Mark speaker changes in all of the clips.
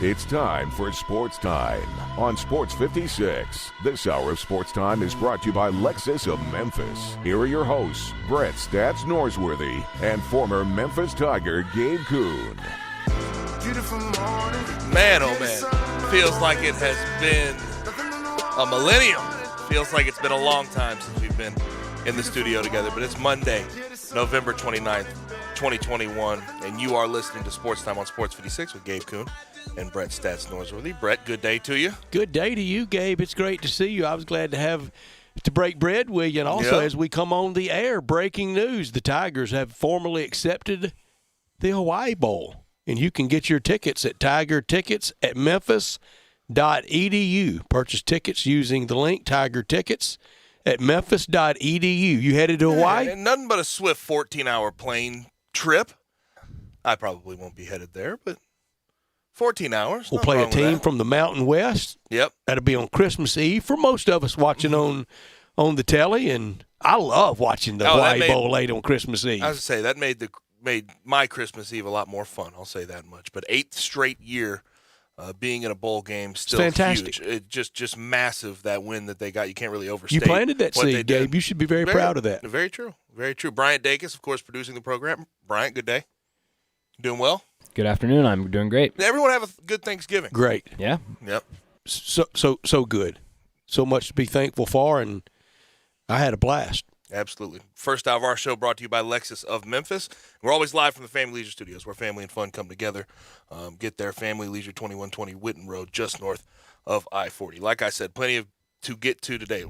Speaker 1: It's time for Sports Time on Sports 56. This hour of Sports Time is brought to you by Lexus of Memphis. Here are your hosts, Brett Stats Norsworthy and former Memphis Tiger Gabe Kuhn.
Speaker 2: Man, oh man, feels like it has been a millennium. Feels like it's been a long time since we've been in the studio together, but it's Monday, November 29th, 2021, and you are listening to Sports Time on Sports 56 with Gabe Kuhn and Brett Stats Norsworthy. Brett, good day to you.
Speaker 3: Good day to you, Gabe. It's great to see you. I was glad to break bread with you. And also, as we come on the air, breaking news, the Tigers have formally accepted the Hawaii Bowl. And you can get your tickets at Tiger Tickets at Memphis.edu. Purchase tickets using the link Tiger Tickets at Memphis.edu. You headed to Hawaii?
Speaker 2: And nothing but a swift 14-hour plane trip. I probably won't be headed there, but 14 hours.
Speaker 3: We'll play a team from the Mountain West.
Speaker 2: Yep.
Speaker 3: That'll be on Christmas Eve for most of us watching on the telly. And I love watching the Hawaii Bowl late on Christmas Eve.
Speaker 2: I was going to say, that made my Christmas Eve a lot more fun. I'll say that much. But 8th straight year being in a bowl game, still
Speaker 3: fantastic.
Speaker 2: Huge. It just massive, that win that they got. You can't really overstate.
Speaker 3: You planted that seed, Gabe. You should be very proud of that.
Speaker 2: Very true. Very true. Bryant Dacus, of course, producing the program. Bryant, good day. Doing well?
Speaker 4: Good afternoon. I'm doing great.
Speaker 2: Everyone have a good Thanksgiving.
Speaker 3: Great.
Speaker 4: Yeah.
Speaker 2: Yep.
Speaker 3: So good. So much to be thankful for, and I had a blast.
Speaker 2: Absolutely. First hour of our show brought to you by Lexus of Memphis. We're always live from the Family Leisure Studios, where family and fun come together. Get there, Family Leisure, 2120 Whitten Road, just north of I-40. Like I said, plenty to get to today.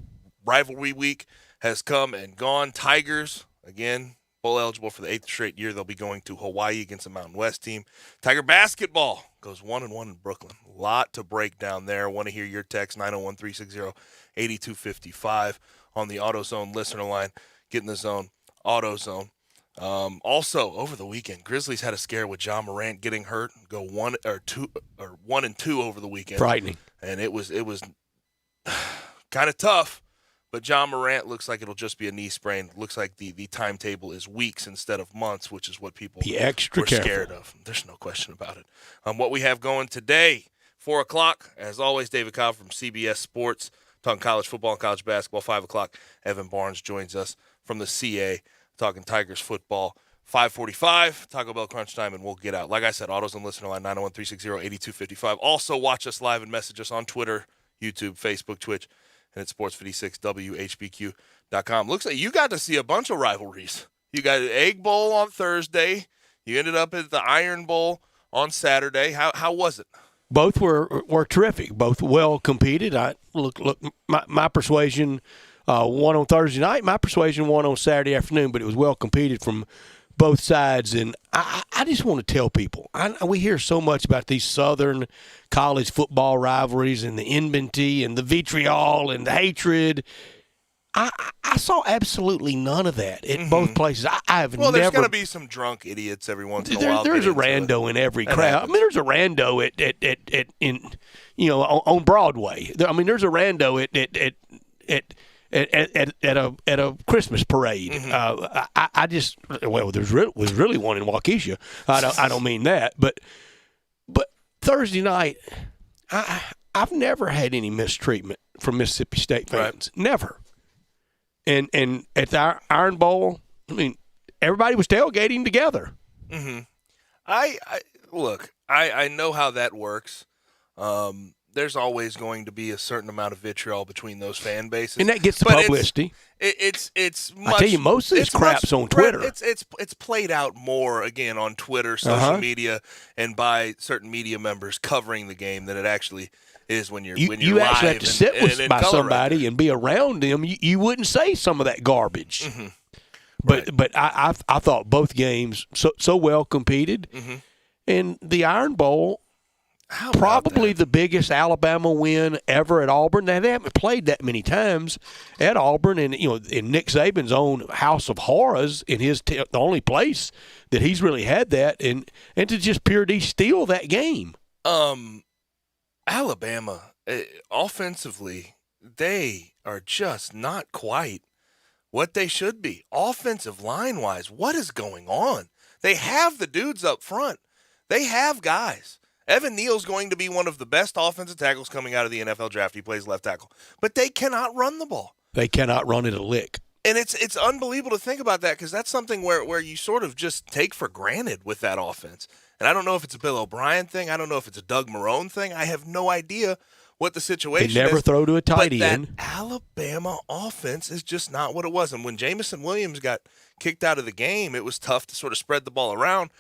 Speaker 2: Rivalry week has come and gone. Tigers, again, bowl eligible for the 8th straight year. They'll be going to Hawaii against the Mountain West team. Tiger basketball goes 1-1 in Brooklyn. A lot to break down there. Want to hear your text, 901-360-8255 on the AutoZone listener line. Get in the zone, AutoZone. Also, over the weekend, Grizzlies had a scare with John Morant getting hurt. Go 1-2 over the weekend.
Speaker 3: Frightening.
Speaker 2: And it was kind of tough. But John Morant looks like it'll just be a knee sprain. Looks like the timetable is weeks instead of months, which is what people were scared of. There's no question about it. What we have going today, 4 o'clock, as always, David Cobb from CBS Sports, talking college football and college basketball. 5 o'clock, Evan Barnes joins us from the CA, talking Tigers football. 5:45, Taco Bell crunch time, and we'll get out. Like I said, autos and listener line, 901-360-8255. Also, watch us live and message us on Twitter, YouTube, Facebook, Twitch, and at sports56whbq.com. Looks like you got to see a bunch of rivalries. You got an Egg Bowl on Thursday. You ended up at the Iron Bowl on Saturday. How was it?
Speaker 3: Both were terrific. Both well competed. My persuasion won on Thursday night. My persuasion won on Saturday afternoon, but it was well competed from both sides. And I just want to tell people, we hear so much about these Southern college football rivalries and the enmity and the vitriol and the hatred. I saw absolutely none of that at both places.
Speaker 2: There's got to be some drunk idiots every once in a while.
Speaker 3: There's a rando in every crowd. I mean, there's a rando on Broadway. I mean, there's a rando at a Christmas parade. There was really one in Waukesha. I don't mean that, but Thursday night, I've never had any mistreatment from Mississippi State fans. Right. Never. And at the Iron Bowl, I mean, everybody was tailgating together.
Speaker 2: Mm-hmm. I know how that works. There's always going to be a certain amount of vitriol between those fan bases,
Speaker 3: and that gets the publicity.
Speaker 2: It's much,
Speaker 3: I tell you, most of this crap's on Twitter.
Speaker 2: It's played out more again on Twitter, social media, and by certain media members covering the game than it actually is when you're
Speaker 3: you
Speaker 2: live
Speaker 3: actually have to sit by somebody and be around them. You wouldn't say some of that garbage.
Speaker 2: Mm-hmm.
Speaker 3: But I thought both games so well competed, and the Iron Bowl. Probably the biggest Alabama win ever at Auburn. Now, they haven't played that many times at Auburn, and in Nick Saban's own house of horrors, in the only place that he's really had that, and to just pure steal that game.
Speaker 2: Alabama, offensively, they are just not quite what they should be. Offensive line-wise, what is going on? They have the dudes up front. They have guys. Evan Neal's going to be one of the best offensive tackles coming out of the NFL draft. He plays left tackle. But they cannot run the ball.
Speaker 3: They cannot run it a lick.
Speaker 2: And it's unbelievable to think about that because that's something where you sort of just take for granted with that offense. And I don't know if it's a Bill O'Brien thing. I don't know if it's a Doug Marrone thing. I have no idea what the situation is.
Speaker 3: They never throw to a tight
Speaker 2: That
Speaker 3: end.
Speaker 2: Alabama offense is just not what it was. And when Jamison Williams got kicked out of the game, it was tough to sort of spread the ball around.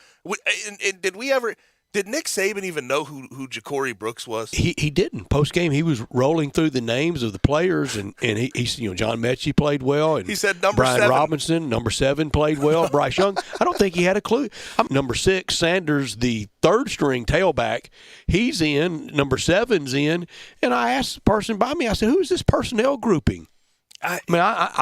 Speaker 2: Did Nick Saban even know who Ja'Cory Brooks was?
Speaker 3: He didn't. Post game, he was rolling through the names of the players, and he John Mechie played well, and
Speaker 2: he said
Speaker 3: Brian
Speaker 2: 7.
Speaker 3: Robinson, number 7, played well. Bryce Young, I don't think he had a clue. Number 6, Sanders, the third string tailback, he's in. Number 7's in, and I asked the person by me, I said, "Who's this personnel grouping?" I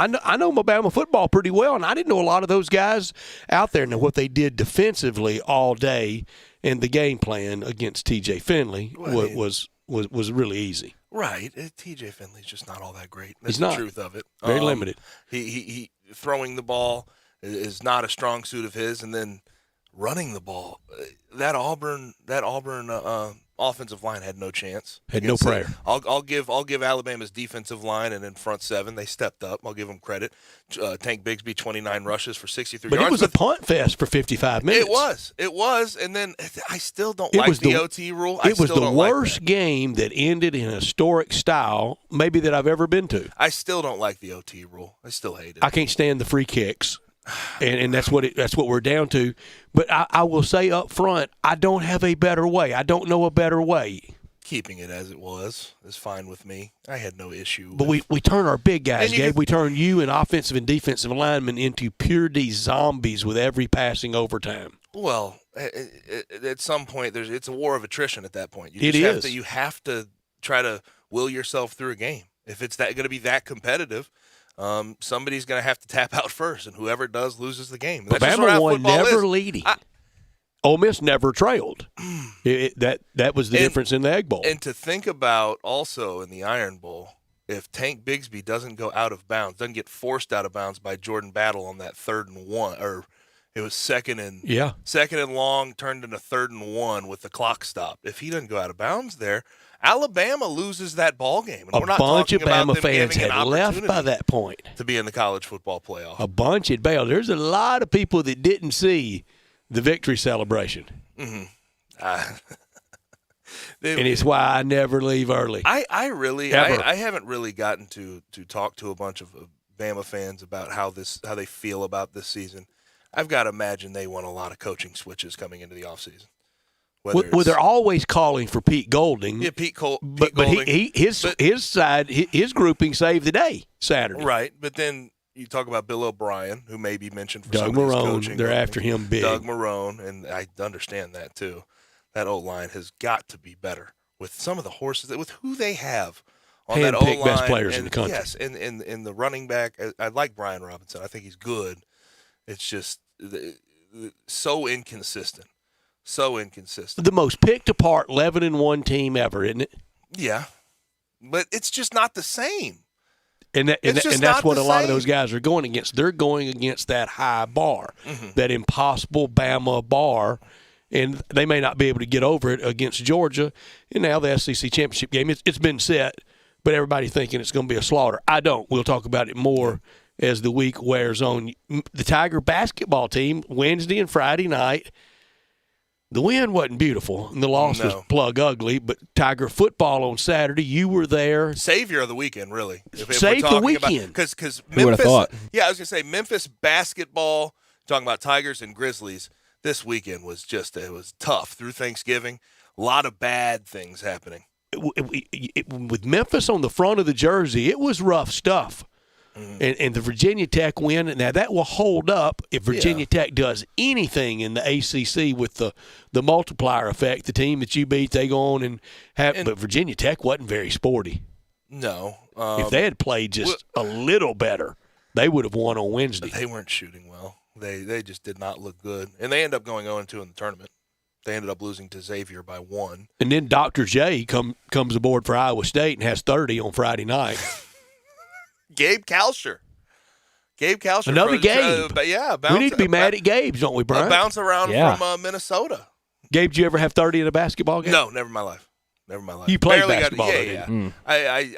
Speaker 3: know Alabama football pretty well, and I didn't know a lot of those guys out there. Now, what they did defensively all day and the game plan against T.J. Finley was really easy.
Speaker 2: Right. T.J. Finley's just not all that great. That's
Speaker 3: He's not.
Speaker 2: The truth of it.
Speaker 3: Very limited.
Speaker 2: He throwing the ball is not a strong suit of his, and then running the ball. That Auburn offensive line had no chance.
Speaker 3: Had no prayer.
Speaker 2: I'll give Alabama's defensive line and in front 7 they stepped up. I'll give them credit. Tank Bigsby 29 rushes for 63 yards.
Speaker 3: But it was a punt fest for 55 minutes.
Speaker 2: It was, and then I still don't like the OT rule.
Speaker 3: It was the worst game that ended in a historic style maybe that I've ever been to.
Speaker 2: I still don't like the OT rule. I still hate it.
Speaker 3: I can't stand the free kicks. And that's what we're down to. But I will say up front, I don't have a better way. I don't know a better way.
Speaker 2: Keeping it as it was is fine with me. I had no issue.
Speaker 3: But we turn our big guys, Gabe. We turn you and offensive and defensive linemen into pure D zombies with every passing overtime.
Speaker 2: Well, at some point, it's a war of attrition at that point. You have to try to will yourself through a game. If it's going to be that competitive, somebody's going to have to tap out first, and whoever does loses the game.
Speaker 3: But Bama won never leading. Ole Miss never trailed. That was the difference in the Egg Bowl.
Speaker 2: And to think about also in the Iron Bowl, if Tank Bigsby doesn't go out of bounds, doesn't get forced out of bounds by Jordan Battle on that 3rd and 1, or it was second and long, turned into 3rd and 1 with the clock stopped. If he doesn't go out of bounds there, Alabama loses that ball game. And
Speaker 3: a bunch of Bama fans had left by that point
Speaker 2: to be in the college football playoff.
Speaker 3: A bunch had bailed. There's a lot of people that didn't see the victory celebration.
Speaker 2: Mm-hmm.
Speaker 3: And it's why I never leave early.
Speaker 2: I haven't really gotten to talk to a bunch of Bama fans about how they feel about this season. I've got to imagine they want a lot of coaching switches coming into the offseason.
Speaker 3: Well, they're always calling for Pete Golding.
Speaker 2: Yeah, Pete Golding.
Speaker 3: But his grouping saved the day Saturday.
Speaker 2: Right, but then you talk about Bill O'Brien, who may be mentioned for
Speaker 3: Doug
Speaker 2: some of his
Speaker 3: Marrone,
Speaker 2: coaching.
Speaker 3: they're after him big.
Speaker 2: Doug Marrone, and I understand that too. That O-line has got to be better with some of the horses, with who they have on that O-line.
Speaker 3: Best players in the country.
Speaker 2: Yes, and the running back, I like Brian Robinson. I think he's good. It's just so inconsistent. So inconsistent.
Speaker 3: The most picked apart 11-1 team ever, isn't it?
Speaker 2: Yeah, but it's just not the same.
Speaker 3: And that's what a lot of those guys are going against. They're going against that high bar, that impossible Bama bar, and they may not be able to get over it against Georgia. And now the SEC championship game, it's been set, but everybody's thinking it's going to be a slaughter. I don't. We'll talk about it more as the week wears on. The Tiger basketball team, Wednesday and Friday night, the win wasn't beautiful, and the loss was plug ugly, but Tiger football on Saturday, you were there.
Speaker 2: Savior of the weekend, really.
Speaker 3: Save the weekend.
Speaker 2: Because
Speaker 4: Who would have thought?
Speaker 2: Yeah, I was going to say Memphis basketball, talking about Tigers and Grizzlies, this weekend was it was tough through Thanksgiving. A lot of bad things happening.
Speaker 3: With Memphis on the front of the jersey, it was rough stuff. And the Virginia Tech win, now that will hold up if Virginia Tech does anything in the ACC with the multiplier effect. The team that you beat, they go on and have. But Virginia Tech wasn't very sporty.
Speaker 2: No.
Speaker 3: If they had played just a little better, they would have won on Wednesday.
Speaker 2: They weren't shooting well. They just did not look good. And they ended up going 0-2 in the tournament. They ended up losing to Xavier by 1.
Speaker 3: And then Dr. J comes aboard for Iowa State and has 30 on Friday night.
Speaker 2: Gabe Kalsher.
Speaker 3: Another Gabe.
Speaker 2: We
Speaker 3: need to be mad at Gabe, don't we, Brian?
Speaker 2: A bounce around from Minnesota.
Speaker 3: Gabe, did you ever have 30 in a basketball game?
Speaker 2: No, never in my life.
Speaker 3: You played
Speaker 2: Barely
Speaker 3: basketball,
Speaker 2: got,
Speaker 3: though,
Speaker 2: yeah.
Speaker 3: didn't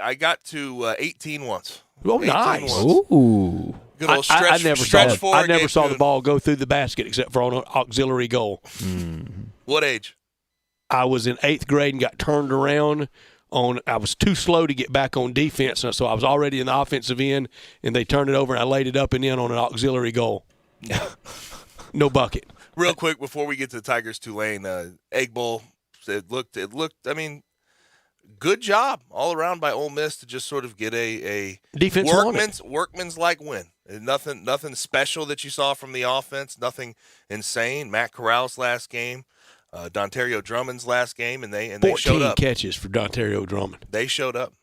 Speaker 2: I got to 18 once.
Speaker 3: Oh,
Speaker 2: 18
Speaker 3: nice.
Speaker 2: once.
Speaker 4: Ooh.
Speaker 2: Good old stretch,
Speaker 3: I never saw the ball go through the basket except for on an auxiliary goal.
Speaker 2: What age?
Speaker 3: I was in 8th grade and got turned around. I was too slow to get back on defense, so I was already in the offensive end, and they turned it over, and I laid it up and in on an auxiliary goal. No bucket.
Speaker 2: Real quick before we get to the Tigers-Tulane, Egg Bowl, it looked. I mean, good job all around by Ole Miss to just sort of get a
Speaker 3: defense
Speaker 2: workman's like win. Nothing special that you saw from the offense. Nothing insane. Matt Corral's last game, Dontario Drummond's last game, and they showed
Speaker 3: 14
Speaker 2: up.
Speaker 3: catches for Dontario Drummond.
Speaker 2: They showed up.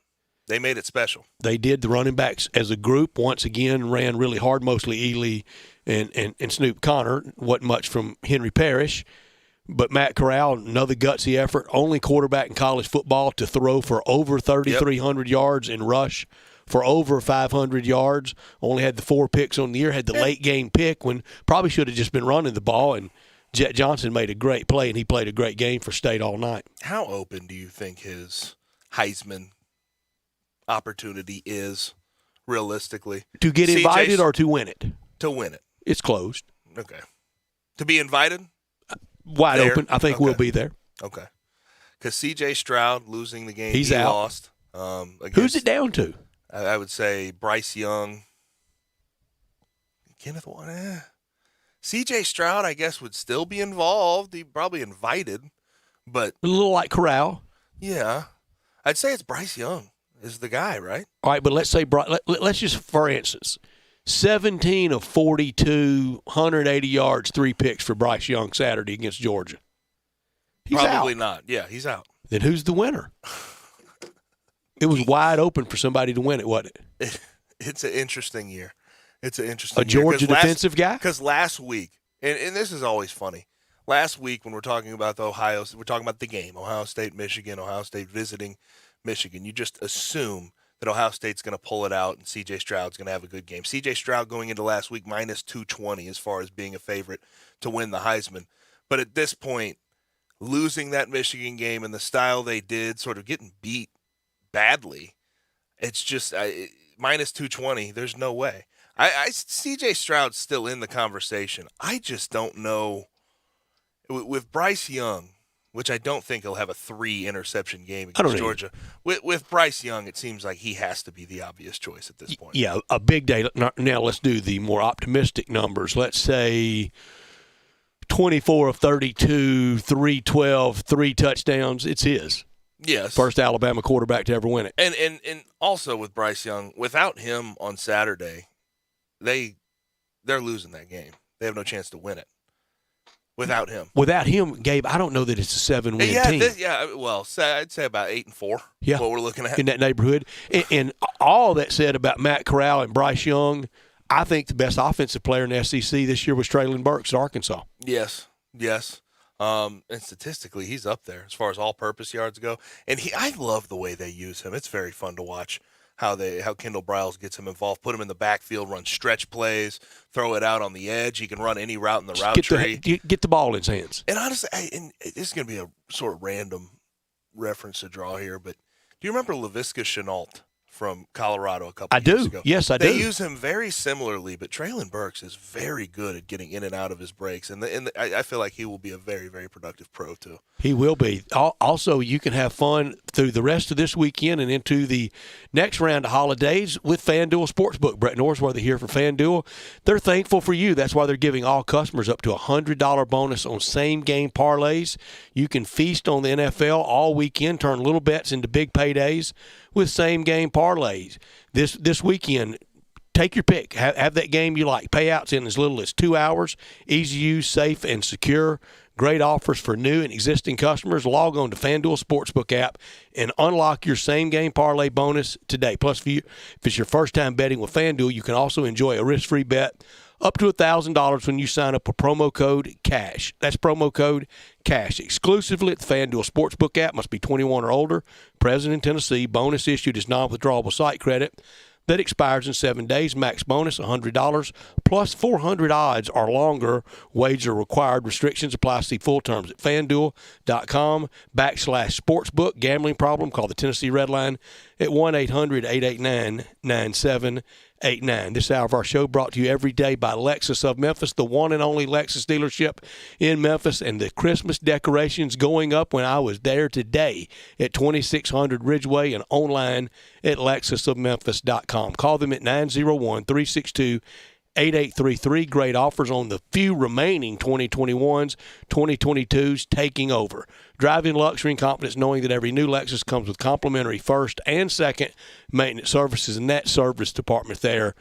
Speaker 2: They made it special.
Speaker 3: They did. The running backs as a group once again ran really hard, mostly Ely and Snoop Connor. Wasn't much from Henry Parrish. But Matt Corral, another gutsy effort. Only quarterback in college football to throw for over 3,300 yards and rush for over 500 yards. Only had the 4 picks on the year. Had the late game pick when probably should have just been running the ball. And Jet Johnson made a great play, and he played a great game for State all night.
Speaker 2: How open do you think his Heisman opportunity is, realistically?
Speaker 3: To get invited or to win it?
Speaker 2: To win it.
Speaker 3: It's closed.
Speaker 2: Okay. To be invited?
Speaker 3: Wide
Speaker 2: there?
Speaker 3: Open. I think we'll be there.
Speaker 2: Okay. Because C.J. Stroud losing the game,
Speaker 3: he's
Speaker 2: he
Speaker 3: out.
Speaker 2: Lost.
Speaker 3: Who's it down to?
Speaker 2: I would say Bryce Young. Kenneth Warren. C.J. Stroud, I guess, would still be involved. He probably invited, but
Speaker 3: A little like Corral.
Speaker 2: Yeah. I'd say it's Bryce Young is the guy, right?
Speaker 3: All right, but let's say let's just, for instance, 17 of 42, 180 yards, 3 picks for Bryce Young Saturday against Georgia. He's
Speaker 2: Probably
Speaker 3: out.
Speaker 2: not. Yeah, he's out.
Speaker 3: Then who's the winner? It was wide open for somebody to win it, wasn't it?
Speaker 2: It's an interesting year. It's an interesting
Speaker 3: A Georgia defensive guy?
Speaker 2: Because last week, and this is always funny, last week when we're talking about we're talking about the game, Ohio State, Michigan, Ohio State visiting Michigan, you just assume that Ohio State's going to pull it out and C.J. Stroud's going to have a good game. C.J. Stroud going into last week minus 220 as far as being a favorite to win the Heisman. But at this point, losing that Michigan game and the style they did, sort of getting beat badly, it's just minus 220. There's no way. C.J. Stroud's still in the conversation. I just don't know. With Bryce Young, which I don't think he'll have a 3-interception game against Georgia. With Bryce Young, it seems like he has to be the obvious choice at this point.
Speaker 3: Yeah, a big day. Now let's do the more optimistic numbers. Let's say 24 of 32, 312, 3 touchdowns. It's his.
Speaker 2: Yes.
Speaker 3: First Alabama quarterback to ever win it.
Speaker 2: And also with Bryce Young, without him on Saturday, they're losing that game. They have no chance to win it. Without him, Gabe, I don't know that it's a 7-win team. I'd say about 8-4.
Speaker 3: Yeah,
Speaker 2: what we're looking at
Speaker 3: in that neighborhood. And all that said about Matt Corral and Bryce Young, I think the best offensive player in the SEC this year was Traylon Burks at Arkansas.
Speaker 2: Yes. And statistically, he's up there as far as all-purpose yards go. And I love the way they use him. It's very fun to watch how Kendall Briles gets him involved, put him in the backfield, run stretch plays, throw it out on the edge. He can run any route in the route tree.
Speaker 3: Get the ball in his hands.
Speaker 2: And honestly, this is going to be a sort of random reference to draw here, but do you remember Laviska Shenault from Colorado a couple years ago?
Speaker 3: Yes, I do.
Speaker 2: They use him very similarly, but Traylon Burks is very good at getting in and out of his breaks, and I feel like he will be a very, very productive pro too.
Speaker 3: He will be. Also, you can have fun through the rest of this weekend and into the next round of holidays with FanDuel Sportsbook. Brett Norsworthy here for FanDuel. They're thankful for you. That's why they're giving all customers up to a $100 bonus on same-game parlays. You can feast on the NFL all weekend, turn little bets into big paydays with same-game parlays. This weekend, take your pick. Have that game you like. Payouts in as little as 2 hours. Easy use, safe, and secure. Great offers for new and existing customers. Log on to FanDuel Sportsbook app and unlock your same-game parlay bonus today. Plus, if it's your first time betting with FanDuel, you can also enjoy a risk-free bet up to $1,000 when you sign up with promo code CASH. That's promo code CASH. Exclusively at the FanDuel Sportsbook app. Must be 21 or older. Present in Tennessee. Bonus issued as non-withdrawable site credit. that expires in 7 days. Max bonus $100 plus 400 odds or longer. Wager required. Restrictions apply. See full terms at FanDuel.com/sportsbook. Gambling problem? Call the Tennessee Red Line at 1-800-889-9789. This hour of our show brought to you every day by Lexus of Memphis, the one and only Lexus dealership in Memphis, and the Christmas decorations going up when I was there today at 2600 Ridgeway and online at lexusofmemphis.com. Call them at 901-362-8833. Great offers on the few remaining 2021s, 2022s taking over. Driving luxury and confidence knowing that every new Lexus comes with complimentary first and second maintenance services, and that service department there,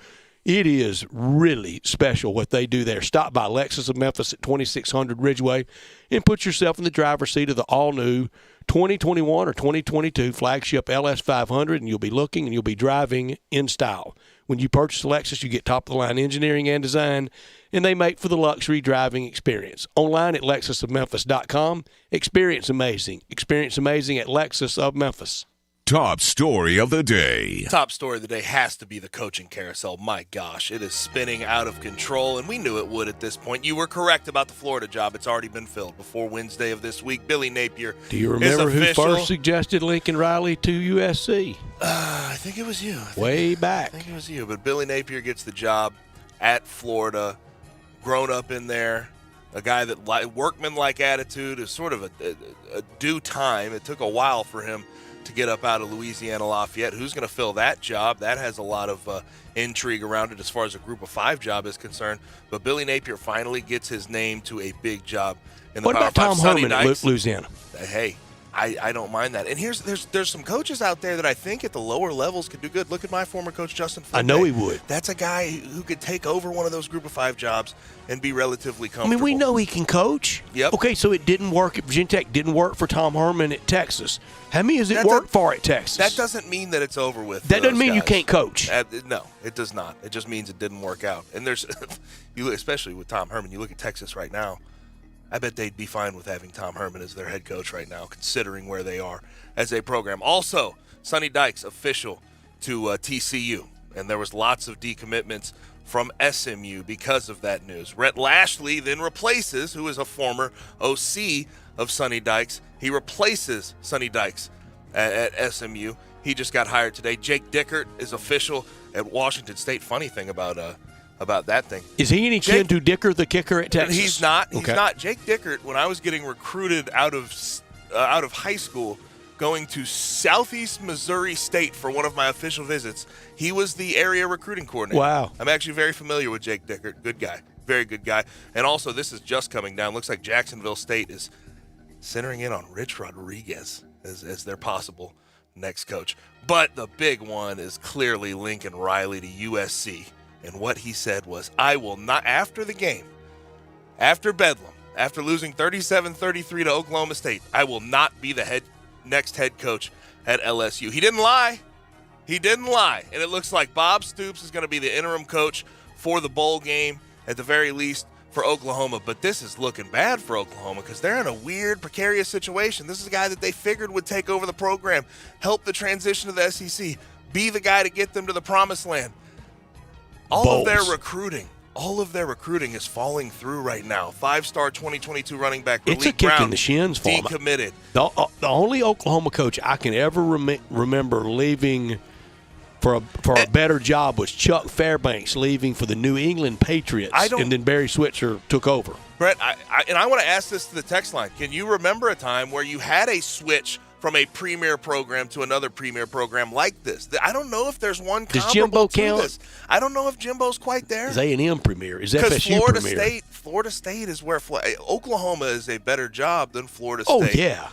Speaker 3: it is really special what they do there. Stop by Lexus of Memphis at 2600 Ridgeway and put yourself in the driver's seat of the all-new 2021 or 2022 flagship LS500, and you'll be looking and you'll be driving in style. When you purchase a Lexus, you get top-of-the-line engineering and design, and they make for the luxury driving experience. Online at lexusofmemphis.com. Experience amazing. Experience amazing at Lexus of Memphis.
Speaker 1: Top story of the day.
Speaker 2: Top story of the day has to be the coaching carousel. My gosh, it is spinning out of control, and we knew it would at this point. You were correct about the Florida job. It's already been filled before Wednesday of this week. Billy Napier
Speaker 3: Do you remember who first suggested Lincoln Riley to USC?
Speaker 2: I think it was you.
Speaker 3: Way back.
Speaker 2: I think it was you. But Billy Napier gets the job at Florida, grown up in there, a guy that workman-like attitude is sort of a due time. It took a while for him to get up out of Louisiana Lafayette. Who's going to fill that job? That has a lot of intrigue around it as far as a Group of 5 job is concerned. But Billy Napier finally gets his name to a big job in the
Speaker 3: What
Speaker 2: Power
Speaker 3: about
Speaker 2: 5.
Speaker 3: Tom Herman at Louisiana?
Speaker 2: Hey, I don't mind that. And there's some coaches out there that I think at the lower levels could do good. Look at my former coach, Justin Fuente.
Speaker 3: I know he would.
Speaker 2: That's a guy who could take over one of those Group of 5 jobs and be relatively comfortable.
Speaker 3: I mean, we know he can coach.
Speaker 2: Yep.
Speaker 3: Okay, so it didn't work at Virginia Tech, didn't work for Tom Herman at Texas. How many has it worked for at Texas?
Speaker 2: That doesn't mean that it's over with.
Speaker 3: That doesn't mean you can't coach.
Speaker 2: No, it does not. It just means it didn't work out. And there's, especially with Tom Herman, you look at Texas right now, I bet they'd be fine with having Tom Herman as their head coach right now, considering where they are as a program. Also, Sonny Dykes official to TCU, and there was lots of decommitments from SMU because of that news. Rhett Lashley then replaces, who is a former OC of Sonny Dykes. He replaces Sonny Dykes at SMU. He just got hired today. Jake Dickert is official at Washington State. Funny thing about that thing.
Speaker 3: Is he any kin to Dicker, the kicker at Texas?
Speaker 2: He's not. He's
Speaker 3: Okay.
Speaker 2: not. Jake Dickert, when I was getting recruited out of high school, going to Southeast Missouri State for one of my official visits, he was the area recruiting coordinator.
Speaker 3: Wow.
Speaker 2: I'm actually very familiar with Jake Dickert. Good guy. Very good guy. And also, this is just coming down. Looks like Jacksonville State is centering in on Rich Rodriguez as their possible next coach. But the big one is clearly Lincoln Riley to USC. And what he said was, I will not, after the game, after Bedlam, after losing 37-33 to Oklahoma State, I will not be the next head coach at LSU. He didn't lie. He didn't lie. And it looks like Bob Stoops is going to be the interim coach for the bowl game, at the very least, for Oklahoma. But this is looking bad for Oklahoma because they're in a weird, precarious situation. This is a guy that they figured would take over the program, help the transition to the SEC, be the guy to get them to the promised land. All of their recruiting is falling through right now. 5-star 2022 running back
Speaker 3: It's
Speaker 2: Malik
Speaker 3: a kick
Speaker 2: Brown,
Speaker 3: in the shins for him.
Speaker 2: decommitted.
Speaker 3: The only Oklahoma coach I can ever remember leaving for a better job was Chuck Fairbanks leaving for the New England Patriots, and then Barry Switzer took over.
Speaker 2: Brett, I want to ask this to the text line. Can you remember a time where you had a switch from a premier program to another premier program like this? I don't know if there's one
Speaker 3: Does
Speaker 2: comparable
Speaker 3: Jimbo count?
Speaker 2: to this. I don't know if Jimbo's quite there.
Speaker 3: Is A&M premier? Is
Speaker 2: Because
Speaker 3: FSU premier?
Speaker 2: Florida State is where Oklahoma is a better job than Florida State.
Speaker 3: Oh, yeah.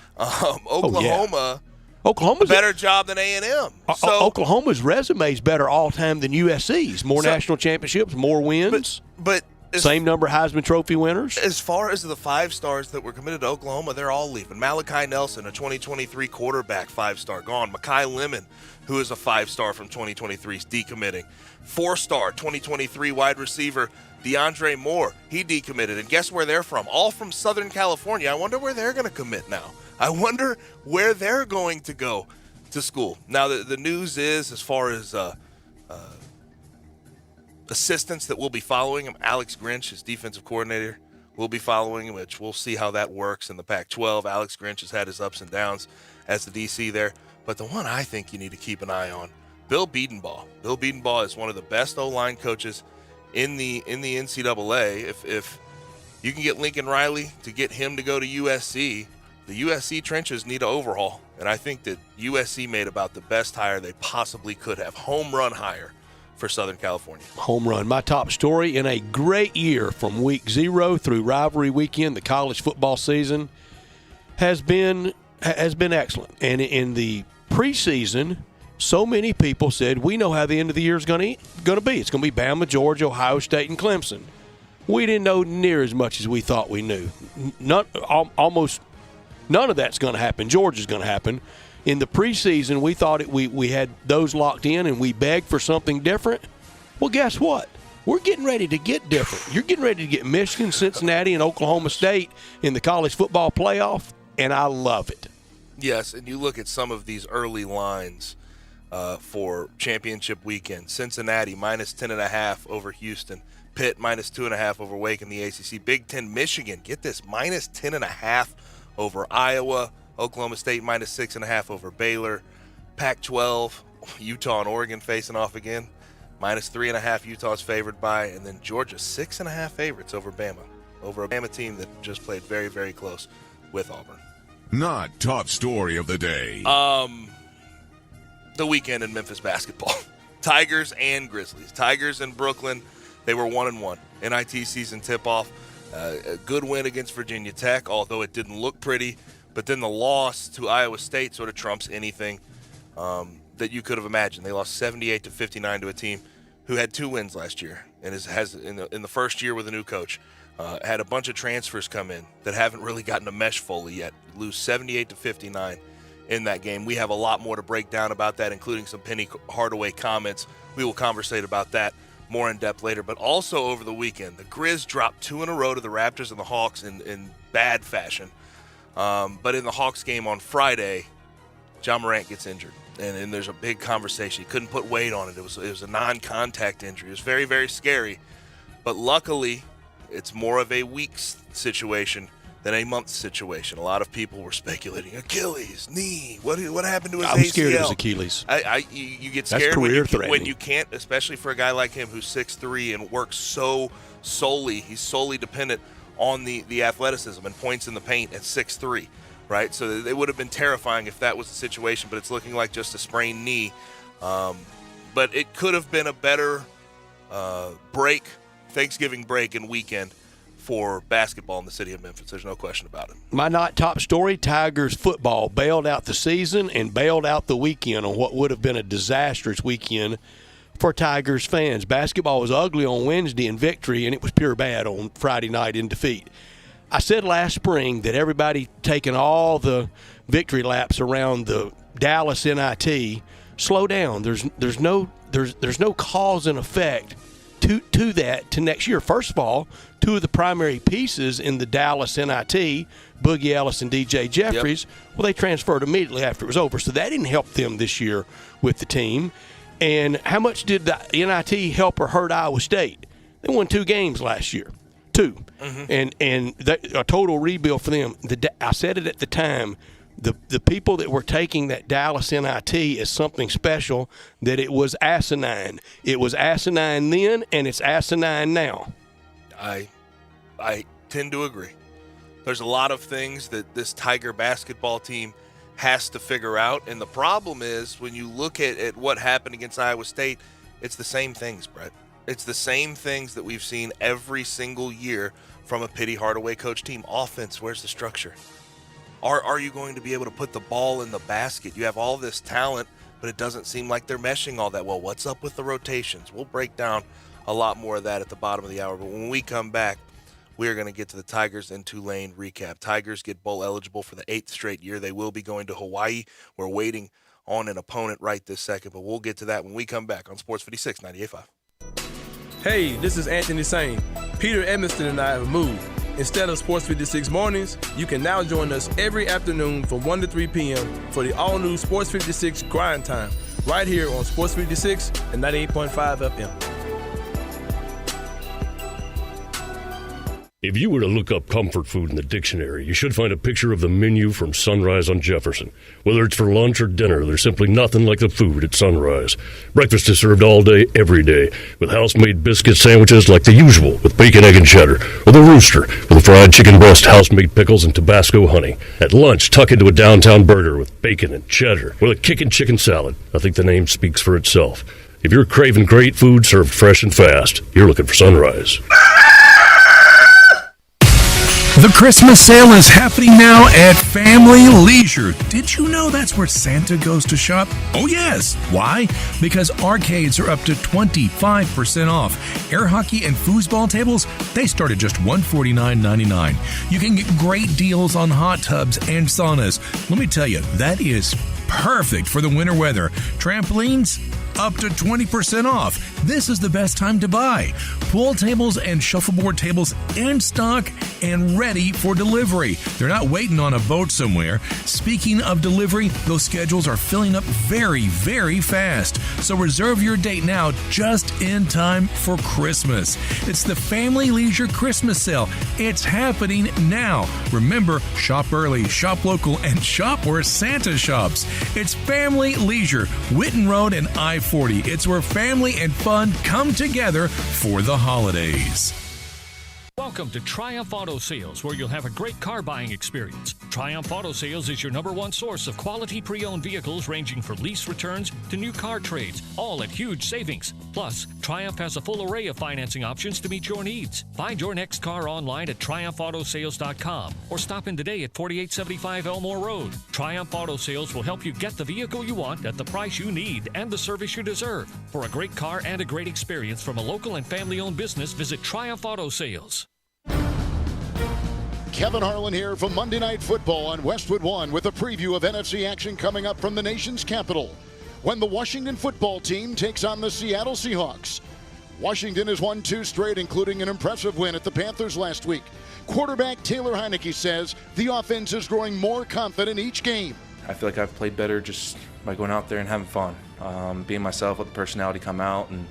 Speaker 3: Oklahoma's
Speaker 2: a better job than A&M. So,
Speaker 3: Oklahoma's resume is better all time than USC's. More national championships, more wins.
Speaker 2: But
Speaker 3: same number of Heisman Trophy winners.
Speaker 2: As far as the 5-stars that were committed to Oklahoma, they're all leaving. Malachi Nelson, a 2023 quarterback, 5-star, gone. Makai Lemon, who is a 5-star from 2023, is decommitting. 4-star 2023 wide receiver DeAndre Moore, he decommitted. And guess where they're from? All from Southern California. I wonder where they're going to commit now. I wonder where they're going to go to school. Now, the news is, as far as assistants that will be following him. Alex Grinch, his defensive coordinator, will be following him, which we'll see how that works in the Pac-12. Alex Grinch has had his ups and downs as the DC there. But the one I think you need to keep an eye on, Bill Bedenbaugh. Bill Bedenbaugh is one of the best O-line coaches in the NCAA. If you can get Lincoln Riley to get him to go to USC, the USC trenches need an overhaul. And I think that USC made about the best hire they possibly could have. Home run hire for Southern California. Home run.
Speaker 3: My top story, in a great year from week 0 through rivalry weekend, the college football season has been excellent. And in the preseason, so many people said, we know how the end of the year is going to be. It's going to be Bama, Georgia, Ohio State, and Clemson. We didn't know near as much as we thought we knew. Almost none of that's going to happen. Georgia's going to happen. In the preseason, we thought we had those locked in and we begged for something different. Well, guess what? We're getting ready to get different. You're getting ready to get Michigan, Cincinnati, and Oklahoma State in the college football playoff, and I love it.
Speaker 2: Yes, and you look at some of these early lines for championship weekend. Cincinnati, minus 10.5 over Houston. Pitt, minus 2.5 over Wake in the ACC. Big Ten, Michigan, get this, minus 10.5 over Iowa. Oklahoma State minus 6.5 over Baylor. Pac-12, Utah and Oregon facing off again. Minus 3.5 Utah's favored by. And then Georgia 6.5 favorites over Bama. Over a Bama team that just played very, very close with Auburn.
Speaker 1: Not top story of the day.
Speaker 2: The weekend in Memphis basketball. Tigers and Grizzlies. Tigers in Brooklyn, they were 1-1. NIT season tip-off. A good win against Virginia Tech, although it didn't look pretty. But then the loss to Iowa State sort of trumps anything that you could have imagined. They lost 78-59 to a team who had 2 wins last year and has in the first year with a new coach. Had a bunch of transfers come in that haven't really gotten a mesh fully yet. Lose 78-59 in that game. We have a lot more to break down about that, including some Penny Hardaway comments. We will conversate about that more in depth later. But also over the weekend, the Grizz dropped 2 in a row to the Raptors and the Hawks in bad fashion. But in the Hawks game on Friday, Ja Morant gets injured, and there's a big conversation. He couldn't put weight on it. It was a non-contact injury. It was very, very scary. But luckily, it's more of a week's situation than a month situation. A lot of people were speculating Achilles, knee. What happened to his ACL?
Speaker 3: I'm scared it was Achilles.
Speaker 2: You get scared when you can't, especially for a guy like him who's 6'3" and works so solely. He's solely dependent on the athleticism and points in the paint at 6'3", right? So it would have been terrifying if that was the situation, but it's looking like just a sprained knee. But it could have been a better Thanksgiving break and weekend for basketball in the city of Memphis. There's no question about it.
Speaker 3: My not top story, Tigers football bailed out the season and bailed out the weekend on what would have been a disastrous weekend for Tigers fans. Basketball was ugly on Wednesday in victory, and it was pure bad on Friday night in defeat. I said last spring that everybody taking all the victory laps around the Dallas NIT, slow down. There's no cause and effect to that to next year. First of all, 2 of the primary pieces in the Dallas NIT, Boogie Ellis and DJ Jeffries, well, they transferred immediately after it was over, so that didn't help them this year with the team. And how much did the NIT help or hurt Iowa State? They won 2 games last year, 2, and a total rebuild for them. I said it at the time. The people that were taking that Dallas NIT as something special, that it was asinine. It was asinine then, and it's asinine now.
Speaker 2: I tend to agree. There's a lot of things that this Tiger basketball team has to figure out, and the problem is when you look at what happened against Iowa State, it's the same things, Brett. It's the same things that we've seen every single year from a Penny Hardaway coach team. Offense, where's the structure? Are you going to be able to put the ball in the basket? You have all this talent, but it doesn't seem like they're meshing all that well. What's up with the rotations? We'll break down a lot more of that at the bottom of the hour, but when we come back, we are going to get to the Tigers and Tulane recap. Tigers get bowl eligible for the 8th straight year. They will be going to Hawaii. We're waiting on an opponent right this second, but we'll get to that when we come back on Sports 56 98.5.
Speaker 5: Hey, this is Anthony Sane. Peter Edmiston and I have moved. Instead of Sports 56 mornings, you can now join us every afternoon from 1 to 3 p.m. for the all-new Sports 56 Grind Time. right here on Sports 56 and 98.5 FM.
Speaker 6: If you were to look up comfort food in the dictionary, you should find a picture of the menu from Sunrise on Jefferson. Whether it's for lunch or dinner, there's simply nothing like the food at Sunrise. Breakfast is served all day, every day, with house-made biscuit sandwiches like the usual, with bacon, egg, and cheddar, or the Rooster, with a fried chicken breast, house-made pickles, and Tabasco honey. At lunch, tuck into a downtown burger with bacon and cheddar, with a kickin' chicken salad. I think the name speaks for itself. If you're craving great food served fresh and fast, you're looking for Sunrise.
Speaker 7: The Christmas sale is happening now at Family Leisure. Did you know that's where Santa goes to shop? Oh, yes. Why? Because arcades are up to 25% off. Air hockey and foosball tables, they start at just $149.99. You can get great deals on hot tubs and saunas. Let me tell you, that is perfect for the winter weather. Trampolines, up to 20% off. This is the best time to buy. Pool tables and shuffleboard tables in stock and ready for delivery. They're not waiting on a boat somewhere. Speaking of delivery, those schedules are filling up very, very fast. So reserve your date now, just in time for Christmas. It's the Family Leisure Christmas Sale. It's happening now. Remember, shop early, shop local, and shop where Santa shops. It's Family Leisure, Whitten Road and I-40. It's where family and fun come together for the holidays.
Speaker 8: Welcome to Triumph Auto Sales, where you'll have a great car buying experience. Triumph Auto Sales is your #1 source of quality pre-owned vehicles ranging from lease returns to new car trades, all at huge savings. Plus, Triumph has a full array of financing options to meet your needs. Find your next car online at triumphautosales.com or stop in today at 4875 Elmore Road. Triumph Auto Sales will help you get the vehicle you want at the price you need and the service you deserve. For a great car and a great experience from a local and family-owned business, visit Triumph Auto Sales.
Speaker 9: Kevin Harlan here from Monday Night Football on Westwood One with a preview of NFC action coming up from the nation's capital when the Washington football team takes on the Seattle Seahawks. Washington has won 2 straight, including an impressive win at the Panthers last week. Quarterback Taylor Heineke says the offense is growing more confident each game.
Speaker 10: I feel like I've played better just by going out there and having fun, being myself, let the personality come out, and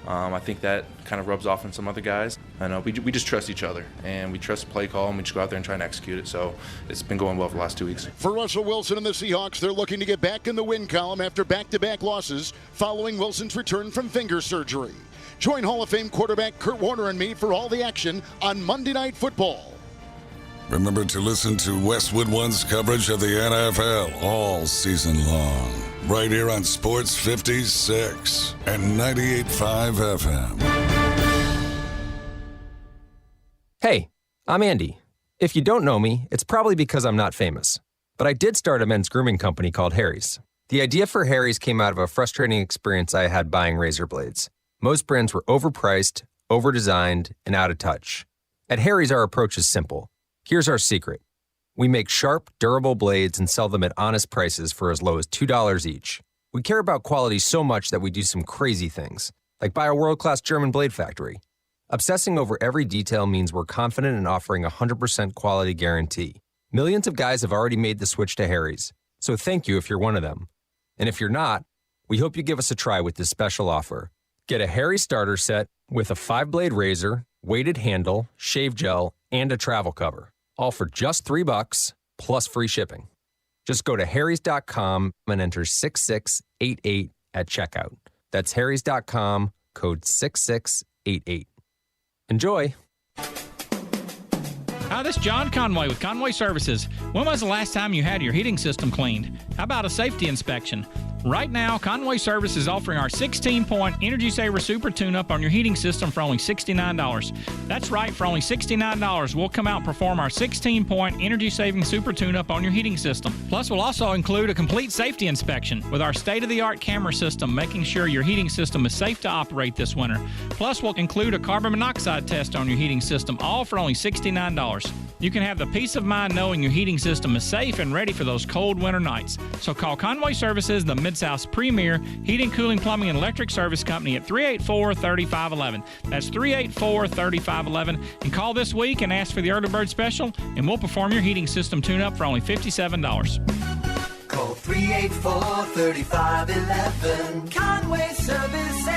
Speaker 10: I think that kind of rubs off on some other guys. I know we just trust each other, and we trust the play call, and we just go out there and try and execute it. So it's been going well for the last 2 weeks.
Speaker 9: For Russell Wilson and the Seahawks, they're looking to get back in the win column after back-to-back losses following Wilson's return from finger surgery. Join Hall of Fame quarterback Kurt Warner and me for all the action on Monday Night Football.
Speaker 11: Remember to listen to Westwood One's coverage of the NFL all season long, right here on Sports 56 and 98.5 FM.
Speaker 12: Hey, I'm Andy. If you don't know me, it's probably because I'm not famous. But I did start a men's grooming company called Harry's. The idea for Harry's came out of a frustrating experience I had buying razor blades. Most brands were overpriced, overdesigned, and out of touch. At Harry's, our approach is simple. Here's our secret. We make sharp, durable blades and sell them at honest prices for as low as $2 each. We care about quality so much that we do some crazy things, like buy a world-class German blade factory. Obsessing over every detail means we're confident in offering a 100% quality guarantee. Millions of guys have already made the switch to Harry's, so thank you if you're one of them. And if you're not, we hope you give us a try with this special offer. Get a Harry's starter set with a 5-blade razor, weighted handle, shave gel, and a travel cover. All for just $3 plus free shipping. Just go to harrys.com and enter 6688 at checkout. That's harrys.com, code 6688. Enjoy.
Speaker 13: Hi, this is John Conway with Conway Services. When was the last time you had your heating system cleaned? How about a safety inspection? Right now, Conway Service is offering our 16-point Energy Saver Super Tune-Up on your heating system for only $69. That's right, for only $69, we'll come out and perform our 16-point energy-saving Super Tune-Up on your heating system. Plus, we'll also include a complete safety inspection with our state-of-the-art camera system, making sure your heating system is safe to operate this winter. Plus, we'll include a carbon monoxide test on your heating system, all for only $69. You can have the peace of mind knowing your heating system is safe and ready for those cold winter nights. So call Conway Services, the Mid-South's premier heating, cooling, plumbing, and electric service company at 384-3511. That's 384-3511. And call this week and ask for the early bird special, and we'll perform your heating system tune-up for only $57.
Speaker 14: Call 384-3511. Conway Services.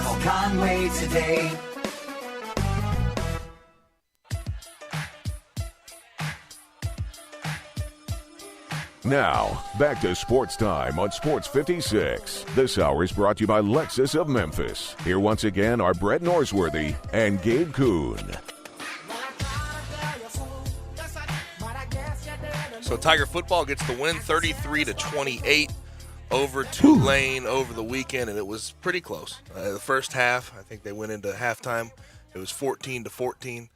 Speaker 14: Call Conway today.
Speaker 1: Now, back to Sports Time on Sports 56. This hour is brought to you by Lexus of Memphis. Here once again are Brett Norsworthy and Gabe Kuhn.
Speaker 2: So Tiger football gets the win 33-28 over Tulane over the weekend, and it was pretty close. The first half, I think they went into halftime. It was 14-14.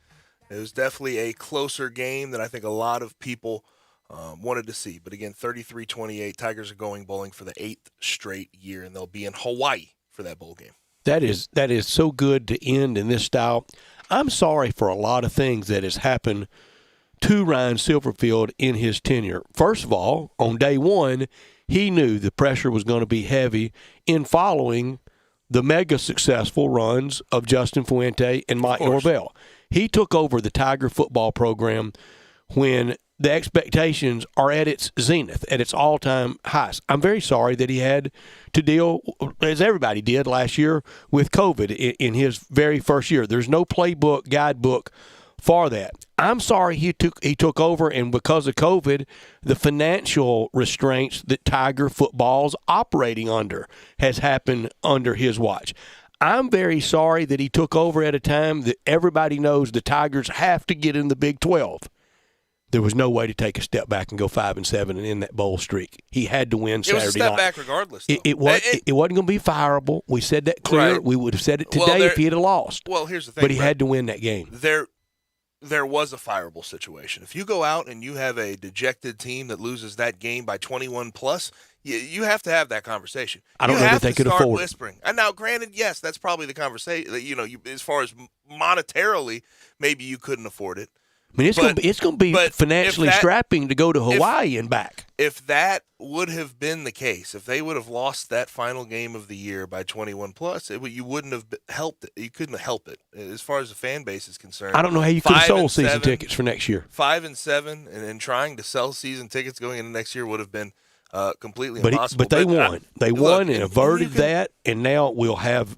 Speaker 2: It was definitely a closer game than I think a lot of people wanted to see. But again, 33-28, Tigers are going bowling for the 8th straight year, and they'll be in Hawaii for that bowl game.
Speaker 3: That is so good to end in this style. I'm sorry for a lot of things that has happened to Ryan Silverfield in his tenure. First of all, on day one, he knew the pressure was going to be heavy in following the mega successful runs of Justin Fuente and Mike Norvell. He took over the Tiger football program when the expectations are at its zenith, at its all-time highs. I'm very sorry that he had to deal, as everybody did last year, with COVID in his very first year. There's no playbook, guidebook for that. I'm sorry he took over, and because of COVID, the financial restraints that Tiger football's operating under has happened under his watch. I'm very sorry that he took over at a time that everybody knows the Tigers have to get in the Big 12. There was no way to take a step back and go 5-7 and end that bowl streak. He had to win Saturday night.
Speaker 2: It was a step back regardless, though.
Speaker 3: It wasn't going to be fireable. We said that clear.
Speaker 2: Right.
Speaker 3: We would have said it today if he had lost.
Speaker 2: Well, here's the thing.
Speaker 3: But he had to win that game.
Speaker 2: There was a fireable situation. If you go out and you have a dejected team that loses that game by 21 plus, you have to have that conversation.
Speaker 3: I don't know that they could afford
Speaker 2: whispering. And now, granted, yes, that's probably the conversation. As far as monetarily, maybe you couldn't afford it.
Speaker 3: I mean, it's going to be financially strapping to go to Hawaii and back.
Speaker 2: If that would have been the case, if they would have lost that final game of the year by 21 plus, you wouldn't have helped it. You couldn't help it. As far as the fan base is concerned,
Speaker 3: I don't know how you could have sold season tickets for next year.
Speaker 2: 5-7, and trying to sell season tickets going into next year would have been completely impossible.
Speaker 3: But they won. They won and averted that, and now we'll have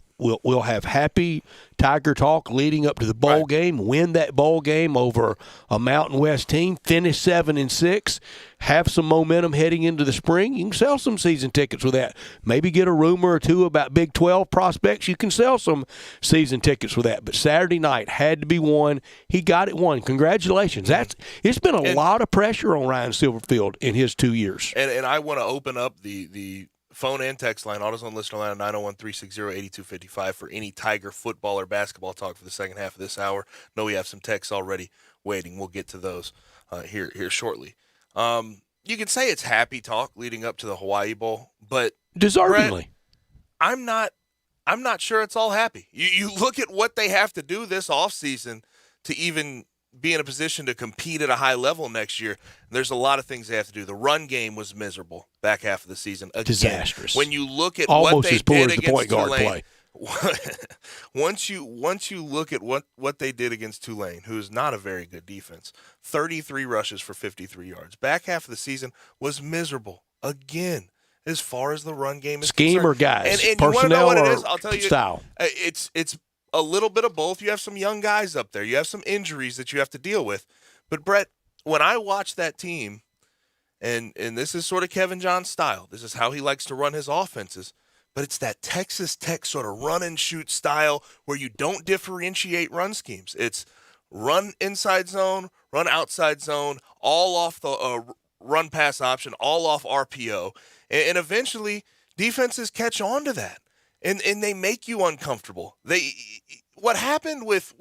Speaker 3: happy Tiger talk leading up to the bowl game, win that bowl game over a Mountain West team, finish 7-6, have some momentum heading into the spring. You can sell some season tickets with that. Maybe get a rumor or two about Big 12 prospects. You can sell some season tickets with that. But Saturday night had to be won. He got it won. Congratulations. It's been a lot of pressure on Ryan Silverfield in his 2 years.
Speaker 2: And I want to open up the phone and text line, AutoZone listener line at 901-360-8255 for any Tiger football or basketball talk for the second half of this hour. Know we have some texts already waiting. We'll get to those here shortly. You can say it's happy talk leading up to the Hawaii Bowl, but
Speaker 3: deservingly,
Speaker 2: Brett, I'm not sure it's all happy. You look at what they have to do this offseason to even be in a position to compete at a high level next year. There's a lot of things they have to do. The run game was miserable back half of the season. Again,
Speaker 3: disastrous.
Speaker 2: When you look at
Speaker 3: almost
Speaker 2: what they
Speaker 3: as poor
Speaker 2: did
Speaker 3: as the point guard
Speaker 2: Tulane,
Speaker 3: play.
Speaker 2: once you look at what they did against Tulane, who is not a very good defense, 33 rushes for 53 yards. Back half of the season was miserable again. As far as the run game is
Speaker 3: Schemer
Speaker 2: concerned.
Speaker 3: guys,
Speaker 2: and
Speaker 3: personnel
Speaker 2: you want to know what it
Speaker 3: or
Speaker 2: is? I'll tell you,
Speaker 3: style.
Speaker 2: It's a little bit of both. You have some young guys up there. You have some injuries that you have to deal with. But, Brett, when I watch that team, and this is sort of Kevin John's style. This is how he likes to run his offenses. But it's that Texas Tech sort of run-and-shoot style where you don't differentiate run schemes. It's run inside zone, run outside zone, all off the run-pass option, all off RPO. And eventually, defenses catch on to that. And they make you uncomfortable. What happened with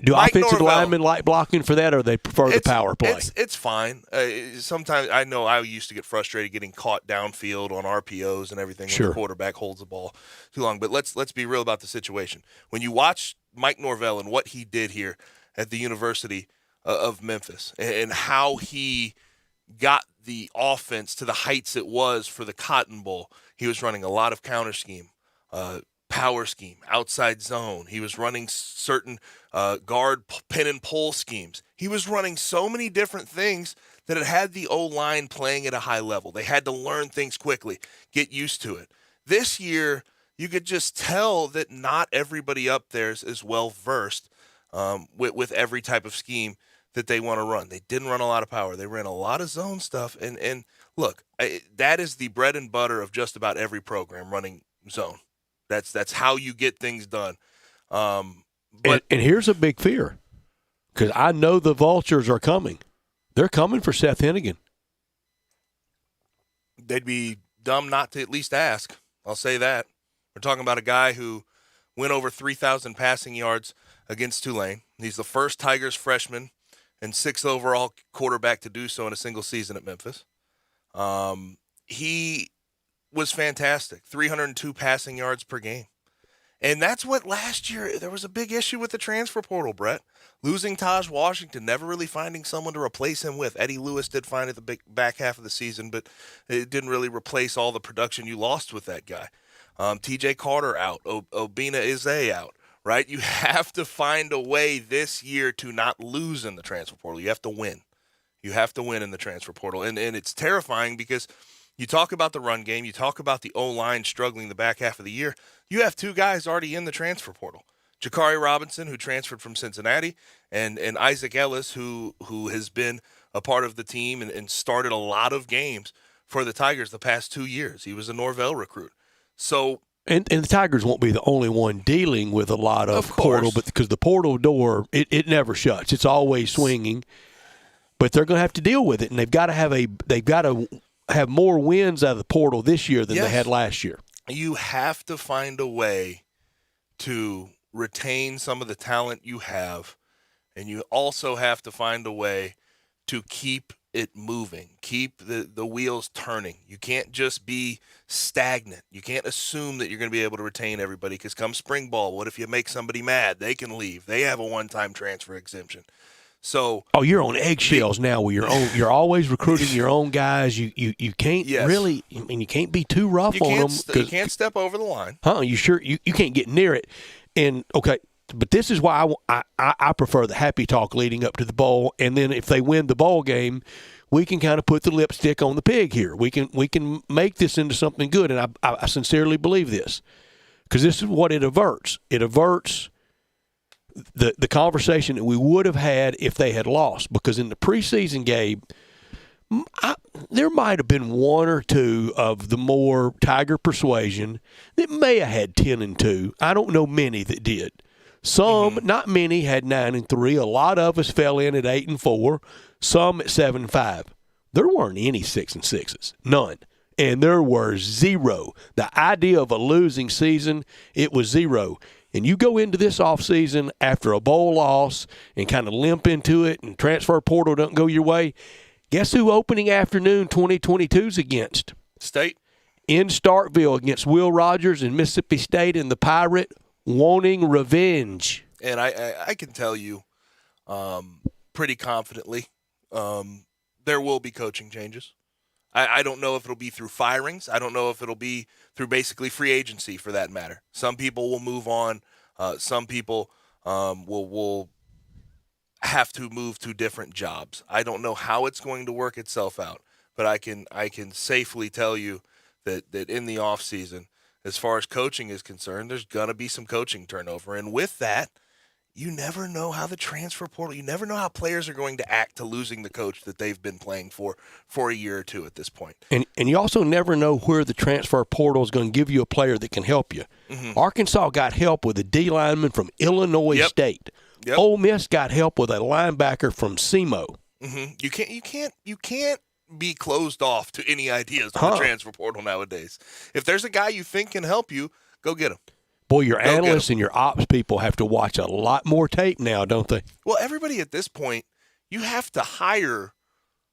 Speaker 3: do
Speaker 2: Mike
Speaker 3: offensive
Speaker 2: Norvell,
Speaker 3: linemen like blocking for that, or they prefer the power play?
Speaker 2: It's fine. Sometimes I know I used to get frustrated getting caught downfield on RPOs and everything when the quarterback holds the ball too long. But let's be real about the situation. When you watch Mike Norvell and what he did here at the University of Memphis and how he got the offense to the heights it was for the Cotton Bowl, he was running a lot of counter scheme. Power scheme, outside zone. He was running certain guard pin and pull schemes. He was running so many different things that it had the O-line playing at a high level. They had to learn things quickly, get used to it. This year, you could just tell that not everybody up there is well-versed with every type of scheme that they want to run. They didn't run a lot of power. They ran a lot of zone stuff. And look, that is the bread and butter of just about every program, running zone. That's how you get things done.
Speaker 3: And here's a big fear, because I know the Vultures are coming. They're coming for Seth Hennigan.
Speaker 2: They'd be dumb not to at least ask. I'll say that. We're talking about a guy who went over 3,000 passing yards against Tulane. He's the first Tigers freshman and 6th overall quarterback to do so in a single season at Memphis. He was fantastic, 302 passing yards per game. And that's what last year, there was a big issue with the transfer portal, Brett. Losing Taj Washington, never really finding someone to replace him with. Eddie Lewis did find it the back half of the season, but it didn't really replace all the production you lost with that guy. TJ Carter out, Obina Eze out, right? You have to find a way this year to not lose in the transfer portal. You have to win. You have to win in the transfer portal. And it's terrifying because you talk about the run game, you talk about the O-line struggling the back half of the year. You have two guys already in the transfer portal. Jakari Robinson, who transferred from Cincinnati, and Isaac Ellis, who has been a part of the team and started a lot of games for the Tigers the past 2 years. He was a Norvell recruit. So
Speaker 3: and the Tigers won't be the only one dealing with a lot of portal, but because the portal door, it never shuts. It's always swinging. But they're going to have to deal with it, and they've got to have more wins out of the portal this year than they had last year.
Speaker 2: You have to find a way to retain some of the talent you have, and you also have to find a way to keep it moving, keep the wheels turning. You can't just be stagnant. You can't assume that you're going to be able to retain everybody, because come spring ball, what if you make somebody mad? They can leave. They have a one-time transfer exemption. So
Speaker 3: you're on eggshells now with your own. You're always recruiting your own guys. You can't really. I mean, you can't be too rough on them.
Speaker 2: You can't step over the line.
Speaker 3: You sure you can't get near it. And okay, but this is why I prefer the happy talk leading up to the bowl, and then if they win the bowl game, we can kind of put the lipstick on the pig here. We can make this into something good, and I sincerely believe this, because this is what it averts. It averts the conversation that we would have had if they had lost, because in the preseason game, there might have been one or two of the more Tiger persuasion that may have had 10-2. I don't know many that did. Some, not many, had 9-3. A lot of us fell in at 8-4. Some at 7-5. There weren't any 6-6s, none, and there were zero. The idea of a losing season, it was zero. And you go into this offseason after a bowl loss and kind of limp into it, and transfer portal doesn't go your way. Guess who opening afternoon 2022's against?
Speaker 2: State.
Speaker 3: In Starkville against Will Rogers and Mississippi State and the Pirate, wanting revenge.
Speaker 2: And I can tell you pretty confidently there will be coaching changes. I don't know if it'll be through firings. I don't know if it'll be through basically free agency, for that matter. Some people will move on. Some people will have to move to different jobs. I don't know how it's going to work itself out, but I can safely tell you that in the offseason, as far as coaching is concerned, there's going to be some coaching turnover. And with that, you never know how the transfer portal, you never know how players are going to act to losing the coach that they've been playing for a year or two at this point.
Speaker 3: And you also never know where the transfer portal is going to give you a player that can help you. Arkansas got help with a D lineman from Illinois State. Ole Miss got help with a linebacker from SEMO.
Speaker 2: You can't be closed off to any ideas on the transfer portal nowadays. If there's a guy you think can help you, go get him.
Speaker 3: Boy, your analysts and your ops people have to watch a lot more tape now, don't they?
Speaker 2: Well, everybody at this point, you have to hire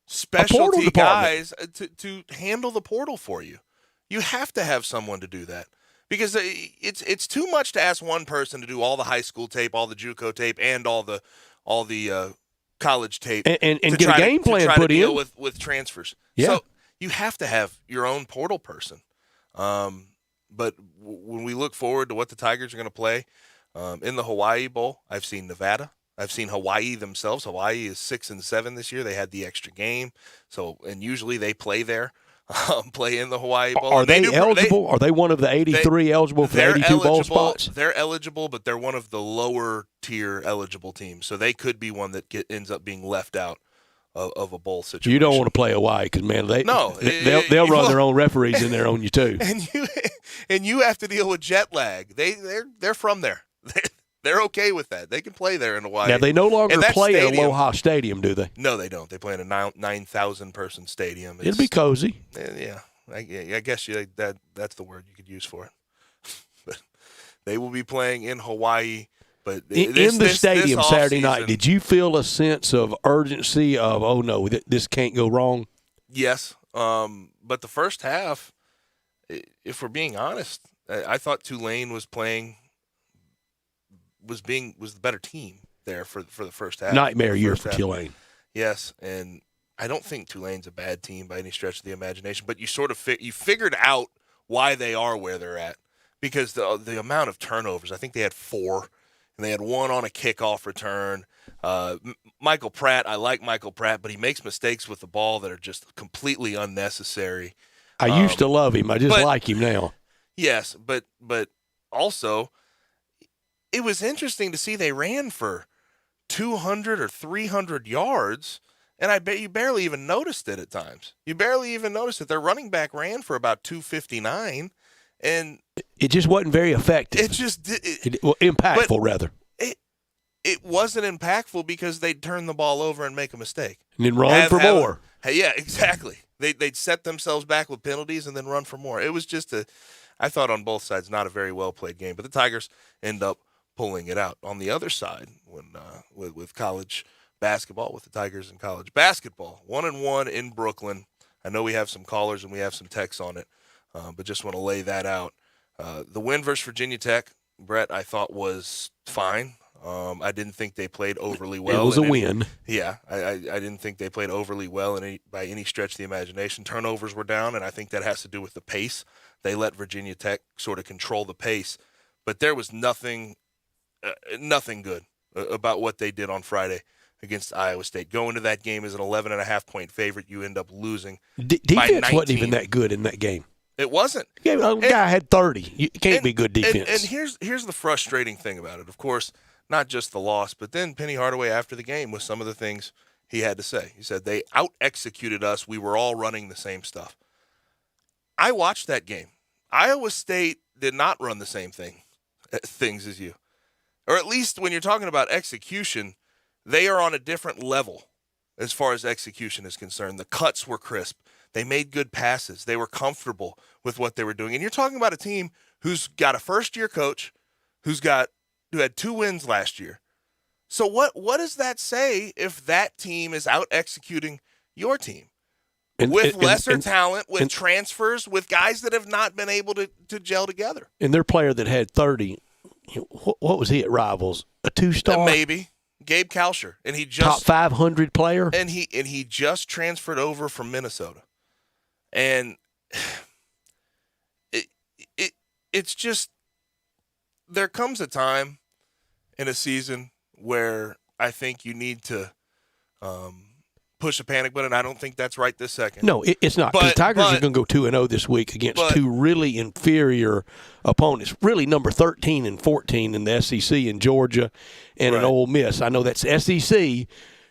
Speaker 2: specialty guys to handle the portal for you. You have to have someone to do that, because it's too much to ask one person to do all the high school tape, all the JUCO tape, and all the college tape,
Speaker 3: and get a game plan put in.
Speaker 2: Deal with transfers.
Speaker 3: Yeah.
Speaker 2: So you have to have your own portal person. But when we look forward to what the Tigers are going to play in the Hawaii Bowl, I've seen Nevada, I've seen Hawaii themselves. Hawaii is 6-7 this year. They had the extra game, and usually they play there, play in the Hawaii Bowl.
Speaker 3: Are they eligible? Are they one of the 83 eligible for the 82 bowl spots?
Speaker 2: They're eligible, but they're one of the lower tier eligible teams, so they could be one that ends up being left out of a bowl situation.
Speaker 3: You don't want to play Hawaii because, man, they'll run their own referees in there on you too.
Speaker 2: And you have to deal with jet lag. They're from there. They're okay with that. They can play there in Hawaii.
Speaker 3: Now, they no longer play at Aloha Stadium, do they?
Speaker 2: No, they don't. They play in a 9,000-person stadium.
Speaker 3: It'll be cozy.
Speaker 2: Yeah. I guess that's the word you could use for it. But they will be playing in Hawaii. But
Speaker 3: in the stadium Saturday night, did you feel a sense of urgency of, oh, no, this can't go wrong?
Speaker 2: Yes. But the first half, if we're being honest, I thought Tulane was the better team there for the first half.
Speaker 3: Nightmare year for Tulane.
Speaker 2: Yes, and I don't think Tulane's a bad team by any stretch of the imagination, but you sort of you figured out why they are where they're at because the amount of turnovers. I think they had 4, and they had 1 on a kickoff return. Michael Pratt, I like Michael Pratt, but he makes mistakes with the ball that are just completely unnecessary.
Speaker 3: I used to love him. I just like him now.
Speaker 2: Yes, but also it was interesting to see they ran for 200 or 300 yards, and I bet you barely even noticed it at times. You barely even noticed it. Their running back ran for about 259, and
Speaker 3: it just wasn't very effective.
Speaker 2: It just
Speaker 3: impactful rather.
Speaker 2: It wasn't impactful because they'd turn the ball over and make a mistake.
Speaker 3: And then run for more.
Speaker 2: Yeah, exactly. They'd set themselves back with penalties and then run for more. It was just I thought on both sides, not a very well-played game. But the Tigers end up pulling it out. On the other side, when with college basketball, with the Tigers in college basketball, 1-1 in Brooklyn. I know we have some callers and we have some texts on it, but just want to lay that out. The win versus Virginia Tech, Brett, I thought was fine. I didn't think they played overly well.
Speaker 3: It was a win.
Speaker 2: Yeah, I didn't think they played overly well by any stretch of the imagination. Turnovers were down, and I think that has to do with the pace. They let Virginia Tech sort of control the pace, but there was nothing good about what they did on Friday against Iowa State. Going to that game as an 11.5-point favorite, you end up losing.
Speaker 3: Defense wasn't even that good in that game.
Speaker 2: It wasn't.
Speaker 3: Yeah, a guy had 30. You can't be good defense.
Speaker 2: And here's the frustrating thing about it. Of course, not just the loss, but then Penny Hardaway after the game with some of the things he had to say. He said, they out-executed us. We were all running the same stuff. I watched that game. Iowa State did not run the same things as you. Or at least when you're talking about execution, they are on a different level as far as execution is concerned. The cuts were crisp. They made good passes. They were comfortable with what they were doing. And you're talking about a team who's got a first-year coach who had 2 wins last year. So what does that say if that team is out-executing your team? With lesser talent, with transfers, with guys that have not been able to gel together.
Speaker 3: And their player that had 30, what was he at Rivals? A 2-star?
Speaker 2: Maybe. Gabe Kalsher. And he just
Speaker 3: top 500 player?
Speaker 2: And he just transferred over from Minnesota. And it's just, there comes a time in a season where I think you need to push a panic button. I don't think that's right this second.
Speaker 3: No, it's not. Because the Tigers are going to go 2-0 this week against 2 really inferior opponents. Really number 13 and 14 in the SEC in Georgia and an Ole Miss. I know that's SEC,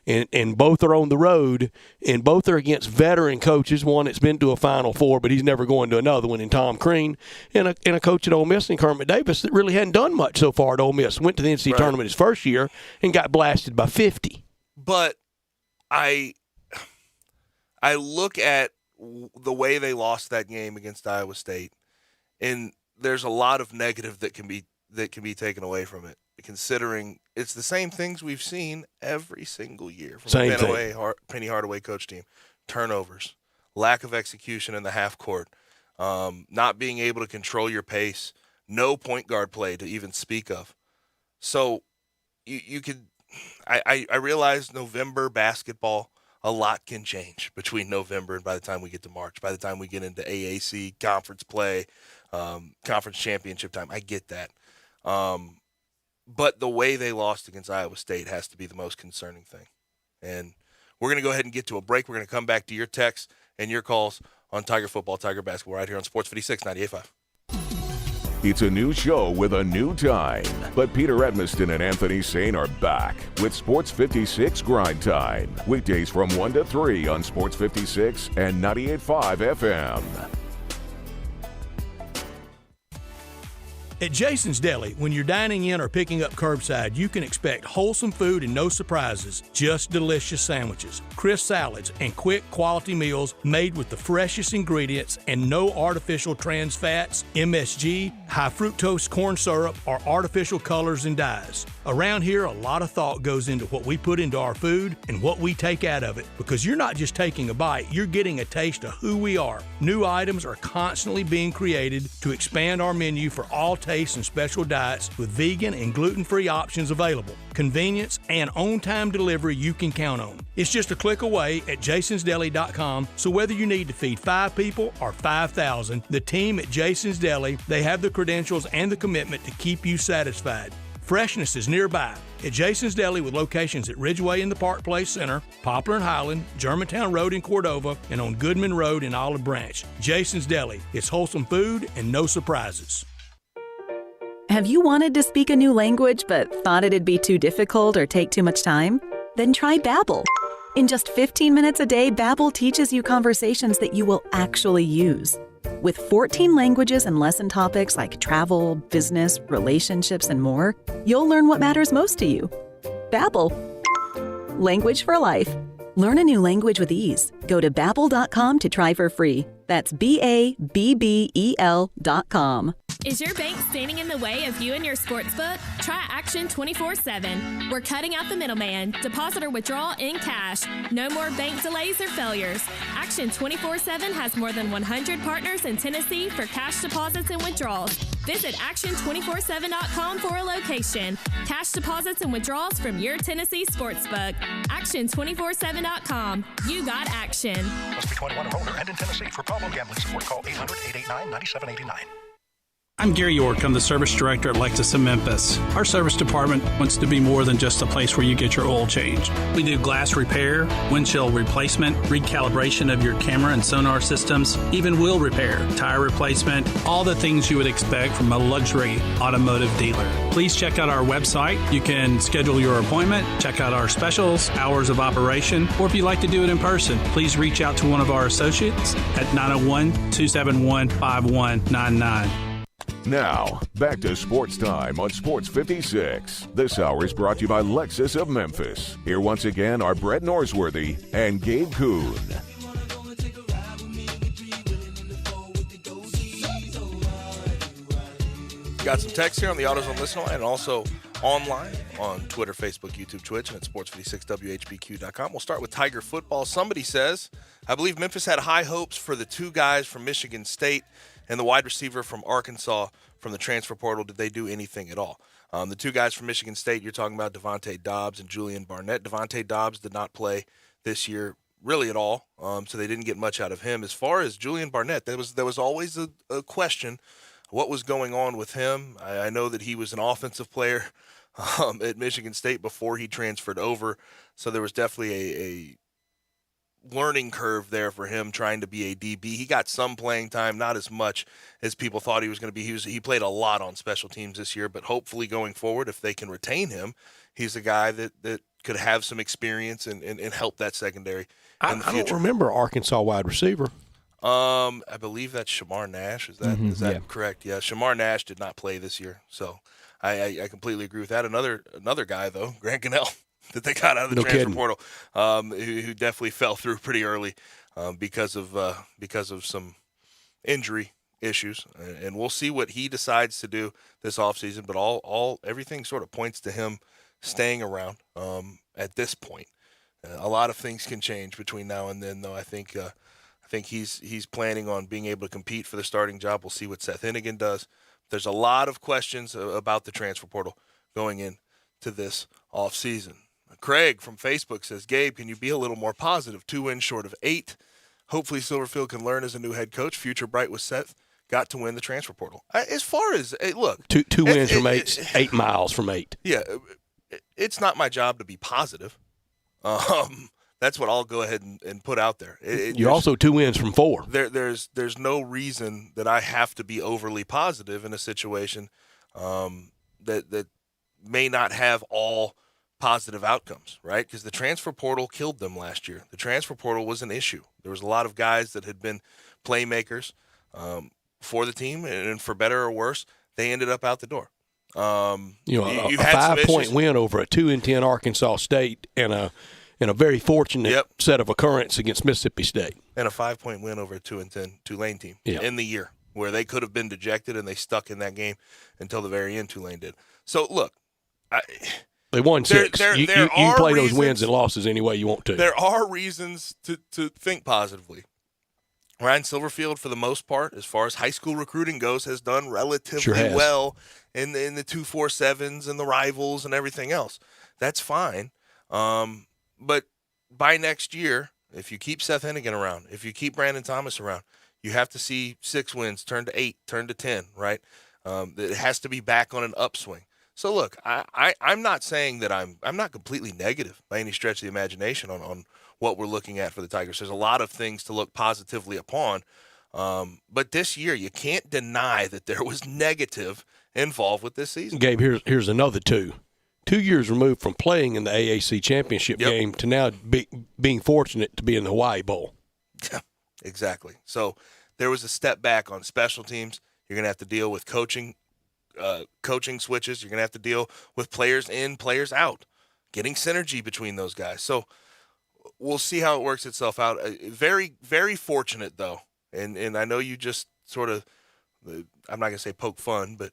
Speaker 3: and both are on the road, and both are against veteran coaches. One that's been to a Final Four, but he's never going to another one in Tom Crean, and a coach at Ole Miss in Kermit Davis that really hadn't done much so far at Ole Miss. Went to the NCAA tournament his first year and got blasted by 50.
Speaker 2: But I look at the way they lost that game against Iowa State, and there's a lot of negative that can be taken away from it, considering it's the same things we've seen every single year from the Penny Hardaway coach team. Turnovers, lack of execution in the half court, not being able to control your pace, no point guard play to even speak of. So you could – I realize November basketball, a lot can change between November and by the time we get to March, by the time we get into AAC, conference play, conference championship time. I get that. But the way they lost against Iowa State has to be the most concerning thing. And we're going to go ahead and get to a break. We're going to come back to your texts and your calls on Tiger football, Tiger basketball, right here on Sports 56, 98.5.
Speaker 1: It's a new show with a new time. But Peter Edmiston and Anthony Sane are back with Sports 56 Grind Time. Weekdays from 1 to 3 on Sports 56 and 98.5 FM.
Speaker 3: At Jason's Deli, when you're dining in or picking up curbside, you can expect wholesome food and no surprises, just delicious sandwiches, crisp salads, and quick quality meals made with the freshest ingredients and no artificial trans fats, MSG, high fructose corn syrup, or artificial colors and dyes. Around here, a lot of thought goes into what we put into our food and what we take out of it, because you're not just taking a bite, you're getting a taste of who we are. New items are constantly being created to expand our menu for all tastes and special diets with vegan and gluten-free options available. Convenience and on-time delivery you can count on. It's just a click away at jasonsdeli.com, so whether you need to feed 5 people or 5,000, the team at Jason's Deli, they have the credentials and the commitment to keep you satisfied. Freshness is nearby at Jason's Deli with locations at Ridgeway in the Park Place Center, Poplar and Highland, Germantown Road in Cordova, and on Goodman Road in Olive Branch. Jason's Deli. It's wholesome food and no surprises.
Speaker 15: Have you wanted to speak a new language but thought it'd be too difficult or take too much time? Then try Babbel. In just 15 minutes a day, Babbel teaches you conversations that you will actually use. With 14 languages and lesson topics like travel, business, relationships, and more, you'll learn what matters most to you. Babbel. Language for life. Learn a new language with ease. Go to Babbel.com to try for free. That's BABBEL.com.
Speaker 16: Is your bank standing in the way of you and your sportsbook? Try Action 24/7. We're cutting out the middleman. Deposit or withdrawal in cash. No more bank delays or failures. Action 24/7 has more than 100 partners in Tennessee for cash deposits and withdrawals. Visit action247.com for a location. Cash deposits and withdrawals from your Tennessee sportsbook. Action247.com. You got action.
Speaker 17: Must be 21 or older and in Tennessee. For problem gambling support, call 800-889-9789.
Speaker 18: I'm Gary York. I'm the service director at Lexus of Memphis. Our service department wants to be more than just a place where you get your oil changed. We do glass repair, windshield replacement, recalibration of your camera and sonar systems, even wheel repair, tire replacement, all the things you would expect from a luxury automotive dealer. Please check out our website. You can schedule your appointment, check out our specials, hours of operation, or if you'd like to do it in person, please reach out to one of our associates at 901-271-5199.
Speaker 1: Now, back to Sports Time on Sports 56. This hour is brought to you by Lexus of Memphis. Here once again are Brett Norsworthy and Gabe Kuhn.
Speaker 2: Got some text here on the AutoZone Listen Line and also online on Twitter, Facebook, YouTube, Twitch, and at sports56whbq.com. We'll start with Tiger football. Somebody says, I believe Memphis had high hopes for the 2 guys from Michigan State and the wide receiver from Arkansas from the transfer portal. Did they do anything at all? The 2 guys from Michigan State, you're talking about Devontae Dobbs and Julian Barnett. Devontae Dobbs did not play this year really at all, so they didn't get much out of him. As far as Julian Barnett, there was always a question, what was going on with him? I know that he was an offensive player at Michigan State before he transferred over, so there was definitely a learning curve there for him trying to be a DB. He got some playing time, not as much as people thought he was going to be. He played a lot on special teams this year, but hopefully going forward, if they can retain him, he's a guy that could have some experience and help that secondary in the future.
Speaker 3: I don't remember Arkansas wide receiver.
Speaker 2: I believe that's Shamar Nash. Is that correct? Yeah, Shamar Nash did not play this year, so I completely agree with that. Another guy though, Grant Gunnell, that they got out of the transfer portal, who definitely fell through pretty early because of some injury issues, and we'll see what he decides to do this offseason. But everything sort of points to him staying around at this point. A lot of things can change between now and then, though. I think he's planning on being able to compete for the starting job. We'll see what Seth Hennigan does. There's a lot of questions about the transfer portal going into this offseason. Craig from Facebook says, Gabe, can you be a little more positive? 2 wins short of 8. Hopefully Silverfield can learn as a new head coach. Future bright with Seth. got to win the transfer portal. As far as look,
Speaker 3: two wins from 8 miles from 8.
Speaker 2: Yeah, it's not my job to be positive. That's what I'll go ahead and put out there.
Speaker 3: You're also 2 wins from 4.
Speaker 2: There's no reason that I have to be overly positive in a situation that may not have all positive outcomes, right? Because the transfer portal killed them last year. The transfer portal was an issue. There was a lot of guys that had been playmakers for the team, and for better or worse, they ended up out the door.
Speaker 3: A 5-point win over a 2-10 Arkansas State and a very fortunate set of occurrence against Mississippi State.
Speaker 2: And a 5-point win over a 2-10 Tulane team in the year, where they could have been dejected and they stuck in that game until the very end. Tulane did. So look,
Speaker 3: they won 6. You can play those wins and losses any way you want to.
Speaker 2: There are reasons to think positively. Ryan Silverfield, for the most part, as far as high school recruiting goes, has done relatively well in the 247s and the rivals and everything else. That's fine. But by next year, if you keep Seth Hennigan around, if you keep Brandon Thomas around, you have to see 6 wins turn to 8, turn to 10, right? It has to be back on an upswing. So look, I'm not saying that I'm not completely negative by any stretch of the imagination on what we're looking at for the Tigers. There's a lot of things to look positively upon. But this year, you can't deny that there was negative involved with this season.
Speaker 3: Gabe, here's another 2. 2 years removed from playing in the AAC championship game to now being fortunate to be in the Hawaii Bowl.
Speaker 2: Yeah, exactly. So there was a step back on special teams. You're going to have to deal with coaching switches. You're going to have to deal with players in, players out, getting synergy between those guys. So we'll see how it works itself out. Very, very fortunate, though. And I know you just sort of, I'm not going to say poke fun, but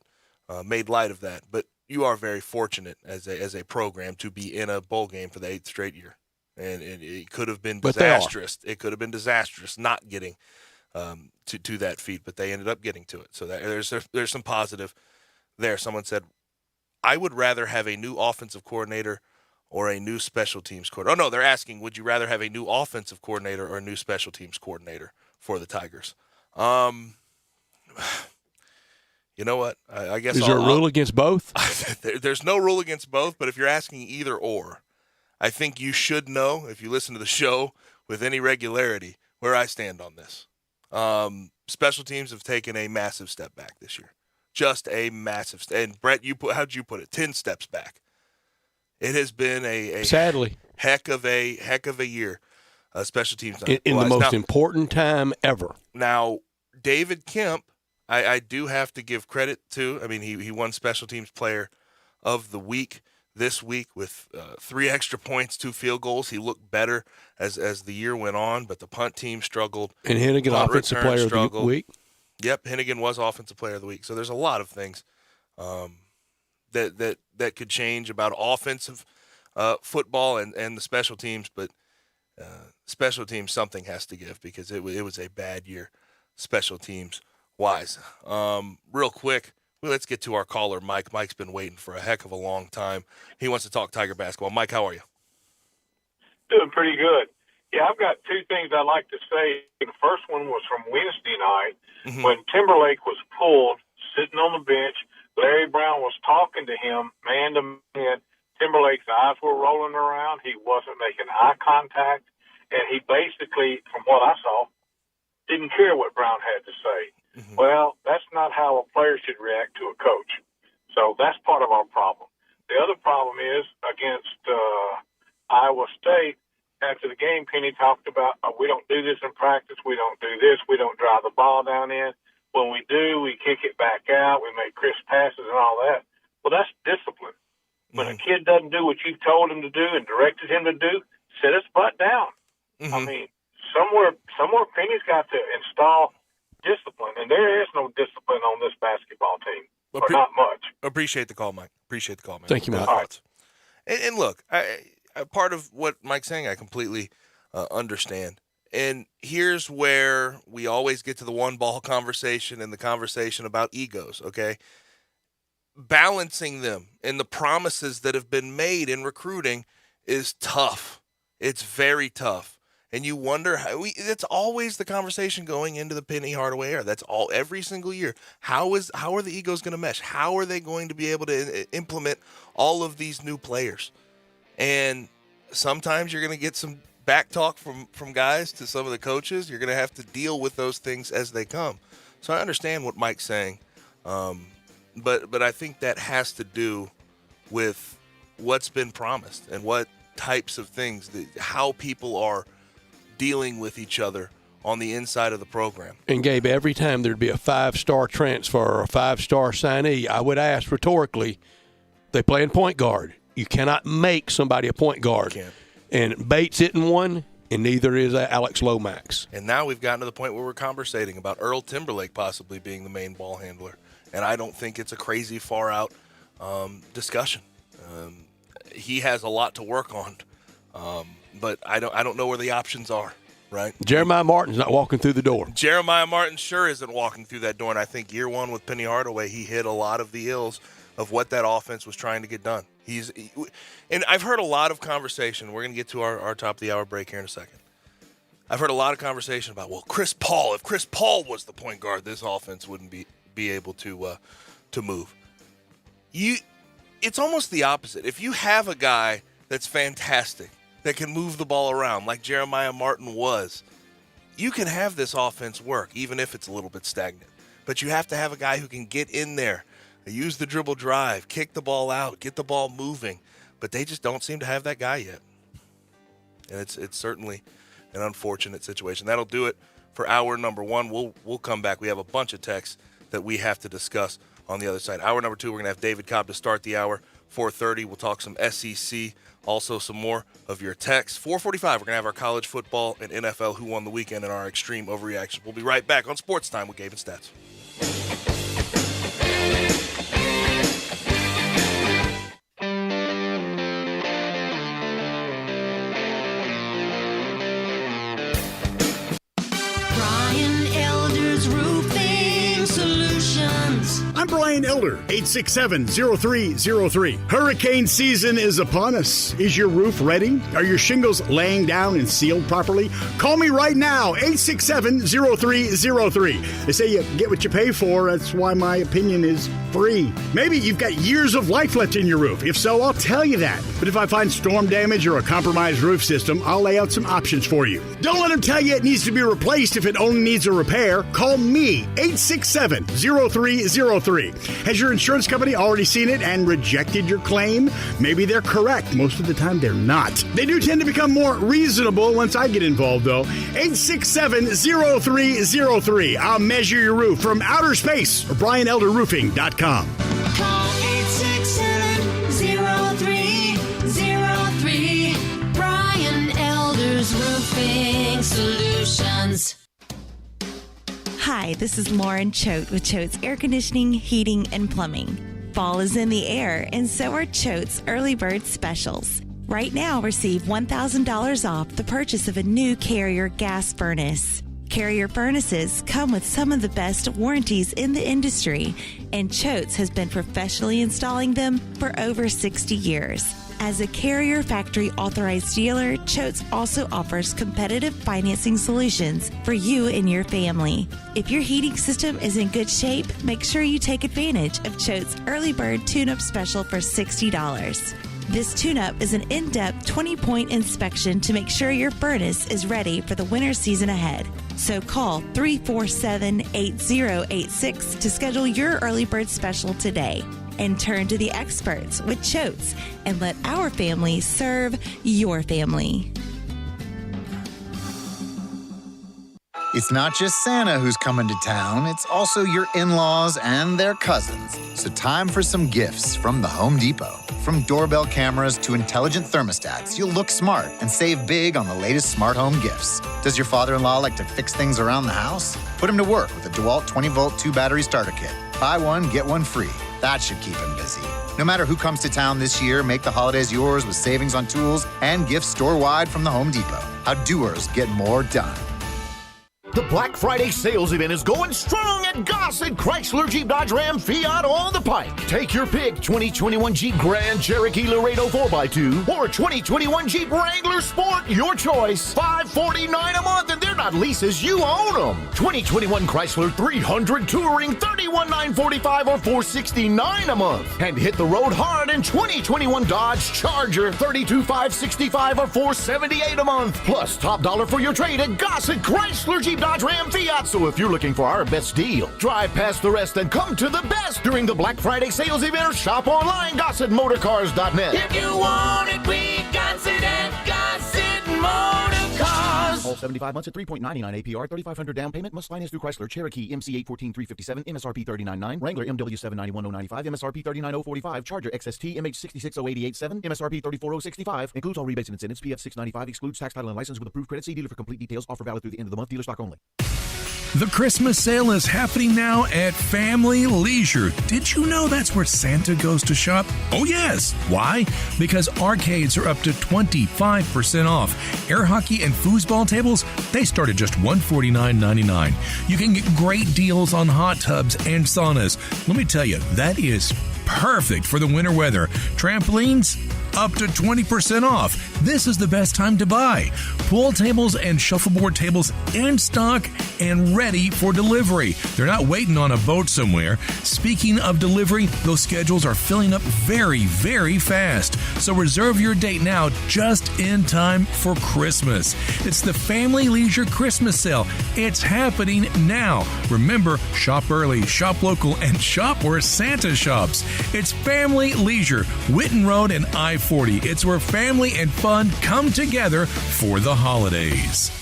Speaker 2: made light of that. But you are very fortunate as a program to be in a bowl game for the 8th straight year. And it could have been disastrous. It could have been disastrous not getting to that feat, but they ended up getting to it. So there's some positive there. Someone said, I would rather have a new offensive coordinator or a new special teams coordinator. Oh, no, they're asking, would you rather have a new offensive coordinator or a new special teams coordinator for the Tigers? You know what? I guess
Speaker 3: is there a rule against both?
Speaker 2: There's no rule against both, but if you're asking either or, I think you should know, if you listen to the show with any regularity, where I stand on this. Special teams have taken a massive step back this year. Just a massive step. And Brett, how'd you put it? 10 steps back. It has been a
Speaker 3: sadly
Speaker 2: heck of a year. Special teams
Speaker 3: in the most important time ever.
Speaker 2: Now, David Kemp, I do have to give credit to. I mean, he won Special Teams Player of the Week this week with 3 extra points, 2 field goals. He looked better as the year went on, but the punt team struggled.
Speaker 3: And Hennigan, Offensive Player of the Week.
Speaker 2: Yep, Hennigan was Offensive Player of the Week. So there's a lot of things that could change about offensive football and the special teams, but special teams, something has to give because it was a bad year special teams wise. Real quick, let's get to our caller, Mike. Mike's been waiting for a heck of a long time. He wants to talk Tiger basketball. Mike, how are you?
Speaker 19: Doing pretty good. Yeah, I've got 2 things I'd like to say. The first one was from Wednesday night when Timberlake was pulled, sitting on the bench. Larry Brown was talking to him, man to man. Timberlake's eyes were rolling around. He wasn't making eye contact. And he basically, from what I saw, didn't care what Brown had to say. Well, that's not how a player should react to a coach. So that's part of our problem. The other problem is against Iowa State, after the game, Penny talked about, we don't do this in practice, we don't do this, we don't drive the ball down in. When we do, we kick it back out, we make crisp passes and all that. Well, that's discipline. When a kid doesn't do what you've told him to do and directed him to do, sit his butt down. I mean, somewhere Penny's got to install discipline, and there is no discipline on this basketball team, or not much.
Speaker 2: Appreciate the call, Mike. Appreciate the call, man.
Speaker 3: Thank you, Mike.
Speaker 2: All right. And look, part of what Mike's saying, I completely understand. And here's where we always get to the one ball conversation and the conversation about egos, okay? Balancing them and the promises that have been made in recruiting is tough. It's very tough. And you wonder that's always the conversation going into the Penny Hardaway era. That's all every single year. How are the egos going to mesh? How are they going to be able to implement all of these new players? And sometimes you're going to get some back talk from guys to some of the coaches. You're going to have to deal with those things as they come. So I understand what Mike's saying, but I think that has to do with what's been promised and what types of things, how people are dealing with each other on the inside of the program.
Speaker 3: And Gabe, every time there'd be a 5-star transfer or a 5-star signee, I would ask rhetorically, they play in point guard. You cannot make somebody a point guard.
Speaker 2: You can't.
Speaker 3: And Bates isn't one, and neither is Alex Lomax.
Speaker 2: And now we've gotten to the point where we're conversating about Earl Timberlake possibly being the main ball handler. And I don't think it's a crazy far out discussion. He has a lot to work on. But I don't know where the options are, right?
Speaker 3: Jeremiah Martin's not walking through the door.
Speaker 2: Jeremiah Martin sure isn't walking through that door, and I think year one with Penny Hardaway, he hit a lot of the ills of what that offense was trying to get done. And I've heard a lot of conversation. We're going to get to our top of the hour break here in a second. I've heard a lot of conversation about, well, Chris Paul. If Chris Paul was the point guard, this offense wouldn't be able to move. It's almost the opposite. If you have a guy that's fantastic, that can move the ball around like Jeremiah Martin was, you can have this offense work, even if it's a little bit stagnant. But you have to have a guy who can get in there, use the dribble drive, kick the ball out, get the ball moving. But they just don't seem to have that guy yet. And it's certainly an unfortunate situation. That'll do it for hour number one. We'll come back. We have a bunch of texts that we have to discuss on the other side. Hour number two, we're going to have David Cobb to start the hour. 4:30, we'll talk some SEC. Also, some more of your texts. 4:45, we're going to have our college football and NFL Who Won the Weekend and our extreme overreaction. We'll be right back on Sports Time with Gabe and Stats.
Speaker 14: Brian Elder's Roofing Solutions.
Speaker 20: I'm Brian Elder, 867-0303. Hurricane season is upon us. Is your roof ready? Are your shingles laying down and sealed properly? Call me right now, 867-0303. They say you get what you pay for. That's why my opinion is free. Maybe you've got years of life left in your roof. If so, I'll tell you that. But if I find storm damage or a compromised roof system, I'll lay out some options for you. Don't let them tell you it needs to be replaced if it only needs a repair. Call me, 867-0303. Has your insurance company already seen it and rejected your claim? Maybe they're correct. Most of the time, they're not. They do tend to become more reasonable once I get involved, though. 867-0303. I'll measure your roof from outer space or BrianElderRoofing.com.
Speaker 14: Call 867-0303. Brian Elder's Roofing Solutions.
Speaker 21: Hi, this is Lauren Choate with Choate's Air Conditioning, Heating, and Plumbing. Fall is in the air, and so are Choate's Early Bird Specials. Right now, receive $1,000 off the purchase of a new Carrier gas furnace. Carrier furnaces come with some of the best warranties in the industry, and Choate's has been professionally installing them for over 60 years. As a Carrier factory authorized dealer, Choate's also offers competitive financing solutions for you and your family. If your heating system is in good shape, make sure you take advantage of Choate's Early Bird Tune-Up Special for $60. This tune-up is an in-depth 20-point inspection to make sure your furnace is ready for the winter season ahead. So call 347-8086 to schedule your Early Bird Special today. And turn to the experts with Choate's and let our family serve your family.
Speaker 22: It's not just Santa who's coming to town, it's also your in-laws and their cousins. So time for some gifts from the Home Depot. From doorbell cameras to intelligent thermostats, you'll look smart and save big on the latest smart home gifts. Does your father-in-law like to fix things around the house? Put him to work with a DeWalt 20-volt 2-battery starter kit. Buy one, get one free. That should keep him busy. No matter who comes to town this year, make the holidays yours with savings on tools and gifts store-wide from the Home Depot. How doers get more done.
Speaker 4: The Black Friday sales event is going strong at Gossett Chrysler Jeep Dodge Ram Fiat on the Pike. Take your pick, 2021 Jeep Grand Cherokee Laredo 4x2 or 2021 Jeep Wrangler Sport, your choice. $549 a month, and they're not leases, you own them. 2021 Chrysler 300 Touring, $31,945 or $469 a month. And hit the road hard in 2021 Dodge Charger, $32,565 or $478 a month. Plus top dollar for your trade at Gossett Chrysler Jeep Dodge Ram Fiat. So if you're looking for our best deal, drive past the rest and come to the best during the Black Friday sales event or shop online, GossettMotorCars.net.
Speaker 14: If you want it, we got it at Gossett Motor Cars.
Speaker 4: All 75 months at 3.99 APR, $3,500 down payment, must finance through Chrysler Cherokee, MC 814,357, MSRP 39.9, Wrangler MW 791,095, MSRP 39,045, Charger XST MH 66,088.7, MSRP 34,065, includes all rebates and incentives, PF 695, excludes tax, title, and license with approved credit. See dealer for complete details. Offer valid through the end of the month. Dealer stock only.
Speaker 7: The Christmas sale is happening now at Family Leisure. Did you know that's where Santa goes to shop? Oh, yes. Why? Because arcades are up to 25% off. Air hockey and foosball tables, they start at just $149.99. You can get great deals on hot tubs and saunas. Let me tell you, that is perfect for the winter weather. Trampolines, up to 20% off. This is the best time to buy. Pool tables and shuffleboard tables in stock and ready for delivery. They're not waiting on a boat somewhere. Speaking of delivery, those schedules are filling up very, very fast. So reserve your date now, just in time for Christmas. It's the Family Leisure Christmas Sale. It's happening now. Remember, shop early, shop local, and shop where Santa shops. It's Family Leisure, Whitten Road and I-40. It's where family and fun come together for the holidays.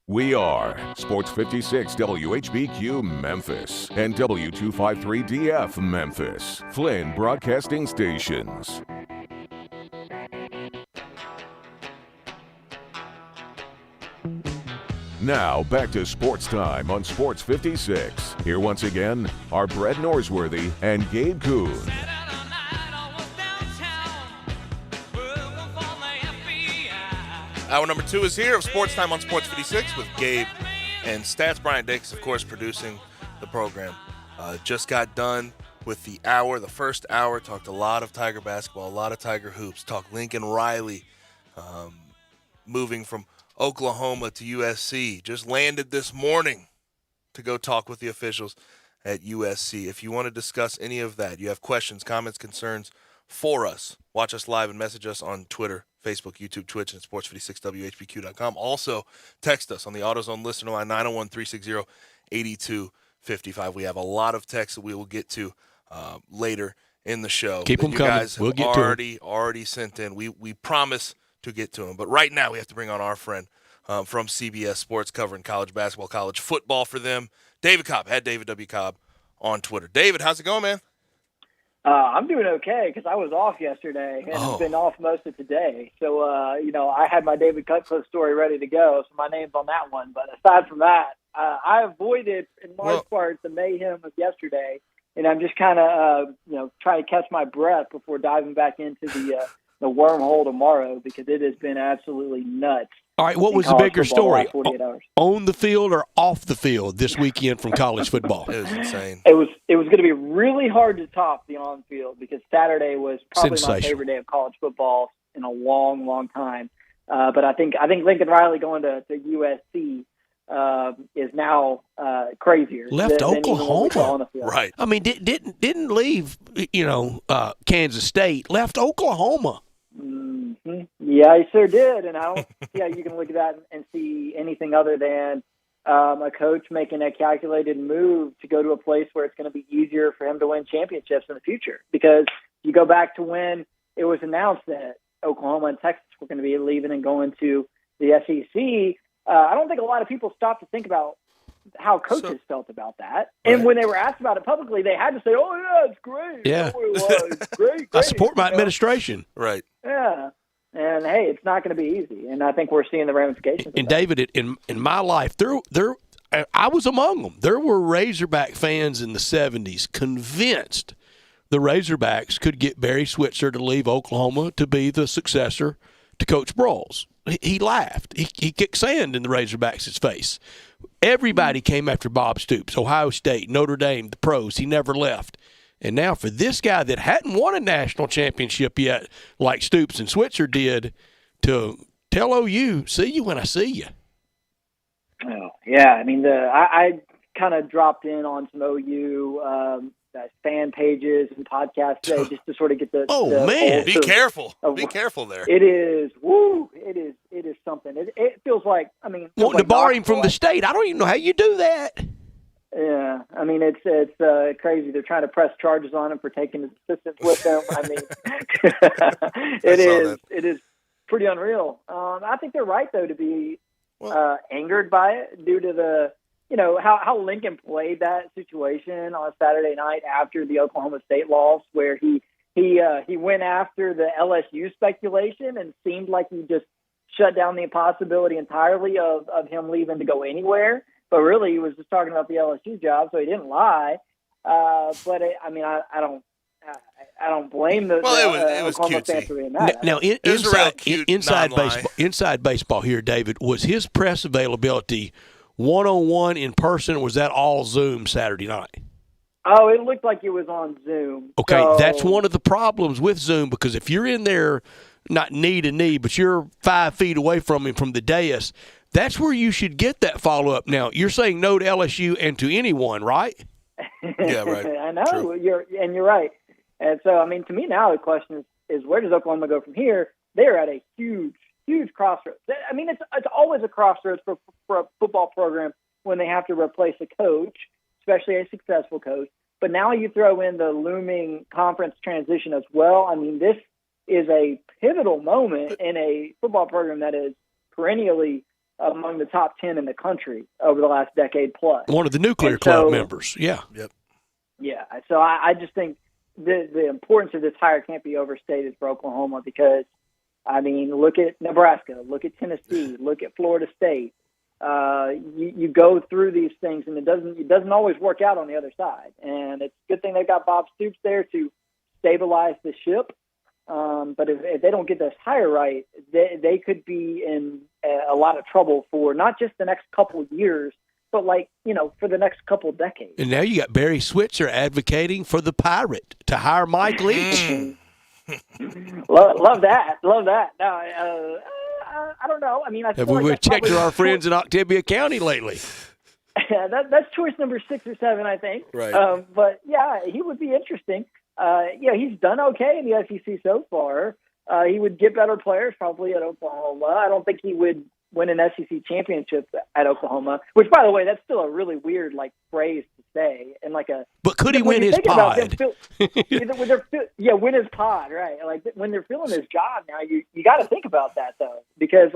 Speaker 1: We are Sports 56 WHBQ Memphis and W253DF Memphis, Flynn Broadcasting Stations. Now, back to Sports Time on Sports 56. Here once again are Brett Norsworthy and Gabe Kuhn.
Speaker 2: Hour number 2 is here of Sports Time on Sports 56 with Gabe and Stats. Brian Dix, of course, producing the program. Just got done with the hour, the first hour. Talked a lot of Tiger basketball, a lot of Tiger hoops. Talked Lincoln Riley moving from Oklahoma to USC. Just landed this morning to go talk with the officials at USC. If you want to discuss any of that, you have questions, comments, concerns for us, watch us live and message us on Twitter, Facebook, YouTube, Twitch, and sports56whbq.com. Also, text us on the AutoZone listener line, 901-360-8255. We have a lot of texts that we will get to later in the show.
Speaker 3: Keep them
Speaker 2: you
Speaker 3: coming.
Speaker 2: Guys
Speaker 3: we'll get
Speaker 2: already sent in. We promise to get to them. But right now we have to bring on our friend from CBS Sports covering college basketball, college football for them, David Cobb, at David W. Cobb on Twitter. David, how's it going, man?
Speaker 5: I'm doing okay because I was off yesterday and I've been off most of today. So, I had my David Cutcliffe story ready to go, so my name's on that one. But aside from that, I avoided, in large part, the mayhem of yesterday, and I'm just kind of, trying to catch my breath before diving back into the wormhole tomorrow because it has been absolutely nuts.
Speaker 3: All right, what was the bigger story,
Speaker 5: 48 hours.
Speaker 3: on the field or off the field this weekend from college football?
Speaker 2: It was insane.
Speaker 5: It was going to be really hard to top the on field because Saturday was probably my favorite day of college football in a long, long time. But I think Lincoln Riley going to USC is now crazier.
Speaker 3: Left Oklahoma,
Speaker 2: right?
Speaker 3: I mean, didn't leave Kansas State. Left Oklahoma.
Speaker 5: Mm-hmm. Yeah, he sure did, and I don't see how you can look at that and see anything other than a coach making a calculated move to go to a place where it's going to be easier for him to win championships in the future. Because you go back to when it was announced that Oklahoma and Texas were going to be leaving and going to the SEC, I don't think a lot of people stopped to think about how coaches felt about that. And when they were asked about it publicly, they had to say, "Oh yeah, it's great.
Speaker 3: Yeah,
Speaker 5: oh, it was. It's great.
Speaker 3: I support my administration."
Speaker 2: Right.
Speaker 5: Yeah. And hey, it's not going to be easy, and I think we're seeing the ramifications.
Speaker 3: And David, in my life, there, I was among them. There were Razorback fans in the '70s convinced the Razorbacks could get Barry Switzer to leave Oklahoma to be the successor to Coach Broyles. He laughed. He kicked sand in the Razorbacks' face. Everybody came after Bob Stoops, Ohio State, Notre Dame, the pros. He never left. And now for this guy that hadn't won a national championship yet, like Stoops and Switzer did, to tell OU, see you when I see you.
Speaker 5: Oh, yeah. I mean, I kind of dropped in on some OU fan pages and podcasts today just to sort of get the
Speaker 3: man,
Speaker 2: be careful. Be careful there.
Speaker 5: It is something. It feels like, I mean,
Speaker 3: wanting to bar him from the state. I don't even know how you do that.
Speaker 5: Yeah, I mean, it's crazy. They're trying to press charges on him for taking his assistants with them. I mean, it is pretty unreal. I think they're right though to be angered by it due to the how Lincoln played that situation on Saturday night after the Oklahoma State loss, where he went after the LSU speculation and seemed like he just shut down the possibility entirely of him leaving to go anywhere. But really, he was just talking about the LSU job, so he didn't lie. But I don't blame the
Speaker 2: it was
Speaker 5: Oklahoma fans for being mad.
Speaker 3: Now, inside baseball here, David, was his press availability one-on-one in person, or was that all Zoom Saturday night?
Speaker 5: Oh, it looked like it was on Zoom.
Speaker 3: Okay,
Speaker 5: so,
Speaker 3: that's one of the problems with Zoom, because if you're in there, not knee to knee, but you're 5 feet away from him from the dais, that's where you should get that follow-up. Now, you're saying no to LSU and to anyone, right?
Speaker 2: Yeah, right.
Speaker 5: I know.
Speaker 2: True.
Speaker 5: You're right. And so, I mean, to me now the question is where does Oklahoma go from here? They're at a huge crossroads. I mean, it's always a crossroads for a football program when they have to replace a coach, especially a successful coach. But now you throw in the looming conference transition as well. I mean, this is a pivotal moment in a football program that is perennially among the top 10 in the country over the last decade plus.
Speaker 3: One of the nuclear club members, yeah.
Speaker 2: Yep.
Speaker 5: Yeah, so I just think the importance of this hire can't be overstated for Oklahoma because, I mean, look at Nebraska, look at Tennessee, look at Florida State. You go through these things, and it doesn't always work out on the other side. And it's a good thing they've got Bob Stoops there to stabilize the ship. But if they don't get this hire right, they could be in a lot of trouble for not just the next couple of years, but for the next couple of decades.
Speaker 3: And now you got Barry Switzer advocating for the Pirate to hire Mike Leach.
Speaker 5: Love that. Now, I don't know. I mean,
Speaker 3: have we checked to our friends in Octavia County lately?
Speaker 5: Yeah, that's choice number 6 or 7, I think.
Speaker 2: Right.
Speaker 5: But yeah, he would be interesting. He's done okay in the SEC so far. He would get better players probably at Oklahoma. I don't think he would win an SEC championship at Oklahoma, which, by the way, that's still a really weird phrase to say. And
Speaker 3: but could he win his pod?
Speaker 5: Win his pod, right? Like when they're filling his job now, you got to think about that though, because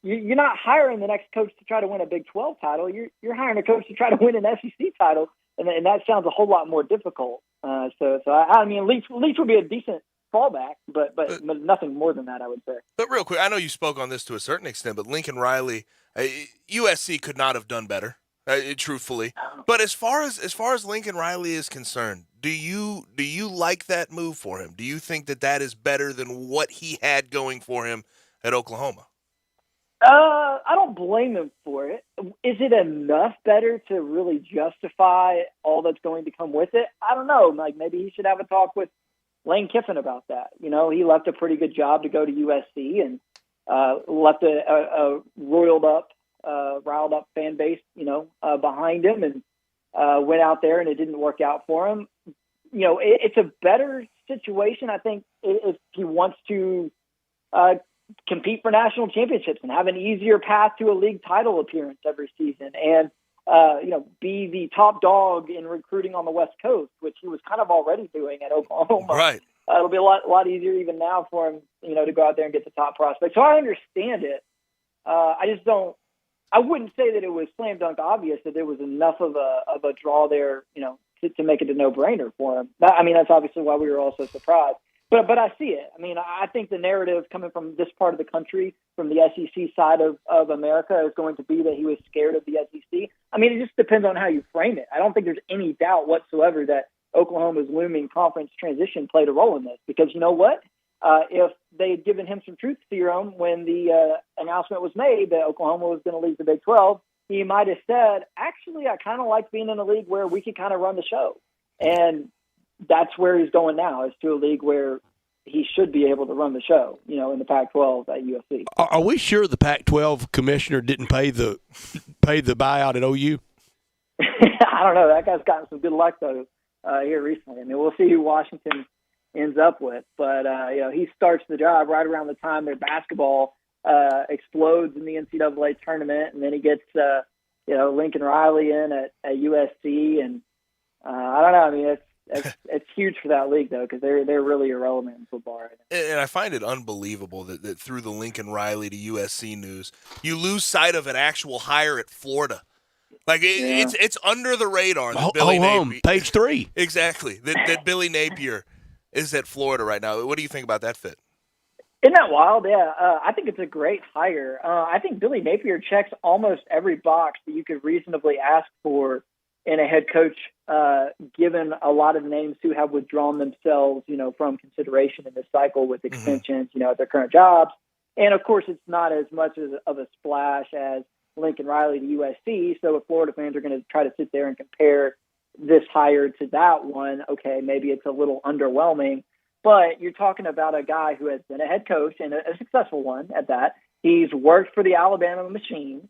Speaker 5: you're not hiring the next coach to try to win a Big 12 title. You're hiring a coach to try to win an SEC title, and that sounds a whole lot more difficult. So I mean, Leach would be a decent fallback, but nothing more than that, I would say.
Speaker 2: But real quick, I know you spoke on this to a certain extent, but Lincoln Riley, USC could not have done better, truthfully. But as far as Lincoln Riley is concerned, do you like that move for him? Do you think that is better than what he had going for him at Oklahoma?
Speaker 5: I don't blame him for it. Is it enough better to really justify all that's going to come with it? I don't know. Maybe he should have a talk with Lane Kiffin about that. He left a pretty good job to go to USC and left a riled up fan base, behind him, and went out there and it didn't work out for him. It's a better situation, I think, if he wants to compete for national championships and have an easier path to a league title appearance every season, and be the top dog in recruiting on the West Coast, which he was kind of already doing at Oklahoma.
Speaker 2: Right.
Speaker 5: It'll be a lot easier even now for him, to go out there and get the top prospect. So I understand it. I wouldn't say that it was slam dunk obvious that there was enough of a draw there, to make it a no-brainer for him. I mean, that's obviously why we were all so surprised. But I see it. I mean, I think the narrative coming from this part of the country, from the SEC side of America, is going to be that he was scared of the SEC. I mean, it just depends on how you frame it. I don't think there's any doubt whatsoever that Oklahoma's looming conference transition played a role in this, because you know what? If they had given him some truth serum when the announcement was made that Oklahoma was going to leave the Big 12, he might have said, actually, I kind of like being in a league where we can kind of run the show. And that's where he's going now, is to a league where he should be able to run the show, in the Pac-12 at USC.
Speaker 3: Are we sure the Pac-12 commissioner didn't pay the buyout at OU?
Speaker 5: I don't know. That guy's gotten some good luck, though, here recently. I mean, we'll see who Washington ends up with. But, he starts the job right around the time their basketball explodes in the NCAA tournament, and then he gets, Lincoln Riley in at USC. And I don't know. I mean, it's huge for that league, though, because they're really irrelevant in football right now.
Speaker 2: And I find it unbelievable that through the Lincoln Riley to USC news, you lose sight of an actual hire at Florida. Like it's under the radar. That Billy Napier,
Speaker 3: page 3.
Speaker 2: Exactly. That Billy Napier is at Florida right now. What do you think about that fit?
Speaker 5: Isn't that wild? Yeah, I think it's a great hire. I think Billy Napier checks almost every box that you could reasonably ask for in a head coach, given a lot of names who have withdrawn themselves, from consideration in this cycle with extensions, at their current jobs. And of course, it's not as much of a splash as Lincoln Riley to USC. So if Florida fans are going to try to sit there and compare this hire to that one, okay, maybe it's a little underwhelming. But you're talking about a guy who has been a head coach, and a successful one at that. He's worked for the Alabama machine.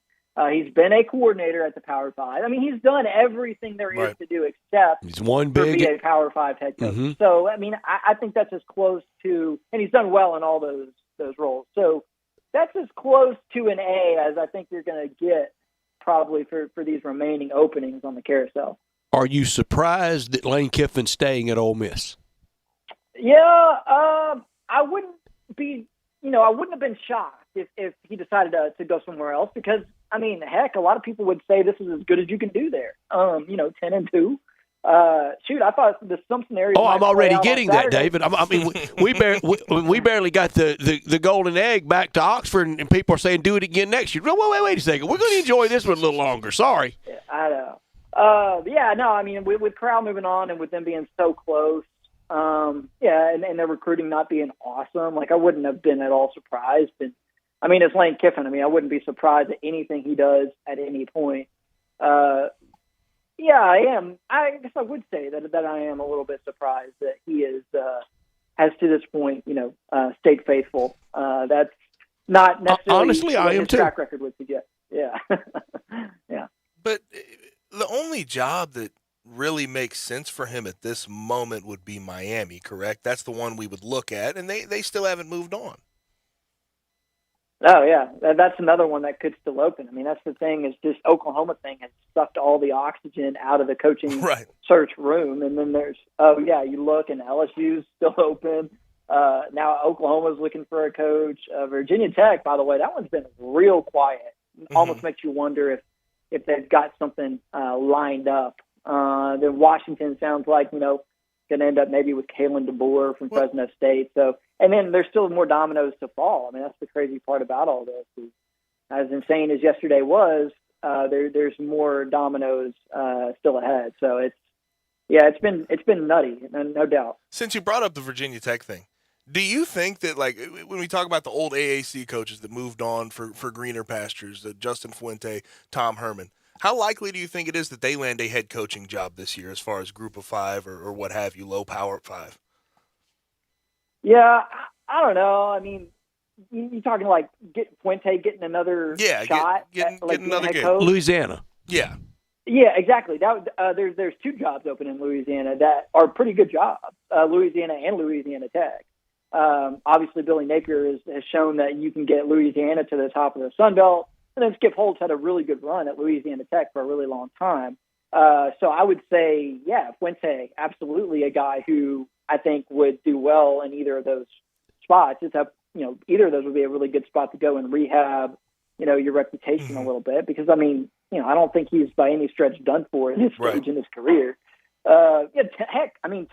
Speaker 5: He's been a coordinator at the Power 5. I mean, he's done everything there is to do except
Speaker 3: he's one
Speaker 5: to
Speaker 3: big
Speaker 5: be a Power 5 head coach.
Speaker 3: Mm-hmm.
Speaker 5: So, I mean, I think that's as close to – and he's done well in all those roles. So that's as close to an A as I think you're going to get probably for these remaining openings on the carousel.
Speaker 3: Are you surprised that Lane Kiffin's staying at Ole Miss?
Speaker 5: Yeah, I wouldn't be – I wouldn't have been shocked if he decided to go somewhere else because – I mean, heck, a lot of people would say this is as good as you can do there. 10-2. Shoot, I thought the some scenarios.
Speaker 3: Oh, I'm already getting that, David. I mean, we barely got the golden egg back to Oxford, and people are saying do it again next year. Wait a second. We're going to enjoy this one a little longer. Sorry.
Speaker 5: I know. I mean, with Corral moving on and with them being so close, and their recruiting not being awesome, like I wouldn't have been at all surprised. And I mean, it's Lane Kiffin. I mean, I wouldn't be surprised at anything he does at any point. I am. I guess I would say that I am a little bit surprised that he is, has to this point, stayed faithful. That's not necessarily
Speaker 3: honestly, I am
Speaker 5: his
Speaker 3: too.
Speaker 5: track record would suggest. Yeah. Yeah.
Speaker 2: But the only job that really makes sense for him at this moment would be Miami, correct? That's the one we would look at, and they still haven't moved on.
Speaker 5: Oh, yeah. That's another one that could still open. I mean, that's the thing is this Oklahoma thing has sucked all the oxygen out of the coaching search room. And then there's, you look and LSU's still open. Now Oklahoma's looking for a coach. Virginia Tech, by the way, that one's been real quiet. Almost makes you wonder if they've got something lined up. Then Washington sounds like, going to end up maybe with Kalen DeBoer from Fresno State. So, and then there's still more dominoes to fall. I mean, that's the crazy part about all this. As insane as yesterday was, there's more dominoes still ahead. So it's been nutty, no doubt.
Speaker 2: Since you brought up the Virginia Tech thing, do you think that, like, when we talk about the old AAC coaches that moved on for greener pastures, Justin Fuente, Tom Herman, how likely do you think it is that they land a head coaching job this year as far as group of 5 or what have you, low power 5?
Speaker 5: Yeah, I don't know. I mean, you're talking like Fuente getting another shot?
Speaker 2: Getting another
Speaker 5: head
Speaker 2: game.
Speaker 5: coach?
Speaker 3: Louisiana.
Speaker 2: Yeah.
Speaker 5: Yeah, exactly. There's 2 jobs open in Louisiana that are pretty good jobs, Louisiana and Louisiana Tech. Obviously, Billy Napier has shown that you can get Louisiana to the top of the Sun Belt. And then Skip Holtz had a really good run at Louisiana Tech for a really long time. So I would say, Fuente, absolutely a guy who I think would do well in either of those spots. Either of those would be a really good spot to go and rehab, your reputation a little bit. Because, I mean, I don't think he's by any stretch done for at this stage in his career.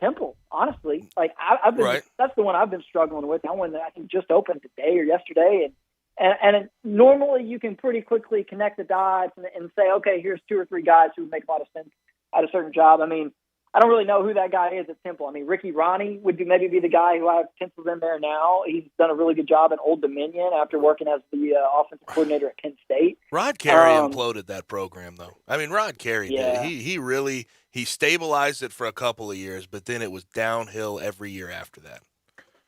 Speaker 5: Temple, honestly. Like, I've been, that's the one I've been struggling with. That one that I think just opened today or yesterday. And normally you can pretty quickly connect the dots and say, okay, here's 2 or 3 guys who make a lot of sense at a certain job. I mean, I don't really know who that guy is at Temple. I mean, Ricky Ronnie would maybe be the guy who I've penciled in there now. He's done a really good job at Old Dominion after working as the offensive coordinator at Penn State.
Speaker 2: Rod Carey imploded that program, though. I mean, Rod Carey
Speaker 5: Yeah.
Speaker 2: did. He really stabilized it for a couple of years, but then it was downhill every year after that.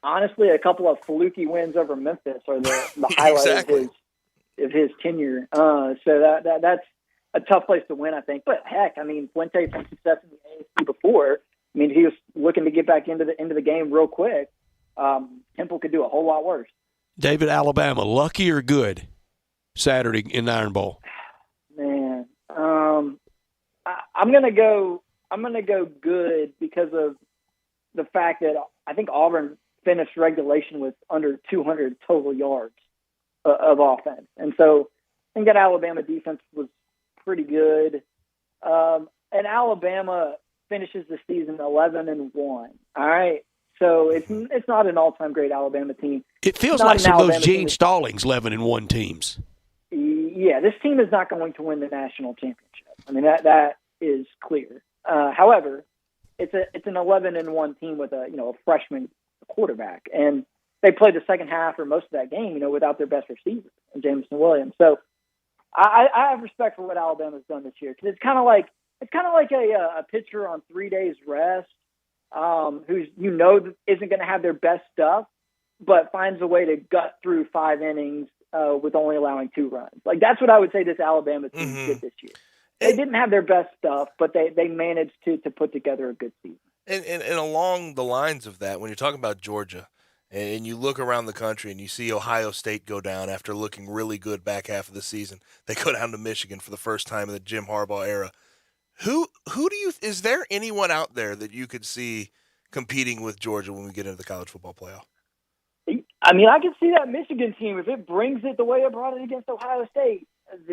Speaker 5: Honestly, a couple of fluky wins over Memphis are the highlight
Speaker 2: Exactly.
Speaker 5: of his tenure. So that's a tough place to win, I think. But heck, I mean, Fuente's had success in the AAC before. I mean, he was looking to get back into the game real quick. Temple could do a whole lot worse.
Speaker 3: David, Alabama, lucky or good Saturday in the Iron Bowl?
Speaker 5: Man, I'm gonna go good because of the fact that I think Auburn finished regulation with under 200 total yards of offense, and so I think that Alabama defense was pretty good. And Alabama finishes the season 11-1. All right, so it's not an all-time great Alabama team.
Speaker 3: It feels like some of those Gene Stallings 11-1 teams.
Speaker 5: Yeah, this team is not going to win the national championship. I mean, that is clear. However, it's an 11-1 team with a freshman quarterback, and they played the second half or most of that game, without their best receiver, Jameson Williams. So I have respect for what Alabama's done this year, because it's kind of like a pitcher on 3 days rest, who's isn't going to have their best stuff, but finds a way to gut through 5 innings with only allowing 2 runs. Like, that's what I would say this Alabama team did this year. They didn't have their best stuff, but they managed to put together a good season.
Speaker 2: And along the lines of that, when you're talking about Georgia, and you look around the country and you see Ohio State go down after looking really good back half of the season, they go down to Michigan for the first time in the Jim Harbaugh era. Is there anyone out there that you could see competing with Georgia when we get into the college football playoff?
Speaker 5: I mean, I can see that Michigan team, if it brings it the way it brought it against Ohio State,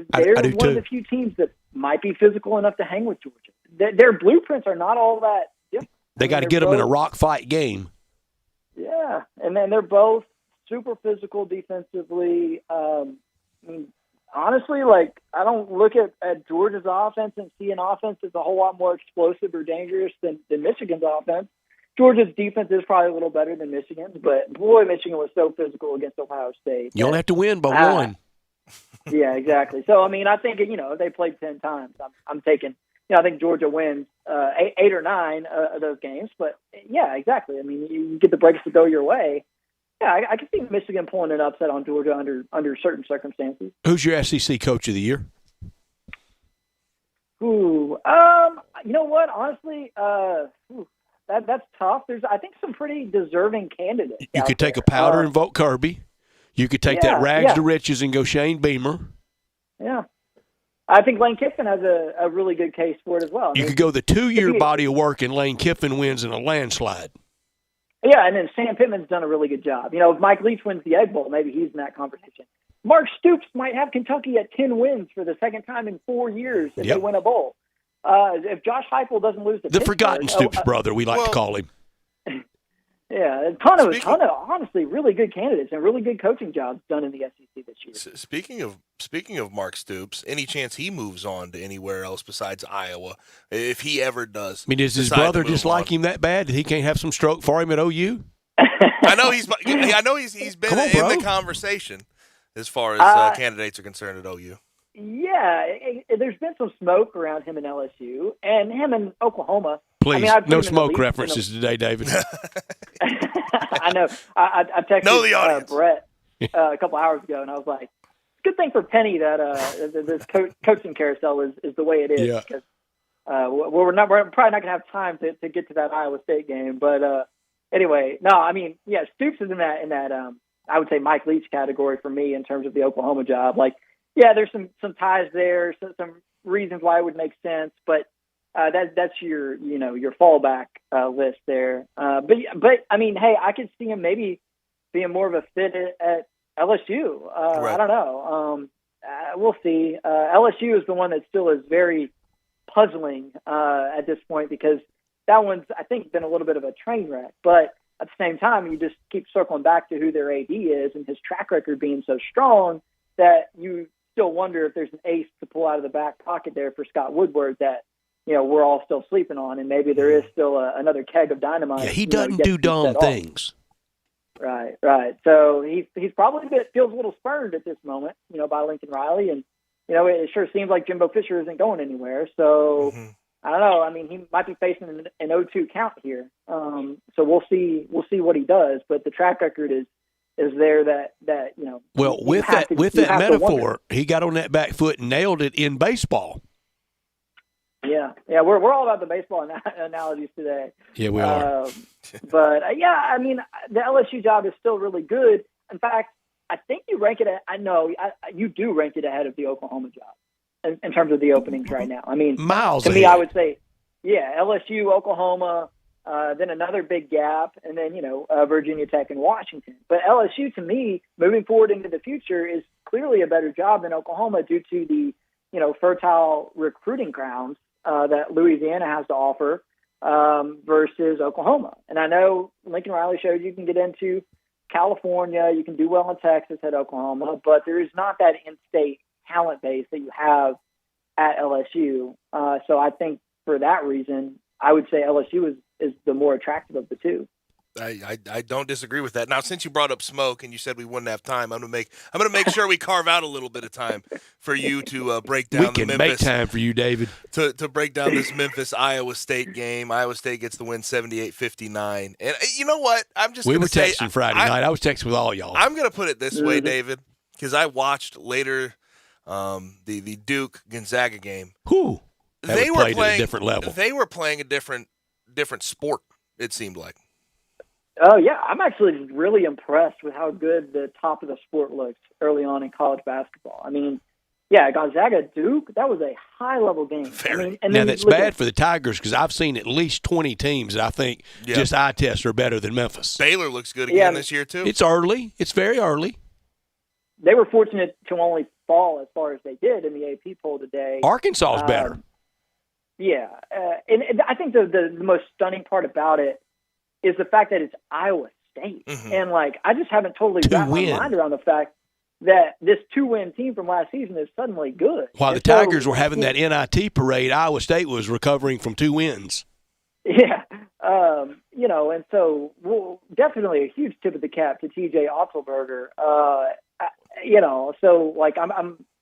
Speaker 5: they're one of the few teams that might be physical enough to hang with Georgia. Their blueprints are not all that different.
Speaker 3: They got to get them in a rock fight game.
Speaker 5: Yeah, and then they're both super physical defensively. I mean, honestly, I don't look at Georgia's offense and see an offense that's a whole lot more explosive or dangerous than Michigan's offense. Georgia's defense is probably a little better than Michigan's, but boy, Michigan was so physical against Ohio State.
Speaker 3: You only have to win by one.
Speaker 5: Yeah, exactly. So, I mean, I think, they played 10 times. I'm taking, I think Georgia wins 8 or 9 of those games. But, yeah, exactly. I mean, you get the breaks to go your way. Yeah, I can see Michigan pulling an upset on Georgia under certain circumstances.
Speaker 3: Who's your SEC Coach of the Year?
Speaker 5: Ooh, you know what? Honestly, that's tough. There's, I think, some pretty deserving candidates.
Speaker 3: You could take a powder and vote Kirby. You could take that rags to riches and go Shane Beamer.
Speaker 5: Yeah. I think Lane Kiffin has a really good case for it as well.
Speaker 3: You could go the 2-year body of work, and Lane Kiffin wins in a landslide.
Speaker 5: Yeah, and then Sam Pittman's done a really good job. If Mike Leach wins the Egg Bowl, maybe he's in that conversation. Mark Stoops might have Kentucky at 10 wins for the second time in 4 years if they win a bowl. If Josh Heupel doesn't lose
Speaker 3: the forgotten Stoops brother, we like to call him.
Speaker 5: Yeah, a ton of honestly really good candidates and really good coaching jobs done in the SEC this year.
Speaker 2: Speaking of Mark Stoops, any chance he moves on to anywhere else besides Iowa, if he ever does?
Speaker 3: I mean, does his brother dislike him that bad that he can't have some stroke for him at OU?
Speaker 2: I know he's been in the conversation as far as candidates are concerned at OU.
Speaker 5: Yeah, there's been some smoke around him in LSU and him in Oklahoma.
Speaker 3: Please, no smoke references today, David.
Speaker 5: I know. I texted Brett a couple hours ago, and I was like, it's a good thing for Penny that this coaching carousel is the way it is.
Speaker 3: Yeah.
Speaker 5: Because we're probably not going to have time to get to that Iowa State game. But anyway, no, I mean, yeah, Stoops is in that I would say Mike Leach category for me in terms of the Oklahoma job. Like, yeah, there's some ties there, some reasons why it would make sense, but that's your fallback list there. But I mean, hey, I could see him maybe being more of a fit at LSU.
Speaker 2: Right.
Speaker 5: I don't know. We'll see. LSU is the one that still is very puzzling at this point, because that one's, I think, been a little bit of a train wreck. But at the same time, you just keep circling back to who their AD is and his track record being so strong that you still wonder if there's an ace to pull out of the back pocket there for Scott Woodward that we're all still sleeping on, and maybe there is still another keg of dynamite.
Speaker 3: Yeah, he doesn't do dumb things.
Speaker 5: Right. So he's probably feels a little spurned at this moment, by Lincoln Riley, and it sure seems like Jimbo Fisher isn't going anywhere. So I don't know. I mean, he might be facing an 0-2 count here. So we'll see what he does. But the track record is there that.
Speaker 3: Well, with that metaphor, he got on that back foot and nailed it in baseball.
Speaker 5: Yeah, we're all about the baseball analogies today.
Speaker 3: Yeah, we are.
Speaker 5: But I mean, the LSU job is still really good. In fact, I think you rank it. You do rank it ahead of the Oklahoma job in terms of the openings right now. I mean,
Speaker 3: miles
Speaker 5: to
Speaker 3: ahead.
Speaker 5: me, I would say, LSU, Oklahoma, then another big gap, and then Virginia Tech and Washington. But LSU, to me, moving forward into the future, is clearly a better job than Oklahoma due to the fertile recruiting grounds that Louisiana has to offer versus Oklahoma. And I know Lincoln Riley showed you can get into California, you can do well in Texas at Oklahoma, but there is not that in-state talent base that you have at LSU. So I think for that reason, I would say LSU is the more attractive of the two.
Speaker 2: I don't disagree with that. Now, since you brought up smoke and you said we wouldn't have time, I'm gonna make sure we carve out a little bit of time for you to break down.
Speaker 3: We can make time for you, David,
Speaker 2: to break down this Memphis Iowa State game. Iowa State gets the win 78-59, and you know what?
Speaker 3: We were texting Friday night. I was texting with all y'all.
Speaker 2: I'm gonna put it this way, David, because I watched later the Duke Gonzaga game.
Speaker 3: They were playing at a different level.
Speaker 2: They were playing a different sport. It seemed like.
Speaker 5: Oh, yeah. I'm actually really impressed with how good the top of the sport looks early on in college basketball. I mean, Gonzaga Duke, that was a high-level game.
Speaker 3: Now, that's bad for the Tigers because I've seen at least 20 teams that I think just eye tests are better than Memphis.
Speaker 2: Baylor looks good again this year, too.
Speaker 3: It's early. It's very early.
Speaker 5: They were fortunate to only fall as far as they did in the AP poll today.
Speaker 3: Arkansas is better.
Speaker 5: And I think the most stunning part about it is the fact that it's Iowa State.
Speaker 2: Mm-hmm.
Speaker 5: And, I just haven't totally wrapped my mind around the fact that this 2-win team from last season is suddenly good.
Speaker 3: While the Tigers were having that NIT parade, Iowa State was recovering from 2 wins.
Speaker 5: Yeah. And so definitely a huge tip of the cap to TJ Otzelberger. So,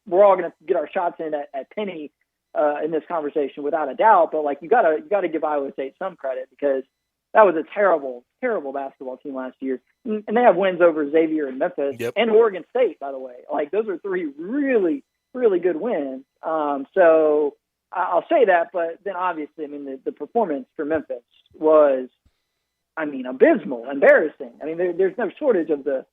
Speaker 5: we're all going to get our shots in at Penny in this conversation without a doubt, but, you got to give Iowa State some credit because that was a terrible, terrible basketball team last year. And they have wins over Xavier and Memphis and Oregon State, by the way. Those are 3 really, really good wins. So I'll say that, but then obviously, the performance for Memphis was, abysmal, embarrassing. There's no shortage of the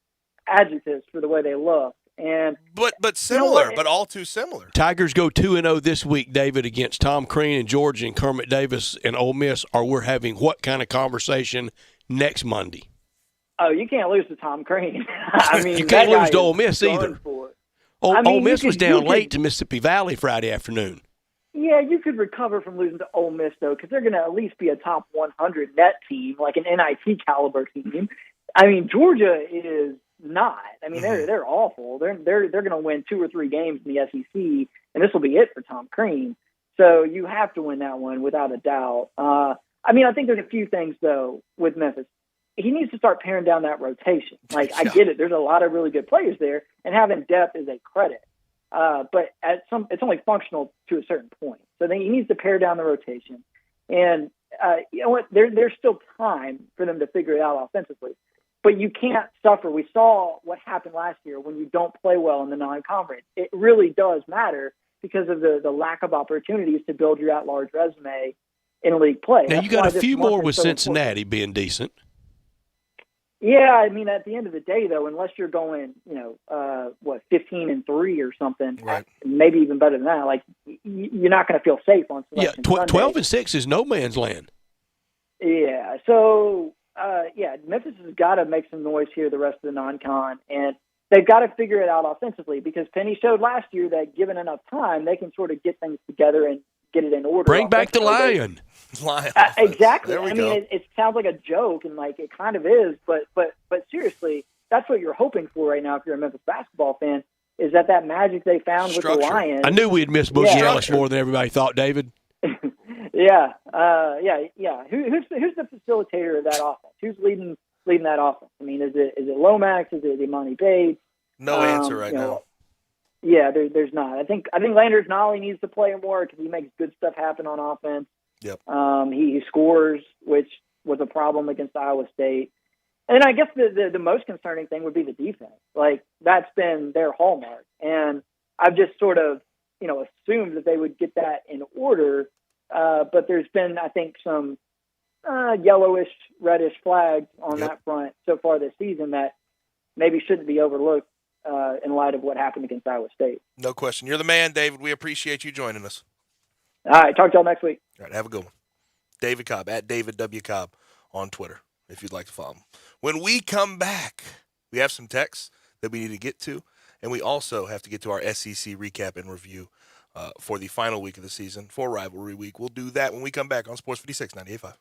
Speaker 5: adjectives for the way they looked. And
Speaker 2: but similar, but all too similar.
Speaker 3: Tigers go 2-0 this week, David, against Tom Crean and Georgia and Kermit Davis and Ole Miss, or we're having what kind of conversation next Monday?
Speaker 5: Oh, you can't lose to Tom Crean.
Speaker 3: You can't lose to Ole Miss either. Ole Miss was down late to Mississippi Valley Friday afternoon.
Speaker 5: Yeah, you could recover from losing to Ole Miss, though, because they're going to at least be a top 100 net team, like an NIT caliber team. Georgia is not. They're awful. They're going to win 2 or 3 games in the SEC, and this will be it for Tom Crean. So you have to win that one without a doubt. I think there's a few things though with Memphis. He needs to start paring down that rotation. I get it. There's a lot of really good players there, and having depth is a credit. But it's only functional to a certain point. So then he needs to pare down the rotation. And you know what? There's still time for them to figure it out offensively. But you can't suffer. We saw what happened last year when you don't play well in the non-conference. It really does matter because of the lack of opportunities to build your at-large resume in league play.
Speaker 3: Now, you got a few more with Cincinnati being decent.
Speaker 5: Yeah, at the end of the day, though, unless you're going, 15-3 or something,
Speaker 2: right.
Speaker 5: Maybe even better than that, you're not going to feel safe on Selection Sunday.
Speaker 3: 12-6 is no man's land.
Speaker 5: Yeah, so... Memphis has got to make some noise here the rest of the non-con, and they've got to figure it out offensively because Penny showed last year that given enough time, they can sort of get things together and get it in order.
Speaker 3: Bring back the Lion.
Speaker 5: Exactly.
Speaker 2: There we go.
Speaker 5: It sounds like a joke, and it kind of is, but seriously, that's what you're hoping for right now if you're a Memphis basketball fan, is that magic they found with the Lions.
Speaker 3: I knew we'd miss Boogie Ellis more than everybody thought, David.
Speaker 5: Yeah. Who's the facilitator of that offense? Who's leading that offense? I mean, is it Lomax? Is it Imani Bates?
Speaker 2: No answer right now.
Speaker 5: Yeah, there's not. I think Landers Nolly needs to play more because he makes good stuff happen on offense.
Speaker 2: Yep.
Speaker 5: He scores, which was a problem against Iowa State. And I guess the most concerning thing would be the defense. Like, that's been their hallmark. And I've just sort of, assumed that they would get that in order. But there's been, I think, some yellowish, reddish flags on that front so far this season that maybe shouldn't be overlooked in light of what happened against Iowa State.
Speaker 2: No question. You're the man, David. We appreciate you joining us.
Speaker 5: All right. Talk to y'all next week.
Speaker 2: All right. Have a good one. David Cobb, at David W. Cobb on Twitter, if you'd like to follow him. When we come back, we have some texts that we need to get to, and we also have to get to our SEC recap and review for the final week of the season, for Rivalry Week. We'll do that when we come back on Sports 56 98.5.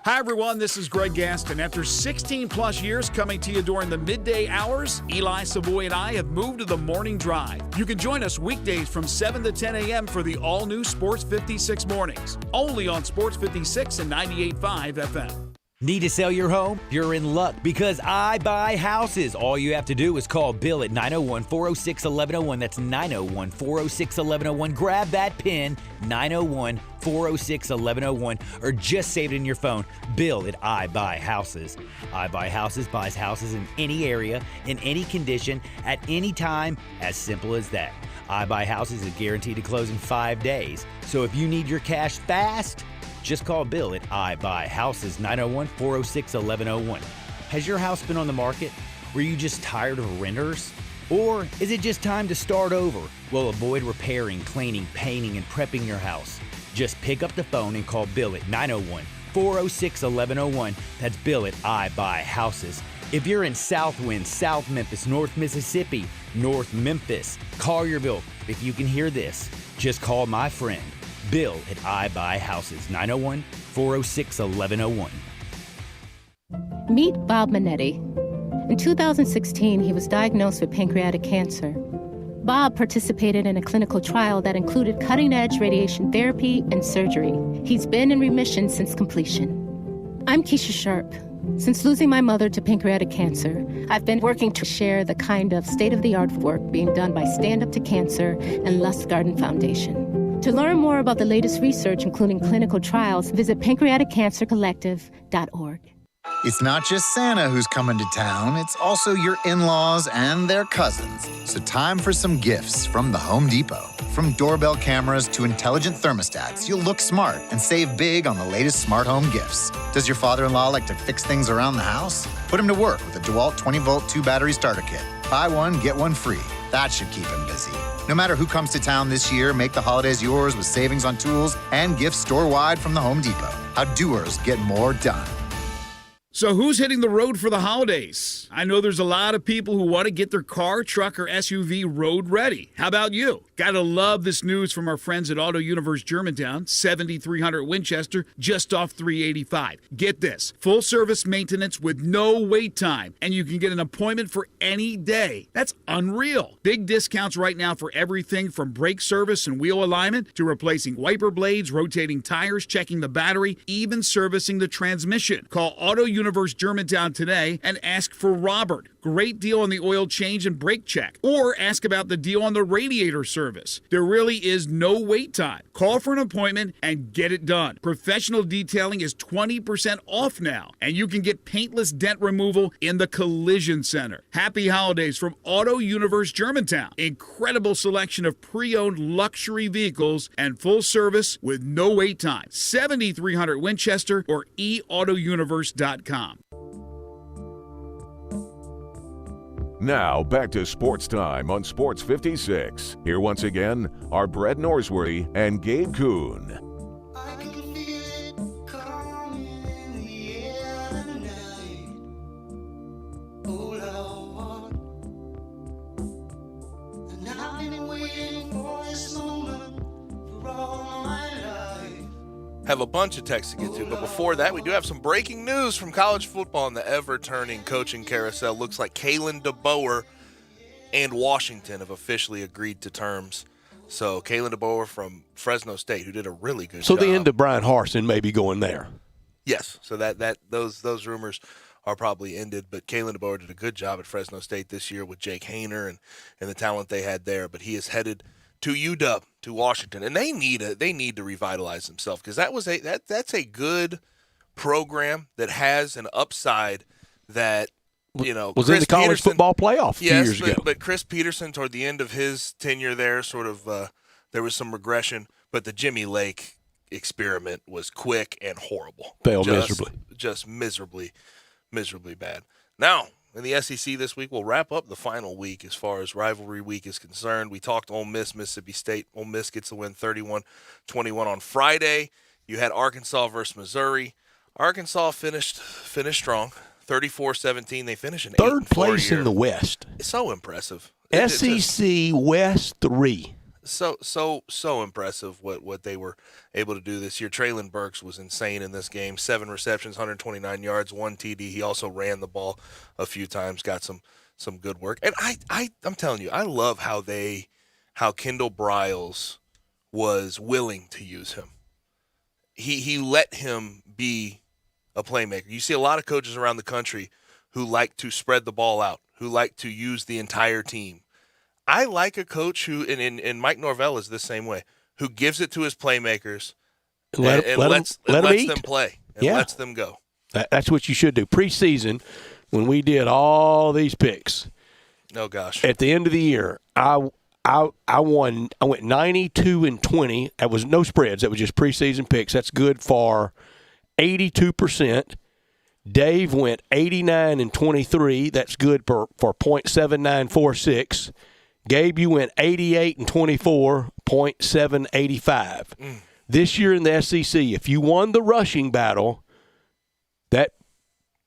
Speaker 6: Hi, everyone. This is Greg Gaston. After 16-plus years coming to you during the midday hours, Eli Savoy and I have moved to the morning drive. You can join us weekdays from 7 to 10 a.m. for the all-new Sports 56 mornings, only on Sports 56 and 98.5 FM.
Speaker 8: Need to sell your home? You're in luck because I buy houses. All you have to do is call Bill at 901-406-1101. That's 901-406-1101. Grab that PIN, 901-406-1101, or just save it in your phone. Bill at I Buy Houses. I Buy Houses buys houses in any area, in any condition, at any time, as simple as that. I Buy Houses is guaranteed to close in 5 days. So if you need your cash fast, just call Bill at I Buy Houses, 901-406-1101. Has your house been on the market? Were you just tired of renters? Or is it just time to start over? Well, avoid repairing, cleaning, painting, and prepping your house. Just pick up the phone and call Bill at 901-406-1101. That's Bill at I Buy Houses. If you're in Southwind, South Memphis, North Mississippi, North Memphis, Collierville, if you can hear this, just call my friend Bill at I Buy Houses, 901-406-1101.
Speaker 23: Meet Bob Minetti. In 2016, he was diagnosed with pancreatic cancer. Bob participated in a clinical trial that included cutting-edge radiation therapy and surgery. He's been in remission since completion. I'm Keisha Sharp. Since losing my mother to pancreatic cancer, I've been working to share the kind of state-of-the-art work being done by Stand Up to Cancer and Lustgarten Foundation. To learn more about the latest research, including clinical trials, visit pancreaticcancercollective.org.
Speaker 22: It's not just Santa who's coming to town, it's also your in-laws and their cousins. So time for some gifts from the Home Depot. From doorbell cameras to intelligent thermostats, you'll look smart and save big on the latest smart home gifts. Does your father-in-law like to fix things around the house? Put him to work with a DeWalt 20-volt 2-battery starter kit. Buy one, get one free. That should keep him busy. No matter who comes to town this year, make the holidays yours with savings on tools and gifts store-wide from the Home Depot. How doers get more done.
Speaker 6: So who's hitting the road for the holidays? I know there's a lot of people who want to get their car, truck, or SUV road ready. How about you? Gotta love this news from our friends at Auto Universe Germantown, 7300 Winchester, just off 385. Get this, full service maintenance with no wait time, and you can get an appointment for any day. That's unreal. Big discounts right now for everything from brake service and wheel alignment to replacing wiper blades, rotating tires, checking the battery, even servicing the transmission. Call Auto Universe Germantown today and ask for Robert. Great deal on the oil change and brake check. Or ask about the deal on the radiator service. There really is no wait time. Call for an appointment and get it done. Professional detailing is 20% off now, and you can get paintless dent removal in the Collision Center. Happy holidays from Auto Universe Germantown. Incredible selection of pre-owned luxury vehicles and full service with no wait time. 7300 Winchester or eautouniverse.com.
Speaker 1: Now, back to Sports Time on Sports 56. Here once again are Brett Norsworthy and Gabe Kuhn.
Speaker 2: Have a bunch of texts to get to, but before that, we do have some breaking news from college football and the ever-turning coaching carousel. Looks like Kalen DeBoer and Washington have officially agreed to terms. So Kalen DeBoer from Fresno State, who did a really good
Speaker 3: So
Speaker 2: job.
Speaker 3: the end of Brian Harsin may be going there.
Speaker 2: Yes. So those rumors are probably ended. But Kalen DeBoer did a good job at Fresno State this year with Jake Hayner and the talent they had there. But he is headed to UW, to Washington, and they need to revitalize themselves, because that's a good program that has an upside that was
Speaker 3: Chris in the college
Speaker 2: Peterson,
Speaker 3: football playoff a few years ago.
Speaker 2: But Chris Peterson, toward the end of his tenure there, sort of there was some regression. But the Jimmy Lake experiment was quick and horrible.
Speaker 3: Failed miserably.
Speaker 2: Just miserably bad. Now, in the SEC this week, we'll wrap up the final week as far as rivalry week is concerned. We talked Ole Miss, Mississippi State. Ole Miss gets the win 31-21 on Friday. You had Arkansas versus Missouri. Arkansas finished strong, 34-17. They finished in
Speaker 3: third place in the West.
Speaker 2: It's so impressive.
Speaker 3: SEC West 3.
Speaker 2: So impressive what they were able to do this year. Traylon Burks was insane in this game. 7 receptions, 129 yards, 1 TD. He also ran the ball a few times, got some good work. And I'm telling you, I love how Kendall Briles was willing to use him. He let him be a playmaker. You see a lot of coaches around the country who like to spread the ball out, who like to use the entire team. I like a coach who, and Mike Norvell is the same way, who gives it to his playmakers and lets them play and lets them go.
Speaker 3: That's what you should do. Preseason, when we did all these picks.
Speaker 2: Oh gosh!
Speaker 3: At the end of the year, I won. I went 92-20. That was no spreads. That was just preseason picks. That's good for 82%. Dave went 89-23. That's good for .7946. Gabe, you went 88-24, .785. This year in the SEC, if you won the rushing battle, that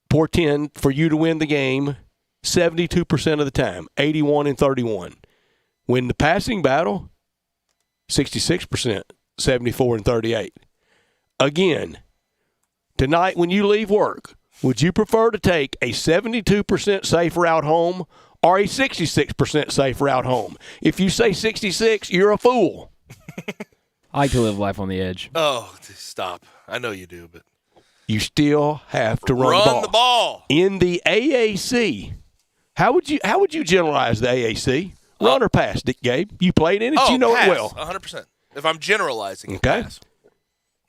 Speaker 3: portend for you to win the game 72% of the time, 81-31. Win the passing battle, 66%, 74-38. Again, tonight when you leave work, would you prefer to take a 72% safe route home or a 66% safe route home? If you say 66, you're a fool.
Speaker 9: I like to live life on the edge.
Speaker 2: Oh, stop. I know you do, but
Speaker 3: you still have to run
Speaker 2: the ball.
Speaker 3: In the AAC, how would you generalize the AAC? Run or pass, Dick Gabe? You played in it, you know
Speaker 2: pass,
Speaker 3: it well.
Speaker 2: 100%. If I'm generalizing,
Speaker 3: okay.
Speaker 2: Pass.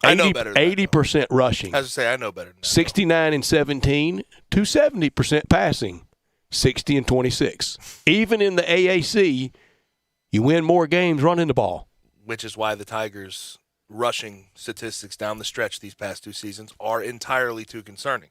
Speaker 2: I know better than
Speaker 3: 80% rushing.
Speaker 2: As I say, I know better than that.
Speaker 3: 69-17 to 70% passing. 60-26. Even in the AAC, you win more games running the ball.
Speaker 2: Which is why the Tigers' rushing statistics down the stretch these past 2 seasons are entirely too concerning.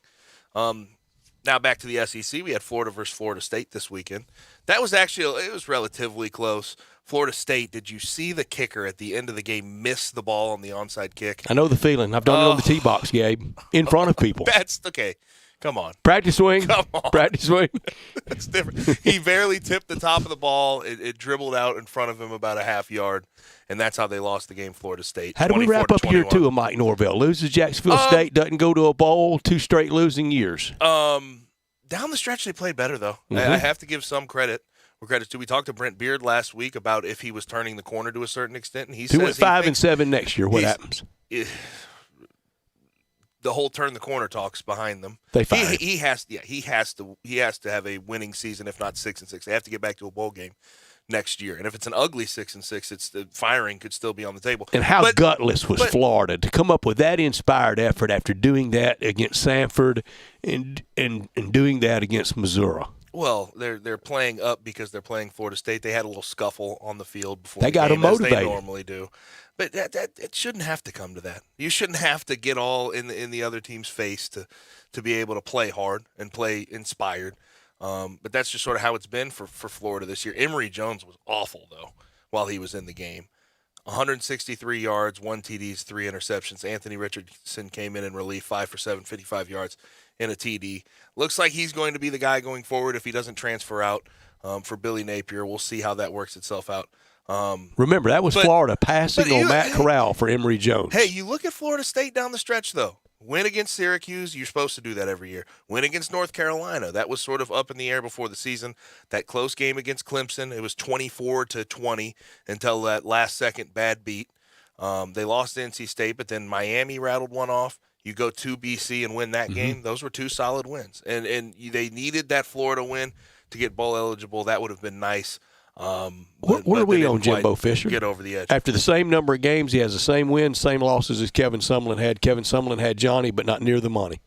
Speaker 2: Now back to the SEC. We had Florida versus Florida State this weekend. That was it was relatively close. Florida State, did you see the kicker at the end of the game miss the ball on the onside kick?
Speaker 3: I know the feeling. I've done it on the tee box, Gabe, in front of people.
Speaker 2: That's okay. Come on.
Speaker 3: Practice swing.
Speaker 2: Come on.
Speaker 3: Practice swing.
Speaker 2: That's different. He barely tipped the top of the ball. It dribbled out in front of him about a half yard, and that's how they lost the game, Florida State.
Speaker 3: How do we wrap up year 2 of Mike Norvell? Loses Jacksonville State, doesn't go to a bowl, 2 straight losing years.
Speaker 2: Down the stretch, they played better, though.
Speaker 3: Mm-hmm.
Speaker 2: I have to give some credit. We talked to Brent Beard last week about if he was turning the corner to a certain extent, and he says
Speaker 3: went 5-7 next year. What happens?
Speaker 2: The whole turn the corner talks behind them.
Speaker 3: They fire.
Speaker 2: He has to have a winning season, if not 6-6. They have to get back to a bowl game next year. And if it's an ugly 6-6, it's the firing could still be on the table.
Speaker 3: And how gutless was Florida to come up with that inspired effort after doing that against Samford and doing that against Missouri?
Speaker 2: Well, they're playing up because they're playing Florida State. They had a little scuffle on the field before
Speaker 3: they got them motivated,
Speaker 2: as they normally do. But that it shouldn't have to come to that. You shouldn't have to get all in the other team's face to be able to play hard and play inspired. But that's just sort of how it's been for Florida this year. Emory Jones was awful, though, while he was in the game. 163 yards, 1 TDs, 3 interceptions. Anthony Richardson came in relief, 5 for 7, 55 yards in a TD. Looks like he's going to be the guy going forward if he doesn't transfer out for Billy Napier. We'll see how that works itself out.
Speaker 3: Remember, that was Florida passing on Matt Corral for Emory Jones.
Speaker 2: Hey, you look at Florida State down the stretch, though. Win against Syracuse, you're supposed to do that every year. Win against North Carolina, that was sort of up in the air before the season. That close game against Clemson, it was 24-20 until that last-second bad beat. They lost to NC State, but then Miami rattled one off. You go to BC and win that game. Those were 2 solid wins. And they needed that Florida win to get bowl eligible. That would have been nice.
Speaker 3: Where are we on Jimbo Fisher?
Speaker 2: Get over the edge.
Speaker 3: After the same number of games, he has the same wins, same losses as Kevin Sumlin had. Kevin Sumlin had Johnny, but not near the money.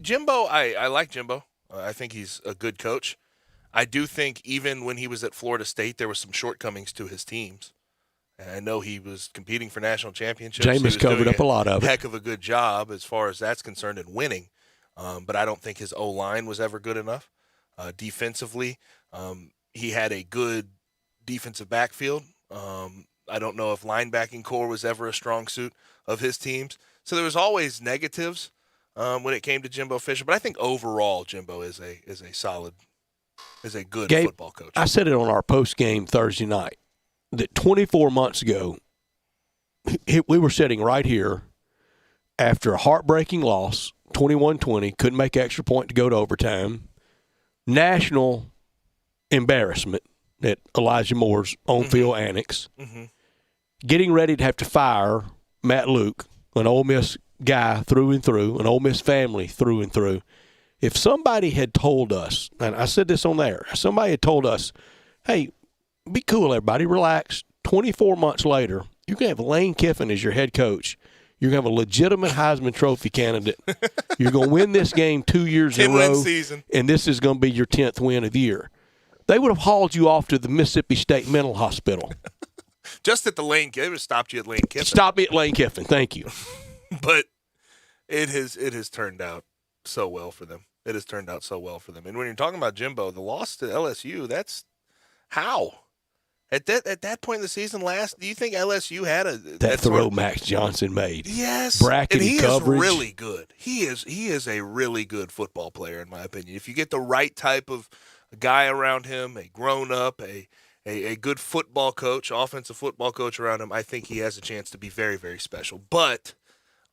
Speaker 2: Jimbo, I like Jimbo. I think he's a good coach. I do think even when he was at Florida State, there were some shortcomings to his teams. And I know he was competing for national championships.
Speaker 3: Jameis covered up a lot of it.
Speaker 2: Heck of a good job as far as that's concerned in winning. But I don't think his O-line was ever good enough. Defensively, he had a good defensive backfield. I don't know if linebacking core was ever a strong suit of his teams. So there was always negatives when it came to Jimbo Fisher. But I think overall Jimbo is a good football coach.
Speaker 3: I said it on our post-game Thursday night that 24 months ago we were sitting right here after a heartbreaking loss, 21-20, couldn't make extra point to go to overtime. National embarrassment at Elijah Moore's on-field annex. Getting ready to have to fire Matt Luke, an Ole Miss guy through and through, an Ole Miss family through and through. If somebody had told us, and I said this on there, somebody had told us, hey, be cool, everybody, relax. 24 months later, you're going to have Lane Kiffin as your head coach. You're going to have a legitimate Heisman Trophy candidate. You're going to win this game 2 years in a row,
Speaker 2: season.
Speaker 3: And this is going to be your 10th win of the year. They would have hauled you off to the Mississippi State Mental Hospital.
Speaker 2: Just at the Lane Kiffin. It would have stopped you at Lane Kiffin.
Speaker 3: Stop me at Lane Kiffin. Thank you.
Speaker 2: But it has turned out so well for them. It has turned out so well for them. And when you're talking about Jimbo, the loss to LSU, that's how? At that point in the season do you think LSU had
Speaker 3: that throw Max Johnson made?
Speaker 2: Yes.
Speaker 3: Bracket
Speaker 2: and he
Speaker 3: coverage.
Speaker 2: Is really good. He is a really good football player, in my opinion. If you get the right type of guy around him, a grown-up, a good football coach, offensive football coach around him, I think he has a chance to be very, very special. But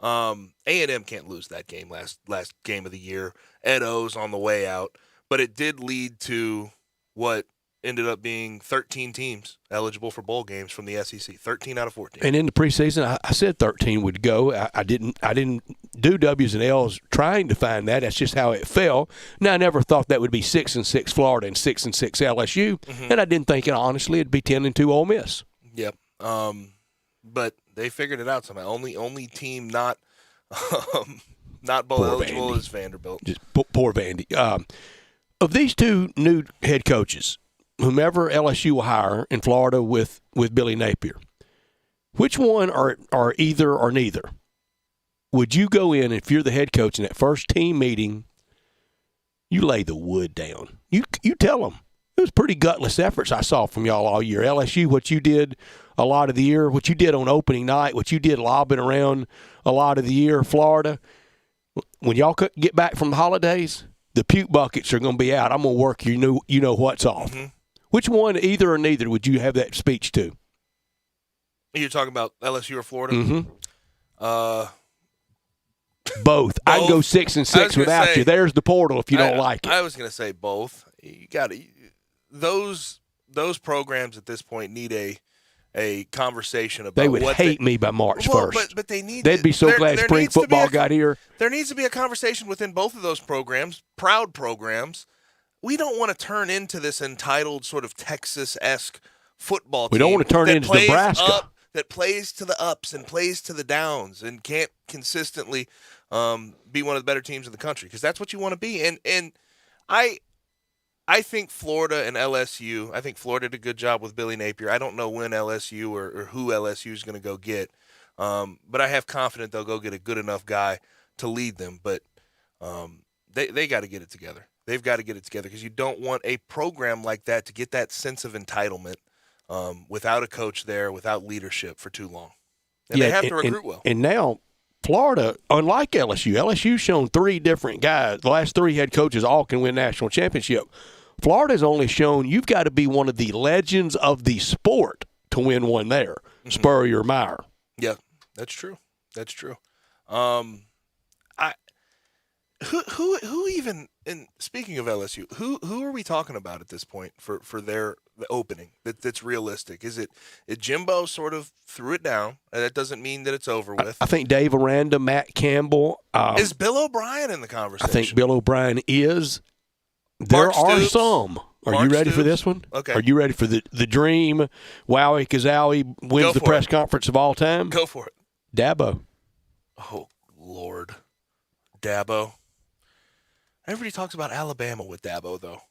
Speaker 2: A&M can't lose that game, last game of the year. Ed O's on the way out. But it did lead to what ended up being 13 teams eligible for bowl games from the SEC, 13 out of 14.
Speaker 3: And in the preseason, I said 13 would go. I didn't do W's and L's trying to find that. That's just how it fell. Now, I never thought that would be 6-6 Florida and 6-6 LSU, and I didn't think, honestly, it'd be 10-2 Ole Miss.
Speaker 2: Yep. But they figured it out somehow. Only team not bowl eligible is Vanderbilt.
Speaker 3: Just poor Vandy. Of these two new head coaches, whomever LSU will hire in Florida with Billy Napier, which one are either or neither? Would you go in, if you're the head coach in that first team meeting, you lay the wood down? You tell them. It was pretty gutless efforts I saw from y'all all year. LSU, what you did a lot of the year, what you did on opening night, what you did lobbing around a lot of the year. Florida, when y'all get back from the holidays, the puke buckets are going to be out. I'm going to work you know what's off. Which one, either or neither, would you have that speech to?
Speaker 2: You're talking about LSU or Florida?
Speaker 3: Both. I'd go 6-6 without you. There's the portal if you don't like it.
Speaker 2: I was going to say both. You got to those programs at this point need a conversation about.
Speaker 3: They would hate me by March 1st.
Speaker 2: But they need.
Speaker 3: They'd be so glad spring football got here.
Speaker 2: There needs to be a conversation within both of those programs, proud programs. We don't want to turn into this entitled sort of Texas-esque football team.
Speaker 3: We don't want to turn into Nebraska.
Speaker 2: That plays to the ups and plays to the downs and can't consistently be one of the better teams in the country, because that's what you want to be. And I think Florida and LSU, I think Florida did a good job with Billy Napier. I don't know when LSU or who LSU is going to go get, but I have confidence they'll go get a good enough guy to lead them. But they got to get it together. They've got to get it together, because you don't want a program like that to get that sense of entitlement without a coach there, without leadership for too long. And they have to recruit well.
Speaker 3: And now Florida, unlike LSU's shown three different guys. The last three head coaches all can win national championship. Florida's only shown you've got to be one of the legends of the sport to win one there, Spurrier or Meyer.
Speaker 2: Yeah, that's true. That's true. Who even, and speaking of LSU, who are we talking about at this point for the opening that's realistic? Is it Jimbo sort of threw it down? That doesn't mean that it's over with.
Speaker 3: I think Dave Aranda, Matt Campbell.
Speaker 2: Is Bill O'Brien in the conversation?
Speaker 3: I think Bill O'Brien is. There
Speaker 2: Mark
Speaker 3: are
Speaker 2: Stoops.
Speaker 3: some. Are
Speaker 2: Mark
Speaker 3: you ready for
Speaker 2: Stoops.
Speaker 3: this one?
Speaker 2: Okay.
Speaker 3: Are you ready for the dream? Wowie Kazowie wins the press conference of all time?
Speaker 2: Go for it.
Speaker 3: Dabo.
Speaker 2: Oh, Lord. Dabo. Everybody talks about Alabama with Dabo, though.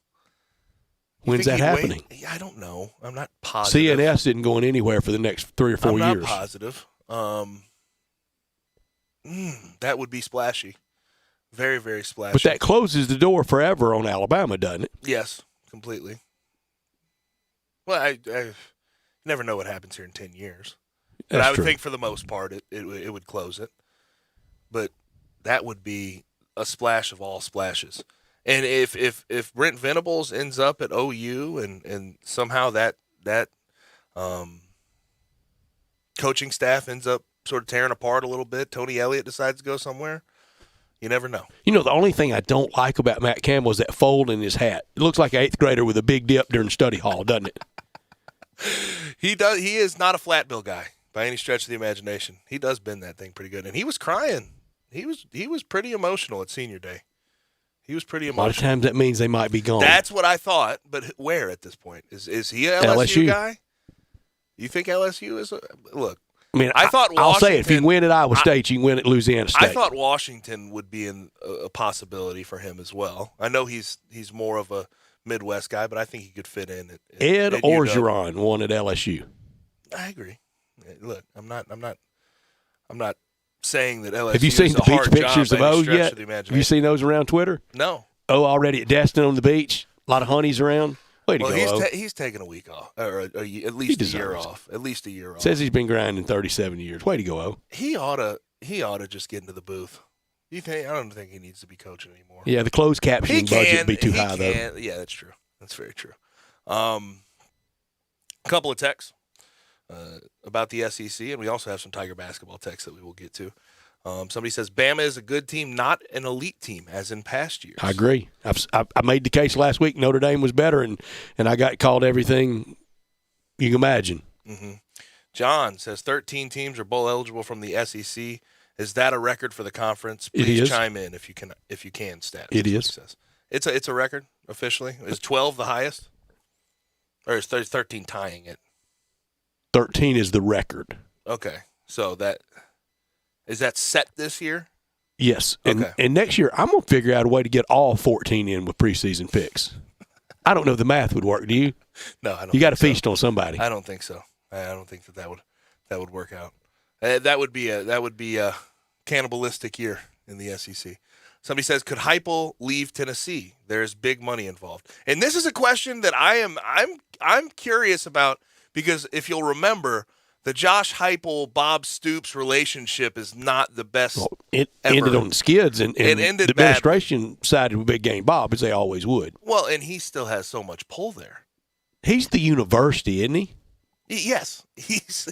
Speaker 3: When's that happening?
Speaker 2: I don't know. I'm not positive.
Speaker 3: CNS isn't going anywhere for the next 3 or 4 years.
Speaker 2: I'm not positive. That would be splashy. Very, very splashy.
Speaker 3: But that closes the door forever on Alabama, doesn't it?
Speaker 2: Yes, completely. Well, I never know what happens here in 10 years. But
Speaker 3: That's
Speaker 2: I would
Speaker 3: true.
Speaker 2: think for the most part it would close it. But that would be a splash of all splashes. And if Brent Venables ends up at OU and somehow that coaching staff ends up sort of tearing apart a little bit, Tony Elliott decides to go somewhere, you never know.
Speaker 3: You know, the only thing I don't like about Matt Campbell is that fold in his hat. It looks like an 8th grader with a big dip during study hall, doesn't it?
Speaker 2: He does. He is not a flat bill guy by any stretch of the imagination. He does bend that thing pretty good, and he was crying. He was pretty emotional at senior day. He was pretty
Speaker 3: A lot of
Speaker 2: emotional.
Speaker 3: times that means they might be gone.
Speaker 2: That's what I thought. But where at this point is he an LSU guy? You think LSU is look?
Speaker 3: I mean,
Speaker 2: I thought
Speaker 3: I'll say it. If you
Speaker 2: Washington-
Speaker 3: can win at Iowa State, you can win at Louisiana State.
Speaker 2: I thought Washington would be a possibility for him as well. I know he's more of a Midwest guy, but I think he could fit in.
Speaker 3: Ed
Speaker 2: at
Speaker 3: Orgeron won at LSU.
Speaker 2: I agree. Look, I'm not saying that LSU
Speaker 3: Have you seen
Speaker 2: is
Speaker 3: the
Speaker 2: a
Speaker 3: beach
Speaker 2: hard
Speaker 3: pictures
Speaker 2: job
Speaker 3: of
Speaker 2: by any
Speaker 3: O
Speaker 2: stretch
Speaker 3: yet?
Speaker 2: of the
Speaker 3: Have
Speaker 2: imagination.
Speaker 3: you seen those around Twitter?
Speaker 2: No.
Speaker 3: O already at Destin on the beach. A lot of honeys around. Way to
Speaker 2: Well,
Speaker 3: go, O.
Speaker 2: he's taking a week off, or at least a year off. At least a year off.
Speaker 3: Says he's been grinding 37 years. Way to go, O.
Speaker 2: He ought to just get into the booth. You think? I don't think he needs to be coaching anymore.
Speaker 3: Yeah, the closed captioning budget would be too high, though.
Speaker 2: Yeah, that's true. That's very true. A couple of texts about the SEC, and we also have some Tiger basketball texts that we will get to. Somebody says Bama is a good team, not an elite team, as in past years.
Speaker 3: I agree. I made the case last week. Notre Dame was better, and I got called everything you can imagine.
Speaker 2: Mm-hmm. John says 13 teams are bowl eligible from the SEC. Is that a record for the conference?
Speaker 3: It
Speaker 2: Please
Speaker 3: is.
Speaker 2: chime in if you can. Stats.
Speaker 3: It
Speaker 2: That's what
Speaker 3: is.
Speaker 2: he says. It's a record officially. Is 12 the highest, or is 13 tying it?
Speaker 3: 13 is the record.
Speaker 2: Okay, so is that set this year?
Speaker 3: Yes. And,
Speaker 2: Okay.
Speaker 3: and next year, I'm going to figure out a way to get all 14 in with preseason picks. I don't know if the math would work. Do you?
Speaker 2: No, I don't.
Speaker 3: You got to
Speaker 2: think so.
Speaker 3: feast on somebody.
Speaker 2: I don't think so. I don't think that would work out. That would be a cannibalistic year in the SEC. Somebody says, could Heupel leave Tennessee? There's big money involved, and this is a question that I'm curious about, because if you'll remember, the Josh Heupel Bob Stoops relationship is not the best.
Speaker 3: Well, it
Speaker 2: ever.
Speaker 3: ended on the skids, and
Speaker 2: It ended
Speaker 3: the
Speaker 2: bad.
Speaker 3: administration sided with Big Game Bob, as they always would.
Speaker 2: Well, and he still has so much pull there.
Speaker 3: He's the university, isn't he?
Speaker 2: Yes, he's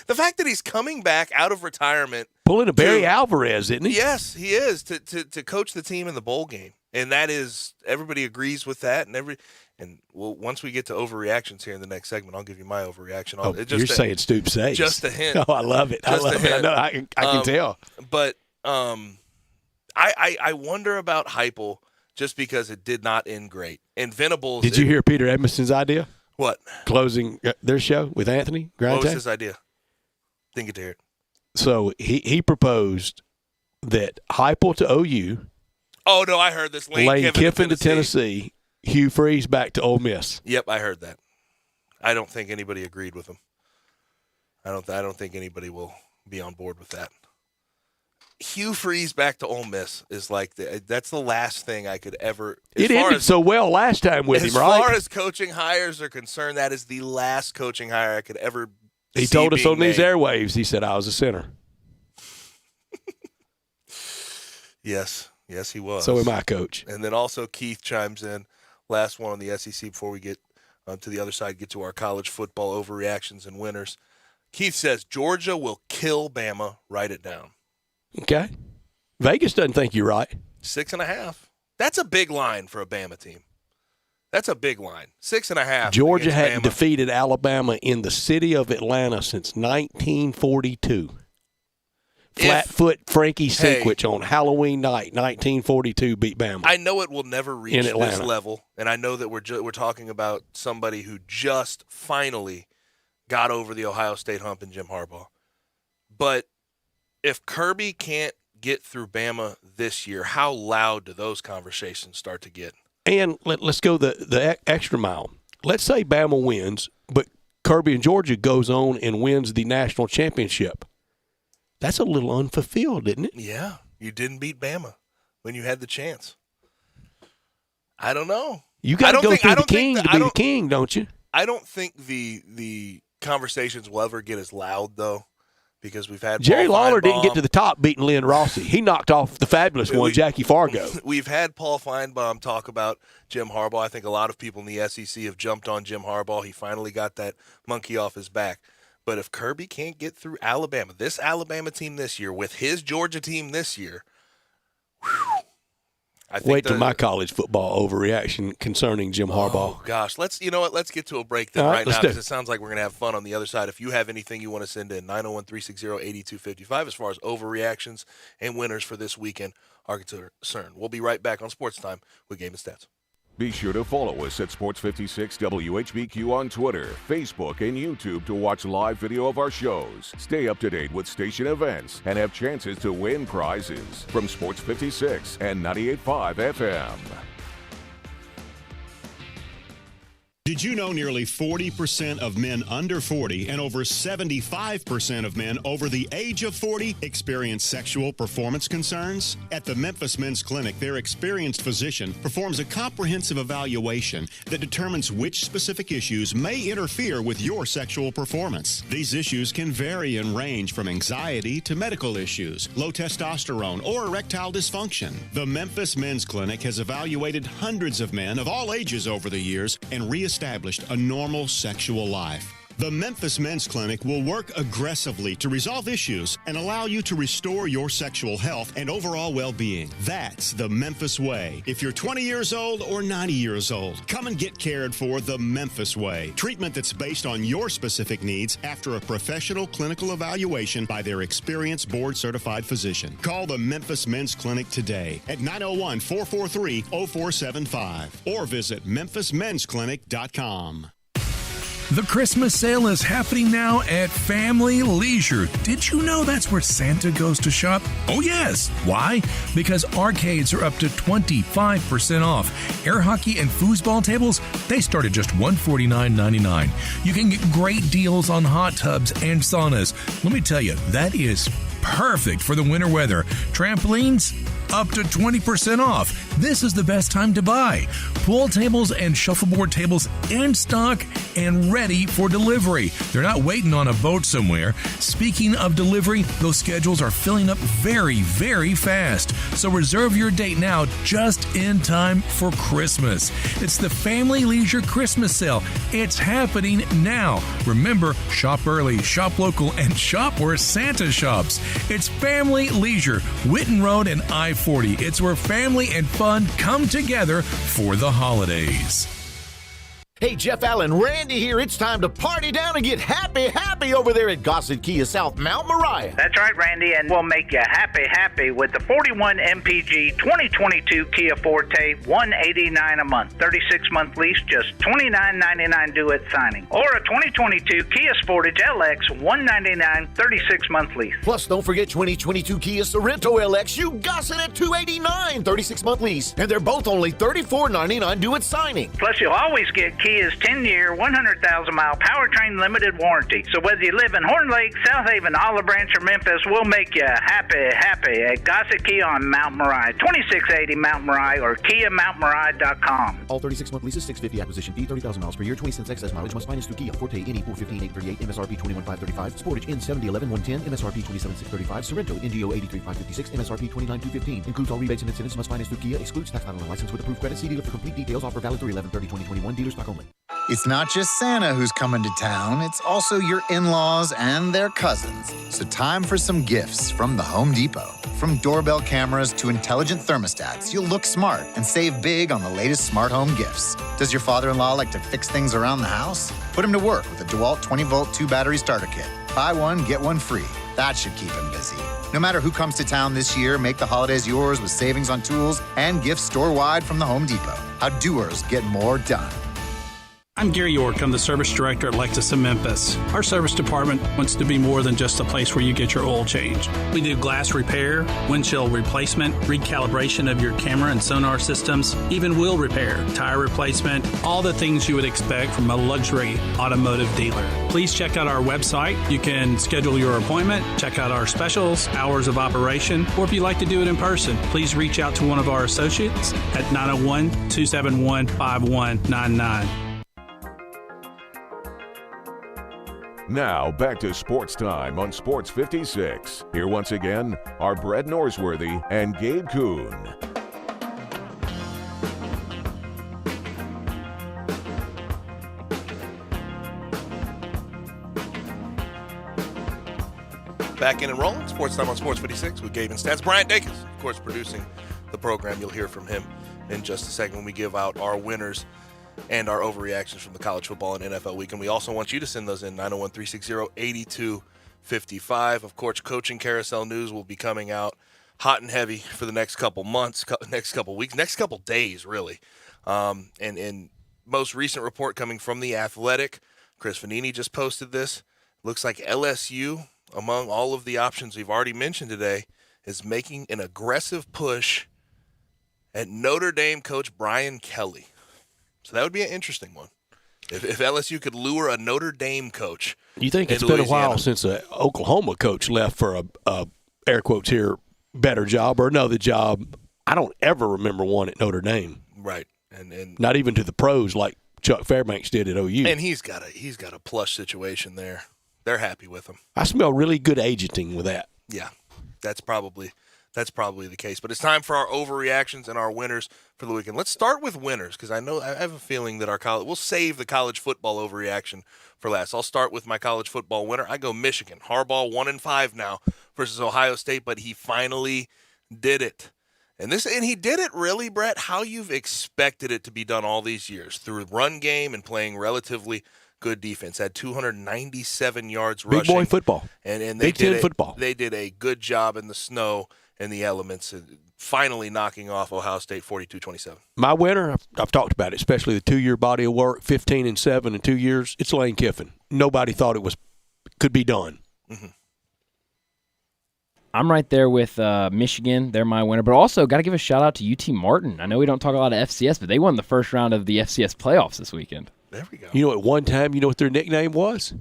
Speaker 2: the fact that he's coming back out of retirement,
Speaker 3: Pulling a Barry Alvarez, isn't he?
Speaker 2: Yes, he is to coach the team in the bowl game, and that is, everybody agrees with that, and once we get to overreactions here in the next segment, I'll give you my overreaction.
Speaker 3: Oh, you're saying Stoops says.
Speaker 2: Just a hint.
Speaker 3: Oh, I love it. I love it. I know. I can tell.
Speaker 2: But I wonder about Heupel, just because it did not end great. And Venables.
Speaker 3: Did you hear Peter Edmondson's idea?
Speaker 2: What?
Speaker 3: Closing their show with Anthony Grindtime?
Speaker 2: What was his idea? Didn't get to hear it.
Speaker 3: So he proposed that Heupel to OU.
Speaker 2: Oh, no, I heard this.
Speaker 3: Lane Kiffin to Tennessee. Hugh Freeze back to Ole Miss.
Speaker 2: Yep, I heard that. I don't think anybody agreed with him. I don't think anybody will be on board with that. Hugh Freeze back to Ole Miss is like that's the last thing I could ever.
Speaker 3: It ended so well last time with him, right?
Speaker 2: As far as coaching hires are concerned, that is the last coaching hire I could ever.
Speaker 3: He told us on these airwaves. He said I was a center.
Speaker 2: Yes, he was.
Speaker 3: So am I, Coach.
Speaker 2: And then also Keith chimes in. Last one on the SEC before we get to the other side, get to our college football overreactions and winners. Keith says Georgia will kill Bama. Write it down.
Speaker 3: Okay. Vegas doesn't think you're right.
Speaker 2: 6.5. That's a big line for a Bama team. That's a big line. 6.5.
Speaker 3: Georgia hadn't defeated Alabama in the city of Atlanta since 1942. Flatfoot Frankie Sinkwich on Halloween night, 1942, beat Bama.
Speaker 2: I know it will never reach this level, and I know that we're talking about somebody who just finally got over the Ohio State hump in Jim Harbaugh. But if Kirby can't get through Bama this year, how loud do those conversations start to get?
Speaker 3: And let's go the extra mile. Let's say Bama wins, but Kirby and Georgia goes on and wins the national championship. That's a little unfulfilled, isn't it?
Speaker 2: Yeah, you didn't beat Bama when you had the chance. I don't know.
Speaker 3: You got to go through the king to be the king, don't you?
Speaker 2: I don't think the conversations will ever get as loud, though, because we've had
Speaker 3: Jerry
Speaker 2: Paul
Speaker 3: Lawler
Speaker 2: Feinbaum.
Speaker 3: didn't get to the top beating Lynn Rossi. He knocked off the fabulous one, Jackie Fargo.
Speaker 2: We've had Paul Feinbaum talk about Jim Harbaugh. I think a lot of people in the SEC have jumped on Jim Harbaugh. He finally got that monkey off his back. But if Kirby can't get through Alabama, this Alabama team this year, with his Georgia team this year, I think
Speaker 3: wait till my college football overreaction concerning Jim Harbaugh.
Speaker 2: Oh, gosh. Let's get to a break then right now, because it sounds like we're going to have fun on the other side. If you have anything you want to send in, 901-360-8255 as far as overreactions and winners for this weekend are concerned. We'll be right back on Sports Time with Game and Stats.
Speaker 1: Be sure to follow us at Sports56 WHBQ on Twitter, Facebook, and YouTube to watch live video of our shows. Stay up to date with station events and have chances to win prizes from Sports 56 and 98.5 FM.
Speaker 10: Did you know nearly 40% of men under 40 and over 75% of men over the age of 40 experience sexual performance concerns? At the Memphis Men's Clinic, their experienced physician performs a comprehensive evaluation that determines which specific issues may interfere with your sexual performance. These issues can vary and range from anxiety to medical issues, low testosterone, or erectile dysfunction. The Memphis Men's Clinic has evaluated hundreds of men of all ages over the years and reestablished a normal sexual life. The Memphis Men's Clinic will work aggressively to resolve issues and allow you to restore your sexual health and overall well-being. That's the Memphis way. If you're 20 years old or 90 years old, come and get cared for the Memphis way. Treatment that's based on your specific needs after a professional clinical evaluation by their experienced board-certified physician. Call the Memphis Men's Clinic today at 901-443-0475 or visit memphismensclinic.com.
Speaker 7: The Christmas sale is happening now at Family Leisure. Did you know that's where Santa goes to shop? Oh, yes. Why? Because arcades are up to 25% off. Air hockey and foosball tables, they start at just $149.99. You can get great deals on hot tubs and saunas. Let me tell you, that is perfect for the winter weather. Trampolines, up to 20% off. This is the best time to buy. Pool tables and shuffleboard tables in stock and ready for delivery. They're not waiting on a boat somewhere. Speaking of delivery, those schedules are filling up very, very fast. So reserve your date now, just in time for Christmas. It's the Family Leisure Christmas Sale. It's happening now. Remember, shop early, shop local, and shop where Santa shops. It's Family Leisure, Witten Road and I-40. It's where family and fun come together for the holidays.
Speaker 4: Hey, Jeff Allen, Randy here. It's time to party down and get happy over there at Gossett Kia South Mount Moriah.
Speaker 11: That's right, Randy, and we'll make you happy with the 41 MPG 2022 Kia Forte, $189 a month, 36-month lease, just $29.99 due at signing. Or a 2022 Kia Sportage LX, $199, 36-month lease.
Speaker 4: Plus, don't forget 2022 Kia Sorento LX, you Gossett at $289, 36-month lease. And they're both only $34.99 due at signing.
Speaker 11: Plus, you'll always get Kia's 10-year, 100,000-mile powertrain limited warranty. So whether you live in Horn Lake, South Haven, Olive Branch, or Memphis, we'll make you happy at Gossett Kia on Mount Moriah, 2680 Mount Moriah, or KiaMountMoriah.com.
Speaker 4: All 36-month leases, $650 acquisition fee, 30,000 miles per year, 20 cents excess mileage, must finance through Kia. Forte NE 415,838, MSRP 21,535, Sportage N7011 110, MSRP 27,635, Sorento NGO 83,556, MSRP 29,215. Includes all rebates and incentives, must finance through Kia, excludes tax, title, and license with approved credit. See dealer for complete details. Offer valid through 11/30/2021. Dealer stock only.
Speaker 22: It's not just Santa who's coming to town, it's also your in-laws and their cousins. So time for some gifts from the Home Depot. From doorbell cameras to intelligent thermostats, you'll look smart and save big on the latest smart home gifts. Does your father-in-law like to fix things around the house? Put him to work with a DeWalt 20-volt 2-battery starter kit. Buy one, get one free. That should keep him busy. No matter who comes to town this year, make the holidays yours with savings on tools and gifts store-wide from the Home Depot. How doers get more done.
Speaker 18: I'm Gary York. I'm the service director at Lexus of Memphis. Our service department wants to be more than just a place where you get your oil changed. We do glass repair, windshield replacement, recalibration of your camera and sonar systems, even wheel repair, tire replacement, all the things you would expect from a luxury automotive dealer. Please check out our website. You can schedule your appointment, check out our specials, hours of operation, or if you'd like to do it in person, please reach out to one of our associates at 901-271-5199.
Speaker 1: Now, back to Sports Time on Sports 56. Here once again are Brett Norsworthy and Gabe Kuhn.
Speaker 2: Back in and rolling. Sports Time on Sports 56 with Gabe and Stats. Brian Dacus, of course, producing the program. You'll hear from him in just a second when we give out our winners and our overreactions from the college football and NFL week. And we also want you to send those in, 901-360-8255. Of course, coaching carousel news will be coming out hot and heavy for the next couple months, next couple weeks, next couple days, really. And most recent report coming from The Athletic, Chris Vanini just posted this. Looks like LSU, among all of the options we've already mentioned today, is making an aggressive push at Notre Dame coach Brian Kelly. So that would be an interesting one. If LSU could lure a Notre Dame coach.
Speaker 3: You think it's been a while since an Oklahoma coach left for a air quotes here, better job or another job? I don't ever remember one at Notre Dame.
Speaker 2: Right. And
Speaker 3: not even to the pros like Chuck Fairbanks did at OU.
Speaker 2: And he's got a plush situation there. They're happy with him.
Speaker 3: I smell really good agenting with that.
Speaker 2: Yeah. That's probably the case. But it's time for our overreactions and our winners for the weekend. Let's start with winners because I have a feeling that we'll save the college football overreaction for last. I'll start with my college football winner. I go Michigan. Harbaugh 1-5 now versus Ohio State, but he finally did it. And he did it really, Brett, how you've expected it to be done all these years through run game and playing relatively good defense. Had 297 yards rushing.
Speaker 3: Big boy football.
Speaker 2: And
Speaker 3: Big Ten football.
Speaker 2: They did a good job in the snow and the elements, finally knocking off Ohio State 42-27.
Speaker 3: My winner, I've talked about it, especially the 2-year body of work, 15-7 in 2 years. It's Lane Kiffin. Nobody thought it could be done.
Speaker 2: Mm-hmm.
Speaker 9: I'm right there with Michigan. They're my winner. But also, got to give a shout-out to UT Martin. I know we don't talk a lot of FCS, but they won the first round of the FCS playoffs this weekend.
Speaker 2: There we go.
Speaker 3: You know, at one time, you know what their nickname was?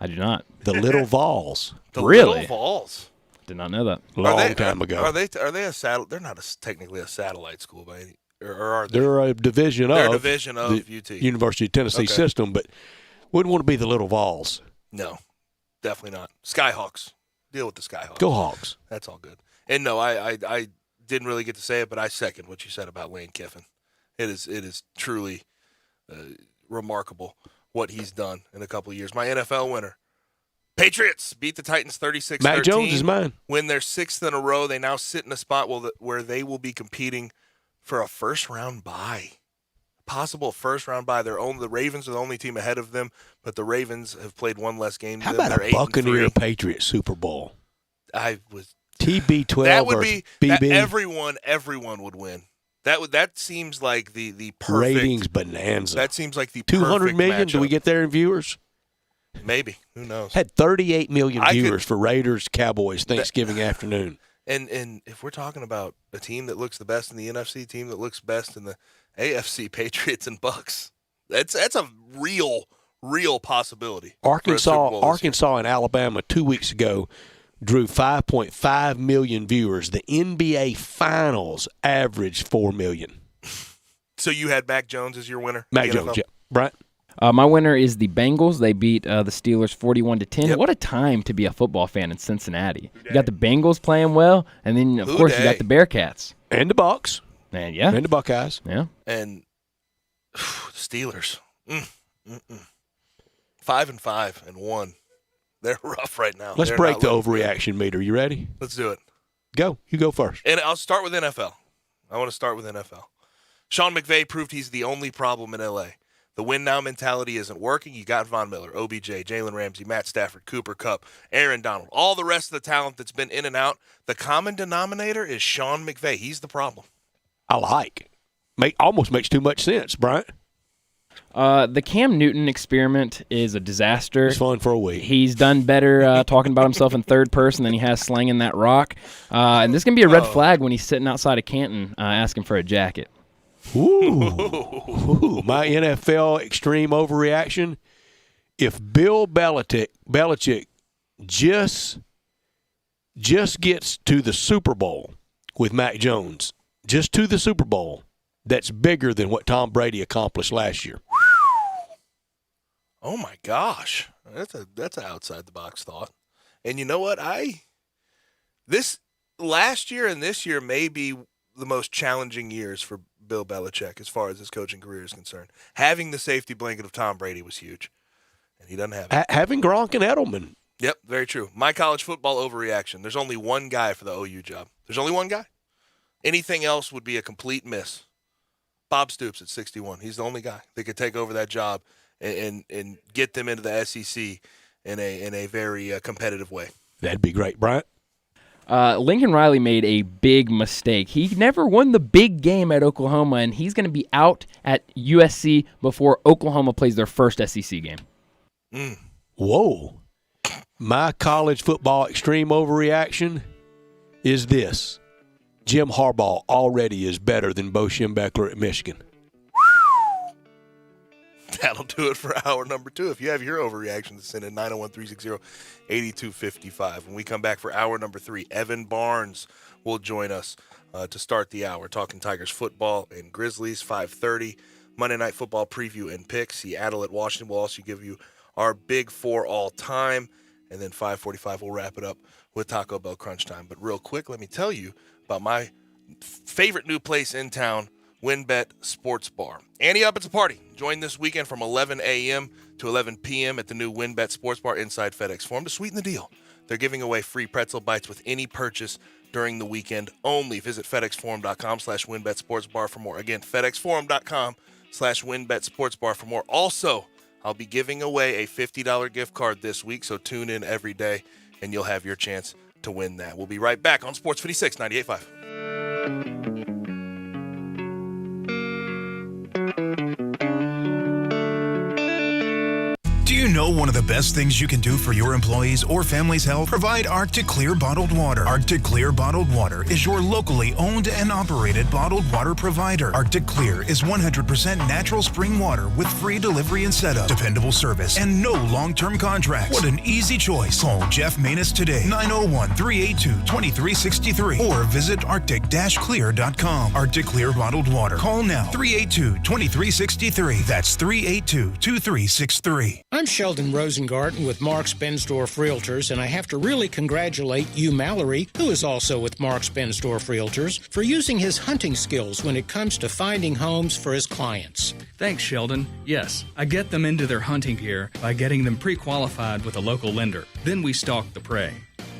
Speaker 9: I do not.
Speaker 3: The Little Vols.
Speaker 2: Little Vols.
Speaker 9: Did not know that.
Speaker 3: Long time ago.
Speaker 2: Are they a satellite? They're not technically a satellite school by any, or are they?
Speaker 3: They're a division
Speaker 2: of
Speaker 3: the
Speaker 2: UT.
Speaker 3: University of Tennessee system, but wouldn't want to be the Little Vols.
Speaker 2: No, definitely not. Skyhawks. Deal with the Skyhawks.
Speaker 3: Go Hawks.
Speaker 2: That's all good. And no, I didn't really get to say it, but I second what you said about Lane Kiffin. It is truly remarkable what he's done in a couple of years. My NFL winner. Patriots beat the Titans 36-13.
Speaker 3: Mac Jones is mine.
Speaker 2: Win their 6th in a row. They now sit in a spot where they will be competing for a first-round bye. Possible first-round bye. The Ravens are the only team ahead of them, but the Ravens have played one less game than them.
Speaker 3: How about a Buccaneer-Patriots Super Bowl? TB12
Speaker 2: that would be
Speaker 3: BB.
Speaker 2: Everyone would win. That seems like the perfect
Speaker 3: ratings bonanza.
Speaker 2: That seems like the
Speaker 3: 200 million.
Speaker 2: Matchup.
Speaker 3: Do we get there in viewers?
Speaker 2: Maybe. Who knows?
Speaker 3: Had 38 million viewers for Raiders Cowboys Thanksgiving afternoon.
Speaker 2: And if we're talking about a team that looks the best in the NFC, team that looks best in the AFC, Patriots and Bucks, that's a real possibility.
Speaker 3: Arkansas and Alabama 2 weeks ago drew 5.5 million viewers. The NBA Finals averaged 4 million.
Speaker 2: So you had Mac Jones as your winner?
Speaker 3: Mac Jones, yeah. Right.
Speaker 9: My winner is the Bengals. They beat the Steelers 41-10.
Speaker 2: Yep.
Speaker 9: What a time to be a football fan in Cincinnati. You got the Bengals playing well, and then, of course, you got the Bearcats.
Speaker 3: And the Bucks.
Speaker 9: And, yeah.
Speaker 3: And the Buckeyes.
Speaker 9: Yeah.
Speaker 2: And Steelers. Mm-mm. 5-5-1. They're rough right now.
Speaker 3: Let's break the overreaction meter. You ready?
Speaker 2: Let's do it.
Speaker 3: Go. You go first.
Speaker 2: And I'll start with NFL. I want to start with NFL. Sean McVay proved he's the only problem in L.A. The win-now mentality isn't working. You got Von Miller, OBJ, Jalen Ramsey, Matt Stafford, Cooper Kupp, Aaron Donald, all the rest of the talent that's been in and out. The common denominator is Sean McVay. He's the problem.
Speaker 3: I like. Almost makes too much sense, Bryant.
Speaker 9: The Cam Newton experiment is a disaster.
Speaker 3: It's fun for a week.
Speaker 9: He's done better talking about himself in third person than he has slanging that rock. And this can be a red flag when he's sitting outside of Canton asking for a jacket.
Speaker 3: Ooh, my NFL extreme overreaction. If Bill Belichick just gets to the Super Bowl with Mac Jones, just to the Super Bowl, that's bigger than what Tom Brady accomplished last year.
Speaker 2: Oh my gosh, that's an outside the box thought. And you know what? This last year and this year may be the most challenging years for Bill Belichick as far as his coaching career is concerned. Having the safety blanket of Tom Brady was huge, and he doesn't have it.
Speaker 3: Having Gronk and Edelman.
Speaker 2: Yep, very true. My college football overreaction. There's only one guy for the OU job. There's only one guy. Anything else would be a complete miss. Bob Stoops at 61. He's the only guy that could take over that job and get them into the SEC in a very competitive way.
Speaker 3: That'd be great, Bryant.
Speaker 9: Lincoln Riley made a big mistake. He never won the big game at Oklahoma, and he's going to be out at USC before Oklahoma plays their first SEC game.
Speaker 3: Whoa. My college football extreme overreaction is this. Jim Harbaugh already is better than Bo Schembechler at Michigan.
Speaker 2: That'll do it for hour number 2. If you have your overreactions, send in 901-360-8255. When we come back for hour number 3, Evan Barnes will join us to start the hour, talking Tigers football and Grizzlies, 5:30. Monday Night Football preview and picks. Seattle at Washington. We'll also give you our big 4 all-time. And then 5:45, we'll wrap it up with Taco Bell Crunch Time. But real quick, let me tell you about my favorite new place in town, WynnBET Sports Bar. Ante up, it's a party. Join this weekend from 11 a.m. to 11 p.m. at the new WynnBET Sports Bar inside FedEx Forum to sweeten the deal. They're giving away free pretzel bites with any purchase during the weekend only. Visit FedExForum.com/WynnBET Sports Bar for more. Again, FedExForum.com/WynnBET Sports Bar for more. Also, I'll be giving away a $50 gift card this week, so tune in every day and you'll have your chance to win that. We'll be right back on Sports 56, 98.5.
Speaker 7: Do you know one of the best things you can do for your employees or family's health? Provide Arctic Clear bottled water. Arctic Clear bottled water is your locally owned and operated bottled water provider. Arctic Clear is 100% natural spring water with free delivery and setup, dependable service, and no long-term contracts. What an easy choice. Call Jeff Manus today, 901-382-2363, or visit arctic-clear.com. Arctic Clear bottled water. Call now, 382-2363. That's 382-2363.
Speaker 12: I'm Sheldon Rosengarten with Mark's Bensdorf Realtors, and I have to really congratulate Hugh Mallory, who is also with Mark's Bensdorf Realtors, for using his hunting skills when it comes to finding homes for his clients.
Speaker 13: Thanks, Sheldon. Yes, I get them into their hunting gear by getting them pre-qualified with a local lender. Then we stalk the prey.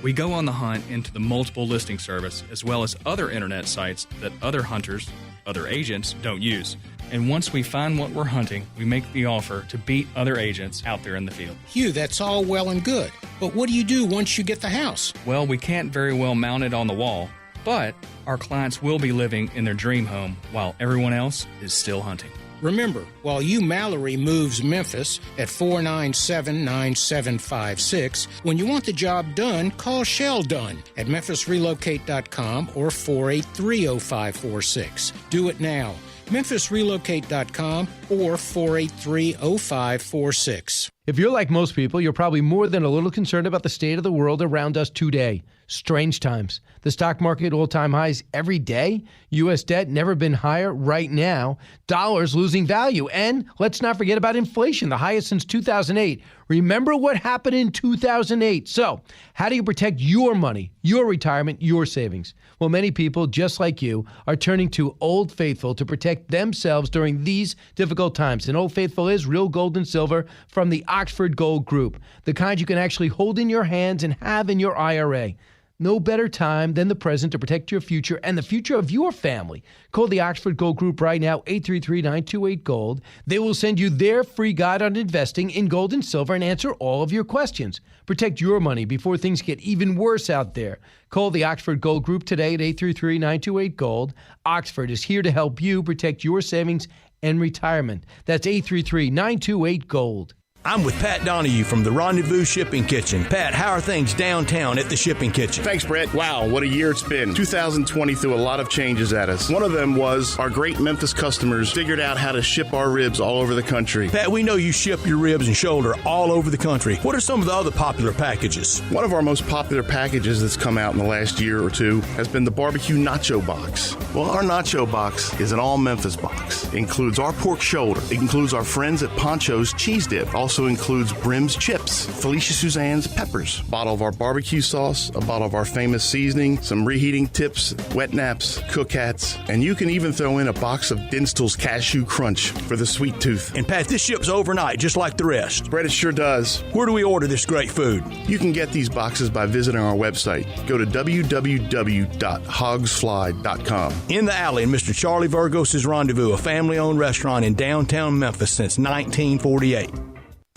Speaker 13: We go on the hunt into the multiple listing service, as well as other internet sites that other hunters, other agents, don't use. And once we find what we're hunting, we make the offer to beat other agents out there in the field.
Speaker 12: Hugh, that's all well and good. But what do you do once you get the house?
Speaker 13: Well, we can't very well mount it on the wall, but our clients will be living in their dream home while everyone else is still hunting.
Speaker 12: Remember, while Hugh Mallory moves Memphis at 497-9756, when you want the job done, call Shell Dunn at MemphisRelocate.com or 483-0546. Do it now. MemphisRelocate.com or 483-0546.
Speaker 15: If you're like most people, you're probably more than a little concerned about the state of the world around us today. Strange times. The stock market all-time highs every day. U.S. debt never been higher right now. Dollars losing value. And let's not forget about inflation, the highest since 2008. Remember what happened in 2008. So, how do you protect your money, your retirement, your savings? Well, many people, just like you, are turning to Old Faithful to protect themselves during these difficult times. And Old Faithful is real gold and silver from the Oxford Gold Group, the kind you can actually hold in your hands and have in your IRA. No better time than the present to protect your future and the future of your family. Call the Oxford Gold Group right now, 833-928-GOLD. They will send you their free guide on investing in gold and silver and answer all of your questions. Protect your money before things get even worse out there. Call the Oxford Gold Group today at 833-928-GOLD. Oxford is here to help you protect your savings and retirement. That's 833-928-GOLD.
Speaker 16: I'm with Pat Donahue from the Rendezvous Shipping Kitchen. Pat, how are things downtown at the Shipping Kitchen?
Speaker 17: Thanks, Brett. Wow, what a year it's been. 2020 threw a lot of changes at us. One of them was our great Memphis customers figured out how to ship our ribs all over the country.
Speaker 16: Pat, we know you ship your ribs and shoulder all over the country. What are some of the other popular packages?
Speaker 17: One of our most popular packages that's come out in the last year or two has been the barbecue nacho box. Well, our nacho box is an all Memphis box. It includes our pork shoulder. It includes our friends at Poncho's cheese dip. Also includes Brim's chips, Felicia Suzanne's peppers, a bottle of our barbecue sauce, a bottle of our famous seasoning, some reheating tips, wet naps, cook hats, and you can even throw in a box of Dinstall's Cashew Crunch for the sweet tooth.
Speaker 16: And Pat, this ships overnight just like the rest.
Speaker 17: Brett, it sure does.
Speaker 16: Where do we order this great food?
Speaker 17: You can get these boxes by visiting our website. Go to www.hogsfly.com.
Speaker 16: In the Alley in Mr. Charlie Virgos' Rendezvous, a family-owned restaurant in downtown Memphis since 1948.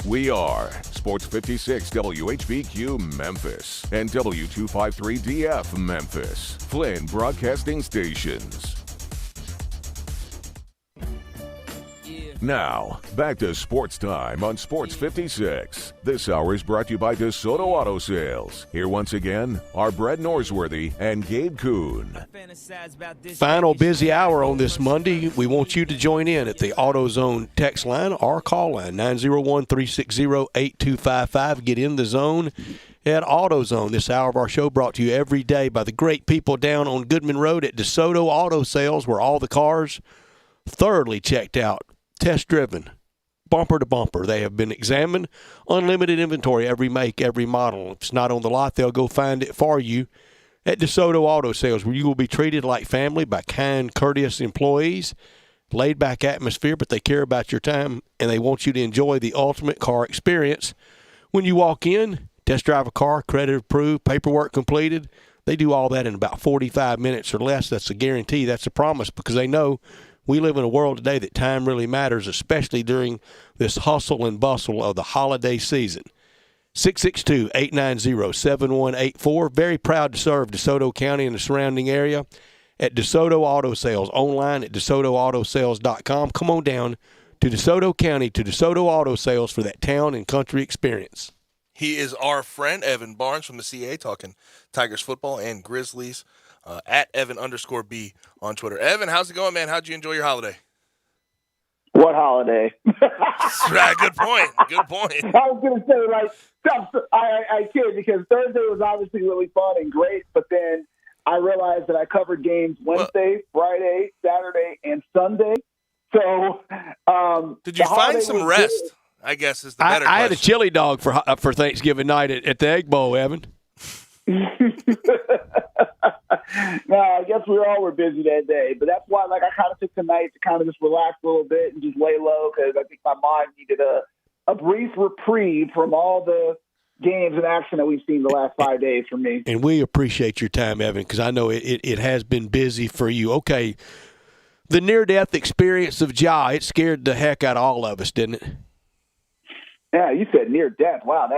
Speaker 1: We are Sports 56 WHBQ Memphis and W253DF Memphis, Flynn Broadcasting Stations. Now, back to Sports Time on Sports 56. This hour is brought to you by DeSoto Auto Sales. Here once again are Brett Norsworthy and Gabe Kuhn.
Speaker 3: Final busy hour on this Monday. We want you to join in at the AutoZone text line or call line, 901-360-8255. Get in the zone at AutoZone. This hour of our show brought to you every day by the great people down on Goodman Road at DeSoto Auto Sales, where all the cars thoroughly checked out, test-driven, bumper to bumper. They have been examined, unlimited inventory, every make, every model. If it's not on the lot, they'll go find it for you at DeSoto Auto Sales, where you will be treated like family by kind, courteous employees, laid-back atmosphere, but they care about your time, and they want you to enjoy the ultimate car experience. When you walk in, test drive a car, credit approved, paperwork completed. They do all that in about 45 minutes or less. That's a guarantee. That's a promise, because they know we live in a world today that time really matters, especially during this hustle and bustle of the holiday season. 662-890-7184. Very proud to serve DeSoto County and the surrounding area at DeSoto Auto Sales. Online at DeSotoAutoSales.com. Come on down to DeSoto County, to DeSoto Auto Sales for that town and country experience.
Speaker 2: He is our friend, Evan Barnes from the CA, talking Tigers football and Grizzlies. At Evan_B on Twitter. Evan, how's it going, man? How'd you enjoy your holiday?
Speaker 19: What holiday?
Speaker 2: Right, good point. Good point.
Speaker 19: I was going to say, like, I kid, because Thursday was obviously really fun and great, but then I realized that I covered games Wednesday, Friday, Saturday, and Sunday. So,
Speaker 2: did you find some rest? Good. I guess is the better question.
Speaker 3: I had a chili dog for Thanksgiving night at the Egg Bowl, Evan.
Speaker 19: No, I guess we all were busy that day, but that's why, like, I kind of took the night to kind of just relax a little bit and just lay low, because I think my mind needed a brief reprieve from all the games and action that we've seen the last 5 days from me.
Speaker 3: And we appreciate your time, Evan, because I know it has been busy for you. Okay, the near-death experience of Ja, it scared the heck out of all of us, didn't it?
Speaker 19: Yeah, you said near death. Wow,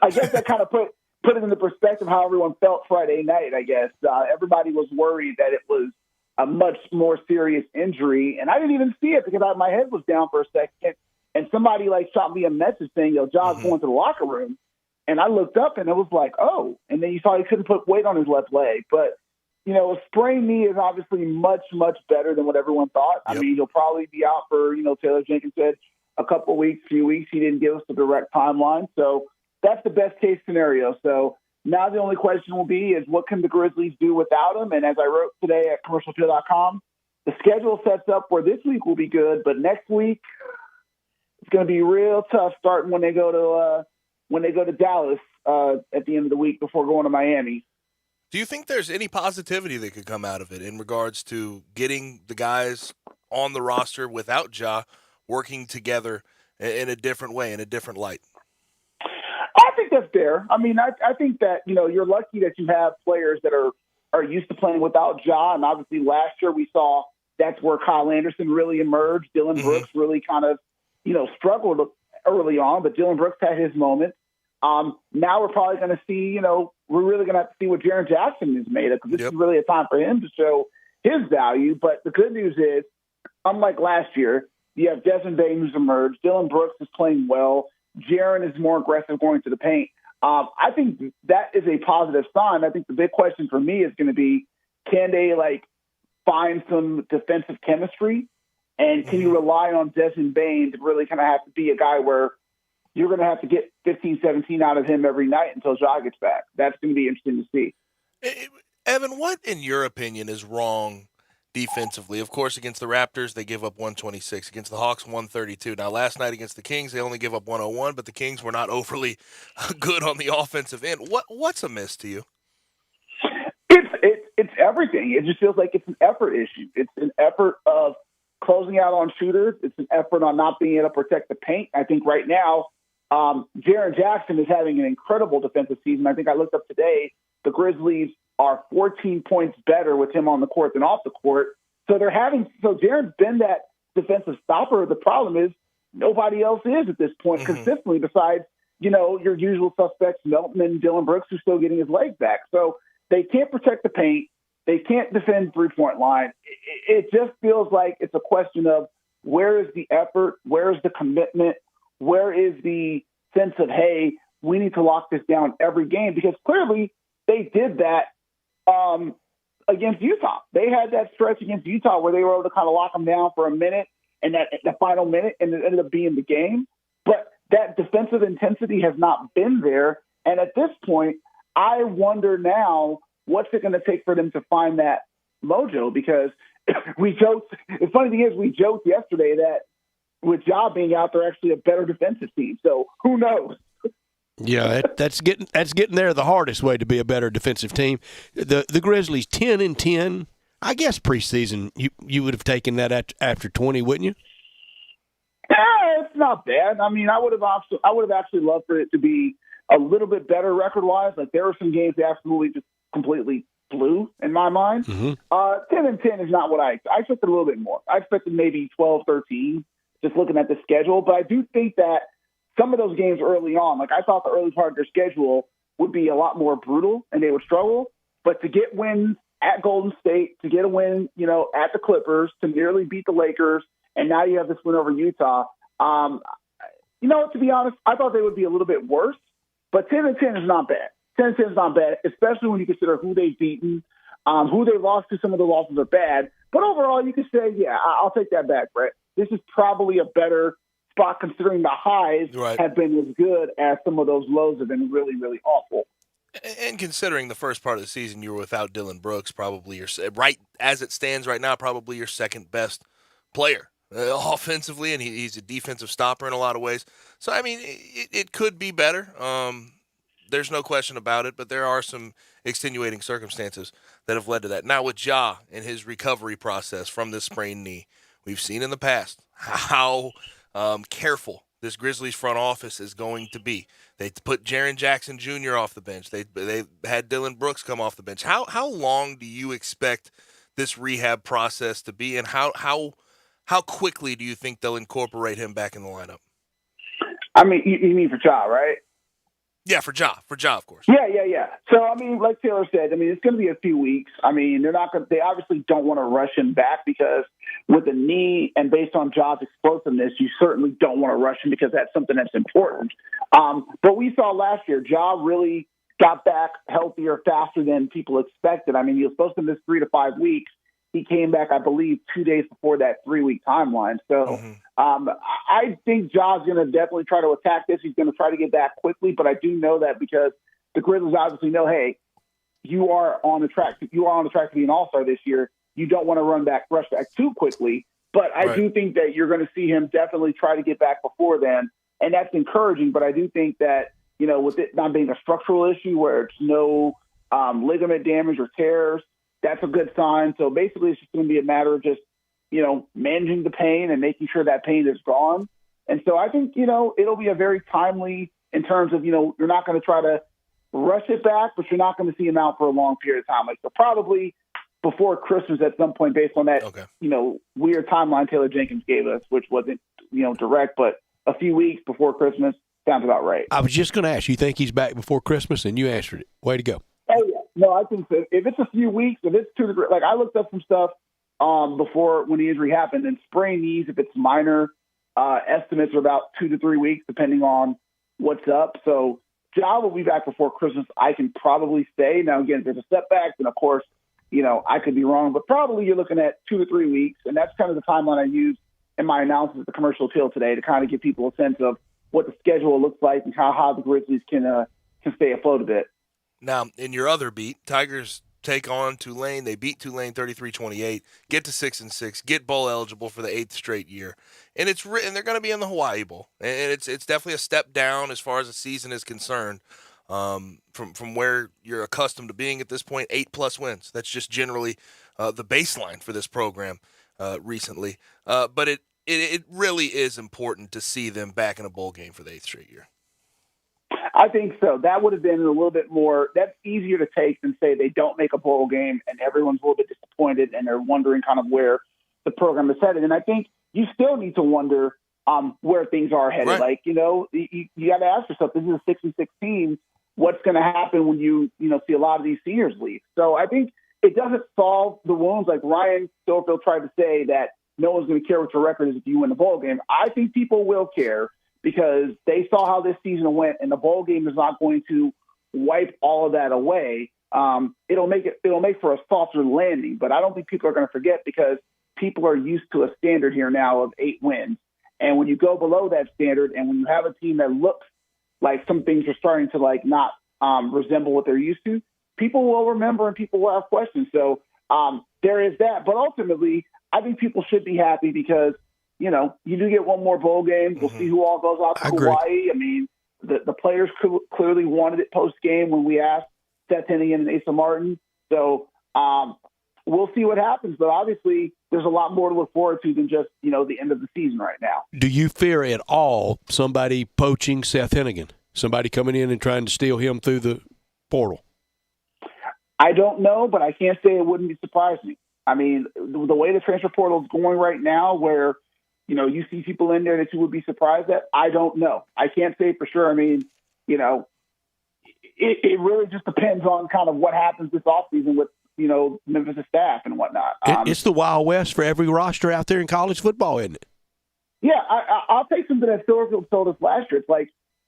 Speaker 19: I guess that kind of put it into perspective how everyone felt Friday night, I guess. Everybody was worried that it was a much more serious injury, and I didn't even see it because my head was down for a second, and somebody, like, shot me a message saying, John's going to the locker room, and I looked up, and it was like, oh, and then you saw he couldn't put weight on his left leg. But, a sprained knee is obviously much, much better than what everyone thought. Yep. I mean, he'll probably be out for, Taylor Jenkins said, a couple weeks, few weeks. He didn't give us the direct timeline, so that's the best case scenario. So now the only question will be is what can the Grizzlies do without him? And as I wrote today at commercialappeal.com, the schedule sets up where this week will be good, but next week it's going to be real tough starting when they go to when they go to Dallas at the end of the week before going to Miami.
Speaker 2: Do you think there's any positivity that could come out of it in regards to getting the guys on the roster without Ja working together in a different way, in a different light?
Speaker 19: I think that's fair. I mean, I think that, you're lucky that you have players that are used to playing without Ja. And obviously last year we saw that's where Kyle Anderson really emerged. Dylan Brooks really kind of, struggled early on, but Dylan Brooks had his moment. Now we're probably going to see, we're really going to have to see what Jaren Jackson is made of, because this is really a time for him to show his value. But the good news is, unlike last year, you have Desmond Bain who's emerged. Dylan Brooks is playing well. Jaren is more aggressive going to the paint. I think that is a positive sign. I think the big question for me is going to be, can they find some defensive chemistry? And can you rely on Desmond Bain to really kind of have to be a guy where you're going to have to get 15, 17 out of him every night until Ja gets back? That's going to be interesting to see.
Speaker 2: Evan, what, in your opinion, is wrong defensively? Of course, against the Raptors, they give up 126. Against the Hawks, 132. Now, last night against the Kings, they only give up 101, but the Kings were not overly good on the offensive end. What's amiss to you?
Speaker 19: It's everything. It just feels like it's an effort issue. It's an effort of closing out on shooters. It's an effort on not being able to protect the paint. I think right now, Jaren Jackson is having an incredible defensive season. I think I looked up today, the Grizzlies are 14 points better with him on the court than off the court. So Jaren's been that defensive stopper. The problem is nobody else is at this point consistently besides, your usual suspects, Melton and Dylan Brooks, who's still getting his legs back. So they can't protect the paint. They can't defend three-point line. It just feels like it's a question of where is the effort? Where is the commitment? Where is the sense of, hey, we need to lock this down every game? Because clearly they did that against Utah. They had that stretch against Utah where they were able to kind of lock them down for a minute, and that the final minute, and it ended up being the game. But that defensive intensity has not been there. And at this point, I wonder now, what's it going to take for them to find that mojo? Because we joked, the funny thing is, we joked yesterday that with Ja being out, they're actually a better defensive team. So who knows?
Speaker 3: Yeah, that's getting there the hardest way to be a better defensive team. The Grizzlies 10-10. I guess preseason you would have taken that after 20, wouldn't you?
Speaker 19: Yeah, it's not bad. I mean, I would have actually loved for it to be a little bit better record wise. Like there were some games that absolutely just completely blew in my mind. 10-10 is not what I expected. A little bit more. I expected maybe 12-13, just looking at the schedule. But I do think that some of those games early on, like I thought the early part of their schedule would be a lot more brutal and they would struggle. But to get wins at Golden State, to get a win, at the Clippers, to nearly beat the Lakers, and now you have this win over Utah. To be honest, I thought they would be a little bit worse. But 10-10 is not bad. 10-10 is not bad, especially when you consider who they've beaten, who they lost to. Some of the losses are bad. But overall, you can say, yeah, I'll take that back, Brett. This is probably a better spot considering the highs have been as good as some of those lows have been really, really awful.
Speaker 2: And considering the first part of the season you were without Dylan Brooks, probably right as it stands right now, probably your second best player offensively, and he's a defensive stopper in a lot of ways. So, I mean, it could be better. There's no question about it, but there are some extenuating circumstances that have led to that. Now with Ja and his recovery process from this sprained knee, we've seen in the past how careful this Grizzlies front office is going to be. They put Jaren Jackson Jr. off the bench. They had Dylan Brooks come off the bench. How long do you expect this rehab process to be, and how quickly do you think they'll incorporate him back in the lineup?
Speaker 19: I mean, you mean for Ja, right?
Speaker 2: Yeah, for Ja, of course.
Speaker 19: Yeah. So, I mean, like Taylor said, I mean, it's going to be a few weeks. I mean, they obviously don't want to rush him back because with the knee and based on Ja's explosiveness, you certainly don't want to rush him because that's something that's important. But we saw last year, Ja really got back healthier faster than people expected. I mean, he was supposed to miss 3 to 5 weeks. He came back, I believe, 2 days before that 3-week timeline. So I think Ja's going to definitely try to attack this. He's going to try to get back quickly, but I do know that because the Grizzlies obviously know, hey, you are on the track to be an all-star this year. You don't want to rush back too quickly. But I do think that you're going to see him definitely try to get back before then, and that's encouraging. But I do think that, with it not being a structural issue where it's no ligament damage or tears, that's a good sign. So basically, it's just going to be a matter of just, managing the pain and making sure that pain is gone. And so I think, it'll be a very timely in terms of, you're not going to try to rush it back, but you're not going to see him out for a long period of time. So probably before Christmas at some point based on that, weird timeline Taylor Jenkins gave us, which wasn't, direct, but a few weeks before Christmas sounds about right.
Speaker 3: I was just going to ask, you think he's back before Christmas? And you answered it. Way to go.
Speaker 19: Oh, yeah. No, I think so. If it's a few weeks, if it's 2 to 3, like I looked up some stuff before when the injury happened, and sprained knees, if it's minor, estimates are about 2 to 3 weeks, depending on what's up. So Ja will be back before Christmas. I can probably say. Now, again, if there's a setback, then of course, I could be wrong, but probably you're looking at 2 to 3 weeks. And that's kind of the timeline I used in my analysis of the commercial appeal today to kind of give people a sense of what the schedule looks like and how the Grizzlies can stay afloat a bit.
Speaker 2: Now, in your other beat, Tigers take on Tulane. They beat Tulane 33-28, get to 6-6, get bowl eligible for the 8th straight year. And they're going to be in the Hawaii Bowl. And it's definitely a step down as far as the season is concerned from where you're accustomed to being at this point, 8+ wins. That's just generally the baseline for this program recently. But it really is important to see them back in a bowl game for the 8th straight year.
Speaker 19: I think so. That would have been a little bit more – that's easier to take than say they don't make a bowl game and everyone's a little bit disappointed and they're wondering kind of where the program is headed. And I think you still need to wonder where things are headed. Right. Like, you got to ask yourself, this is a 66 team. What's going to happen when you see a lot of these seniors leave? So I think it doesn't solve the wounds like Ryan Schofield tried to say that no one's going to care what your record is if you win the bowl game. I think people will care, because they saw how this season went, and the bowl game is not going to wipe all of that away. It'll make for a softer landing, but I don't think people are going to forget, because people are used to a standard here now of 8 wins. And when you go below that standard, and when you have a team that looks like some things are starting to not resemble what they're used to, people will remember and people will have questions. So there is that. But ultimately, I think people should be happy because you do get one more bowl game. We'll see who all goes out to Hawaii. I mean, the players clearly wanted it post-game when we asked Seth Hennigan and Asa Martin. So we'll see what happens. But obviously, there's a lot more to look forward to than just, the end of the season right now.
Speaker 3: Do you fear at all somebody poaching Seth Hennigan, somebody coming in and trying to steal him through the portal?
Speaker 19: I don't know, but I can't say it wouldn't be surprising. I mean, the way the transfer portal is going right now, where you see people in there that you would be surprised at, I don't know. I can't say for sure. I mean, it really just depends on kind of what happens this offseason with, Memphis' staff and whatnot.
Speaker 3: It's the Wild West for every roster out there in college football, isn't it?
Speaker 19: Yeah, I'll take something that Silverfield told us last year.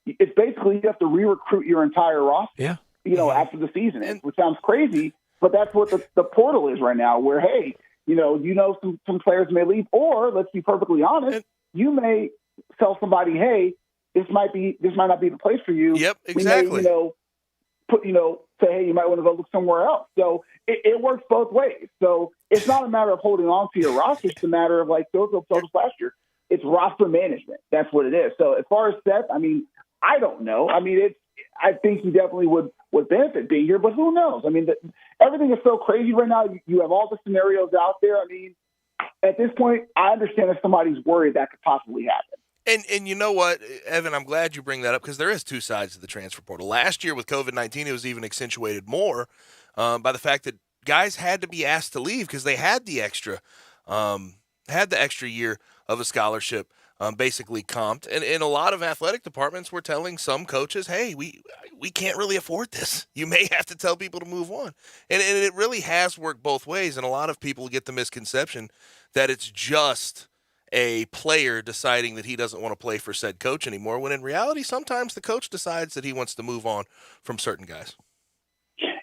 Speaker 19: It's basically you have to re-recruit your entire roster, after the season ends, which sounds crazy, but that's what the portal is right now, where, hey, some players may leave, or let's be perfectly honest, you may tell somebody, hey, this might not be the place for you.
Speaker 2: Yep, exactly.
Speaker 19: We may, say, hey, you might want to go look somewhere else. So it works both ways. So it's not a matter of holding on to your roster. It's a matter of, like Phil told us last year, it's roster management. That's what it is. So as far as Seth, I mean, I don't know. I mean, I think he definitely would benefit being here, but who knows? I mean, everything is so crazy right now. You have all the scenarios out there. I mean, at this point, I understand if somebody's worried that could possibly happen.
Speaker 2: And you know what, Evan, I'm glad you bring that up, because there is two sides to the transfer portal. Last year with COVID-19, it was even accentuated more by the fact that guys had to be asked to leave because they had the extra year of a scholarship basically comped. And a lot of athletic departments were telling some coaches, hey, we can't really afford this. You may have to tell people to move on. And it really has worked both ways. And a lot of people get the misconception that it's just a player deciding that he doesn't want to play for said coach anymore, when in reality, sometimes the coach decides that he wants to move on from certain guys.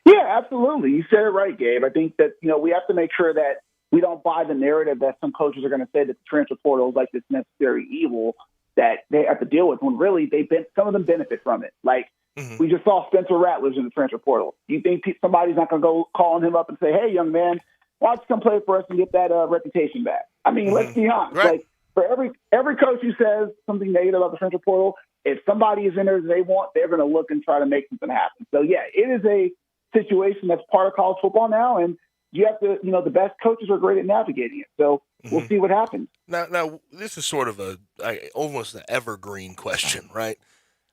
Speaker 19: Yeah, absolutely. You said it right, Gabe. I think that, we have to make sure that we don't buy the narrative that some coaches are going to say that the transfer portal is like this necessary evil that they have to deal with, when really some of them benefit from it. Like, we just saw Spencer Ratledge in the transfer portal. Do you think somebody's not going to go calling him up and say, hey, young man, why don't you come play for us and get that reputation back? I mean, let's be honest. Right. Like, for every coach who says something negative about the transfer portal, if somebody is in there that they want, they're going to look and try to make something happen. So, yeah, it is a situation that's part of college football now, and you have to, the best coaches are great at navigating it. So we'll see what happens.
Speaker 2: Now, this is sort of almost an evergreen question, right?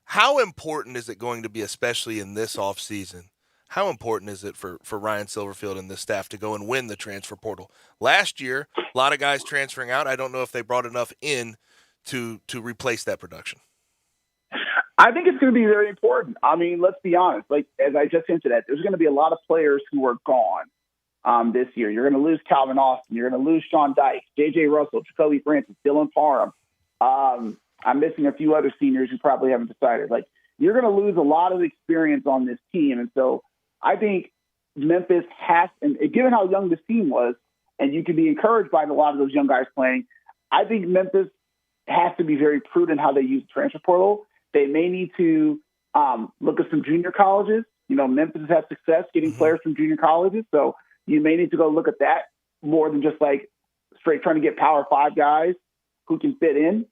Speaker 2: How important is it going to be, especially in this offseason, how important is it for Ryan Silverfield and the staff to go and win the transfer portal? Last year, a lot of guys transferring out. I don't know if they brought enough in to replace that production.
Speaker 19: I think it's going to be very important. I mean, let's be honest. Like, as I just hinted at, there's going to be a lot of players who are gone this year. You're going to lose Calvin Austin. You're going to lose Sean Dykes, J.J. Russell, Jacoby Francis, Dylan Parham. I'm missing a few other seniors who probably haven't decided. Like, you're going to lose a lot of experience on this team. And so I think Memphis has, and given how young this team was, and you can be encouraged by a lot of those young guys playing, I think Memphis has to be very prudent how they use the transfer portal. They may need to look at some junior colleges. Memphis has had success getting players from junior colleges, so you may need to go look at that more than just like straight trying to get Power 5 guys who can fit in.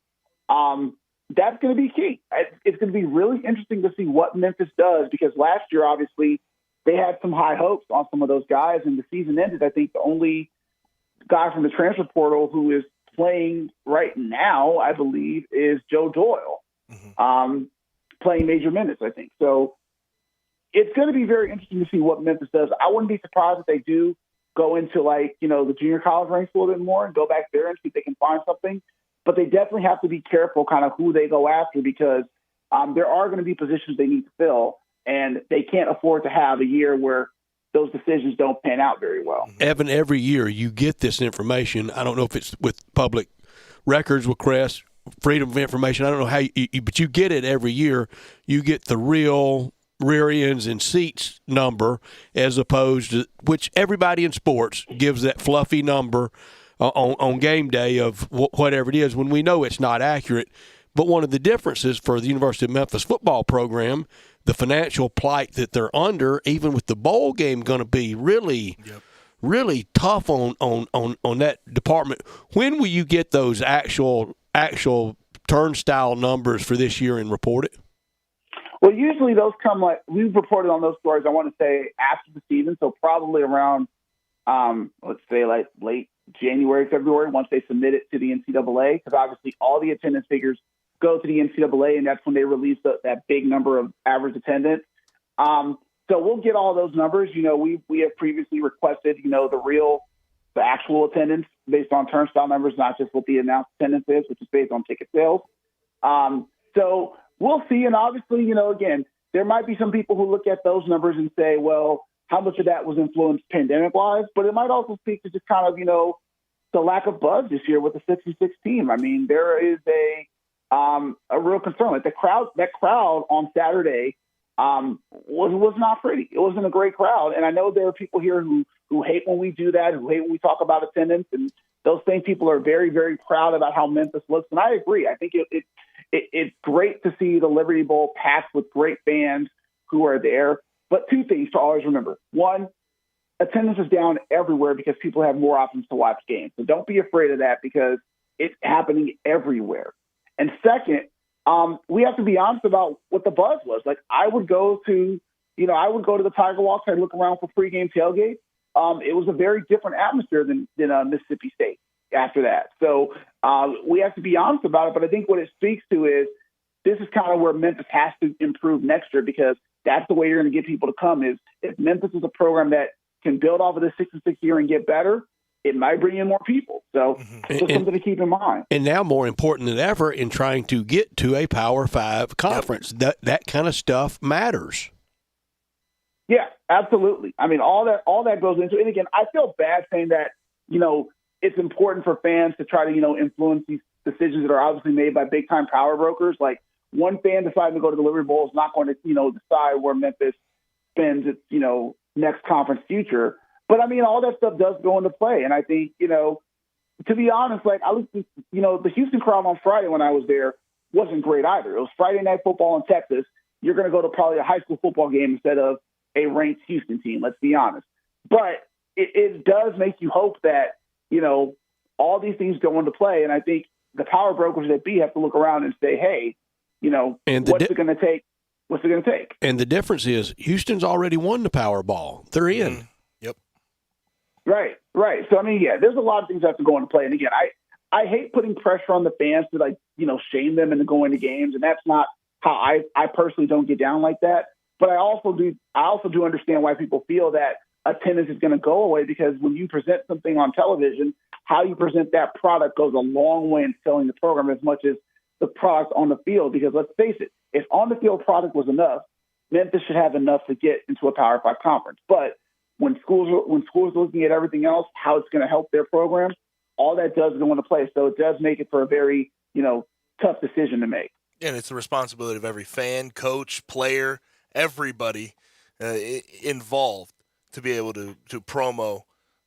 Speaker 19: That's going to be key. It's going to be really interesting to see what Memphis does, because last year, obviously, they had some high hopes on some of those guys, and the season ended. I think the only guy from the transfer portal who is playing right now, I believe, is Joe Doyle, playing major minutes, I think. So it's going to be very interesting to see what Memphis does. I wouldn't be surprised if they do go into, the junior college ranks a little bit more and go back there and see if they can find something. But they definitely have to be careful kind of who they go after, because there are going to be positions they need to fill, and they can't afford to have a year where those decisions don't pan out very well.
Speaker 3: Evan, every year you get this information. I don't know if it's with public records, with Crest, freedom of information. I don't know how but you get it every year. You get the real rear ends and seats number, as opposed to, which everybody in sports gives that fluffy number on game day of whatever it is, when we know it's not accurate. But one of the differences for the University of Memphis football program, the financial plight that they're under, even with the bowl game going to be really tough on that department. When will you get those actual turnstile numbers for this year and report it?
Speaker 19: Well, usually those come, we've reported on those stories, I want to say, after the season, so probably around, let's say, late January, February, once they submit it to the NCAA, because obviously all the attendance figures go to the NCAA, and that's when they release that big number of average attendance. So we'll get all those numbers. We have previously requested, the actual attendance based on turnstile numbers, not just what the announced attendance is, which is based on ticket sales. So we'll see. And obviously, again, there might be some people who look at those numbers and say, well, how much of that was influenced pandemic-wise? But it might also speak to just kind of, the lack of buzz this year with the 66 team. I mean, there is a real concern. Like that crowd on Saturday was not pretty. It wasn't a great crowd. And I know there are people here who hate when we do that, who hate when we talk about attendance. And those same people are very, very proud about how Memphis looks. And I agree. I think it's great to see the Liberty Bowl packed with great fans who are there. But two things to always remember. One, attendance is down everywhere because people have more options to watch games. So don't be afraid of that, because it's happening everywhere. And second, we have to be honest about what the buzz was. Like, I would go to the Tiger Walks. I'd look around for pregame tailgate. It was a very different atmosphere than Mississippi State after that. So we have to be honest about it. But I think what it speaks to is this is kind of where Memphis has to improve next year, because that's the way you're going to get people to come. Is if Memphis is a program that can build off of the 6-6 year and get better, it might bring in more people. So it's just something to keep in mind.
Speaker 3: And now more important than ever in trying to get to a Power 5 conference, that kind of stuff matters.
Speaker 19: Yeah, absolutely. I mean, all that goes into it. And again, I feel bad saying that, it's important for fans to try to, influence these decisions that are obviously made by big time power brokers. Like, one fan deciding to go to the Liberty Bowl is not going to, decide where Memphis spends its, next conference future. But I mean, all that stuff does go into play. And I think, to be honest, I looked, the Houston crowd on Friday when I was there wasn't great either. It was Friday night football in Texas. You're going to go to probably a high school football game instead of a ranked Houston team, let's be honest. But it does make you hope that, all these things go into play. And I think the power brokers at B have to look around and say, hey,
Speaker 3: what's
Speaker 19: it going to take? What's it going to take?
Speaker 3: And the difference is Houston's already won the Powerball. They're in.
Speaker 2: Yep.
Speaker 19: Right. So, I mean, yeah, there's a lot of things that have to go into play. And again, I hate putting pressure on the fans to shame them into going to games. And that's not how I personally don't get down like that. But I also do understand why people feel that attendance is going to go away, because when you present something on television, how you present that product goes a long way in selling the program as much as the product on the field. Because let's face it, if on the field product was enough, Memphis should have enough to get into a Power 5 conference. But when schools are looking at everything else, how it's going to help their program, all that does go into play. So it does make it for a very, tough decision to make.
Speaker 2: And it's the responsibility of every fan, coach, player, everybody involved to be able to promo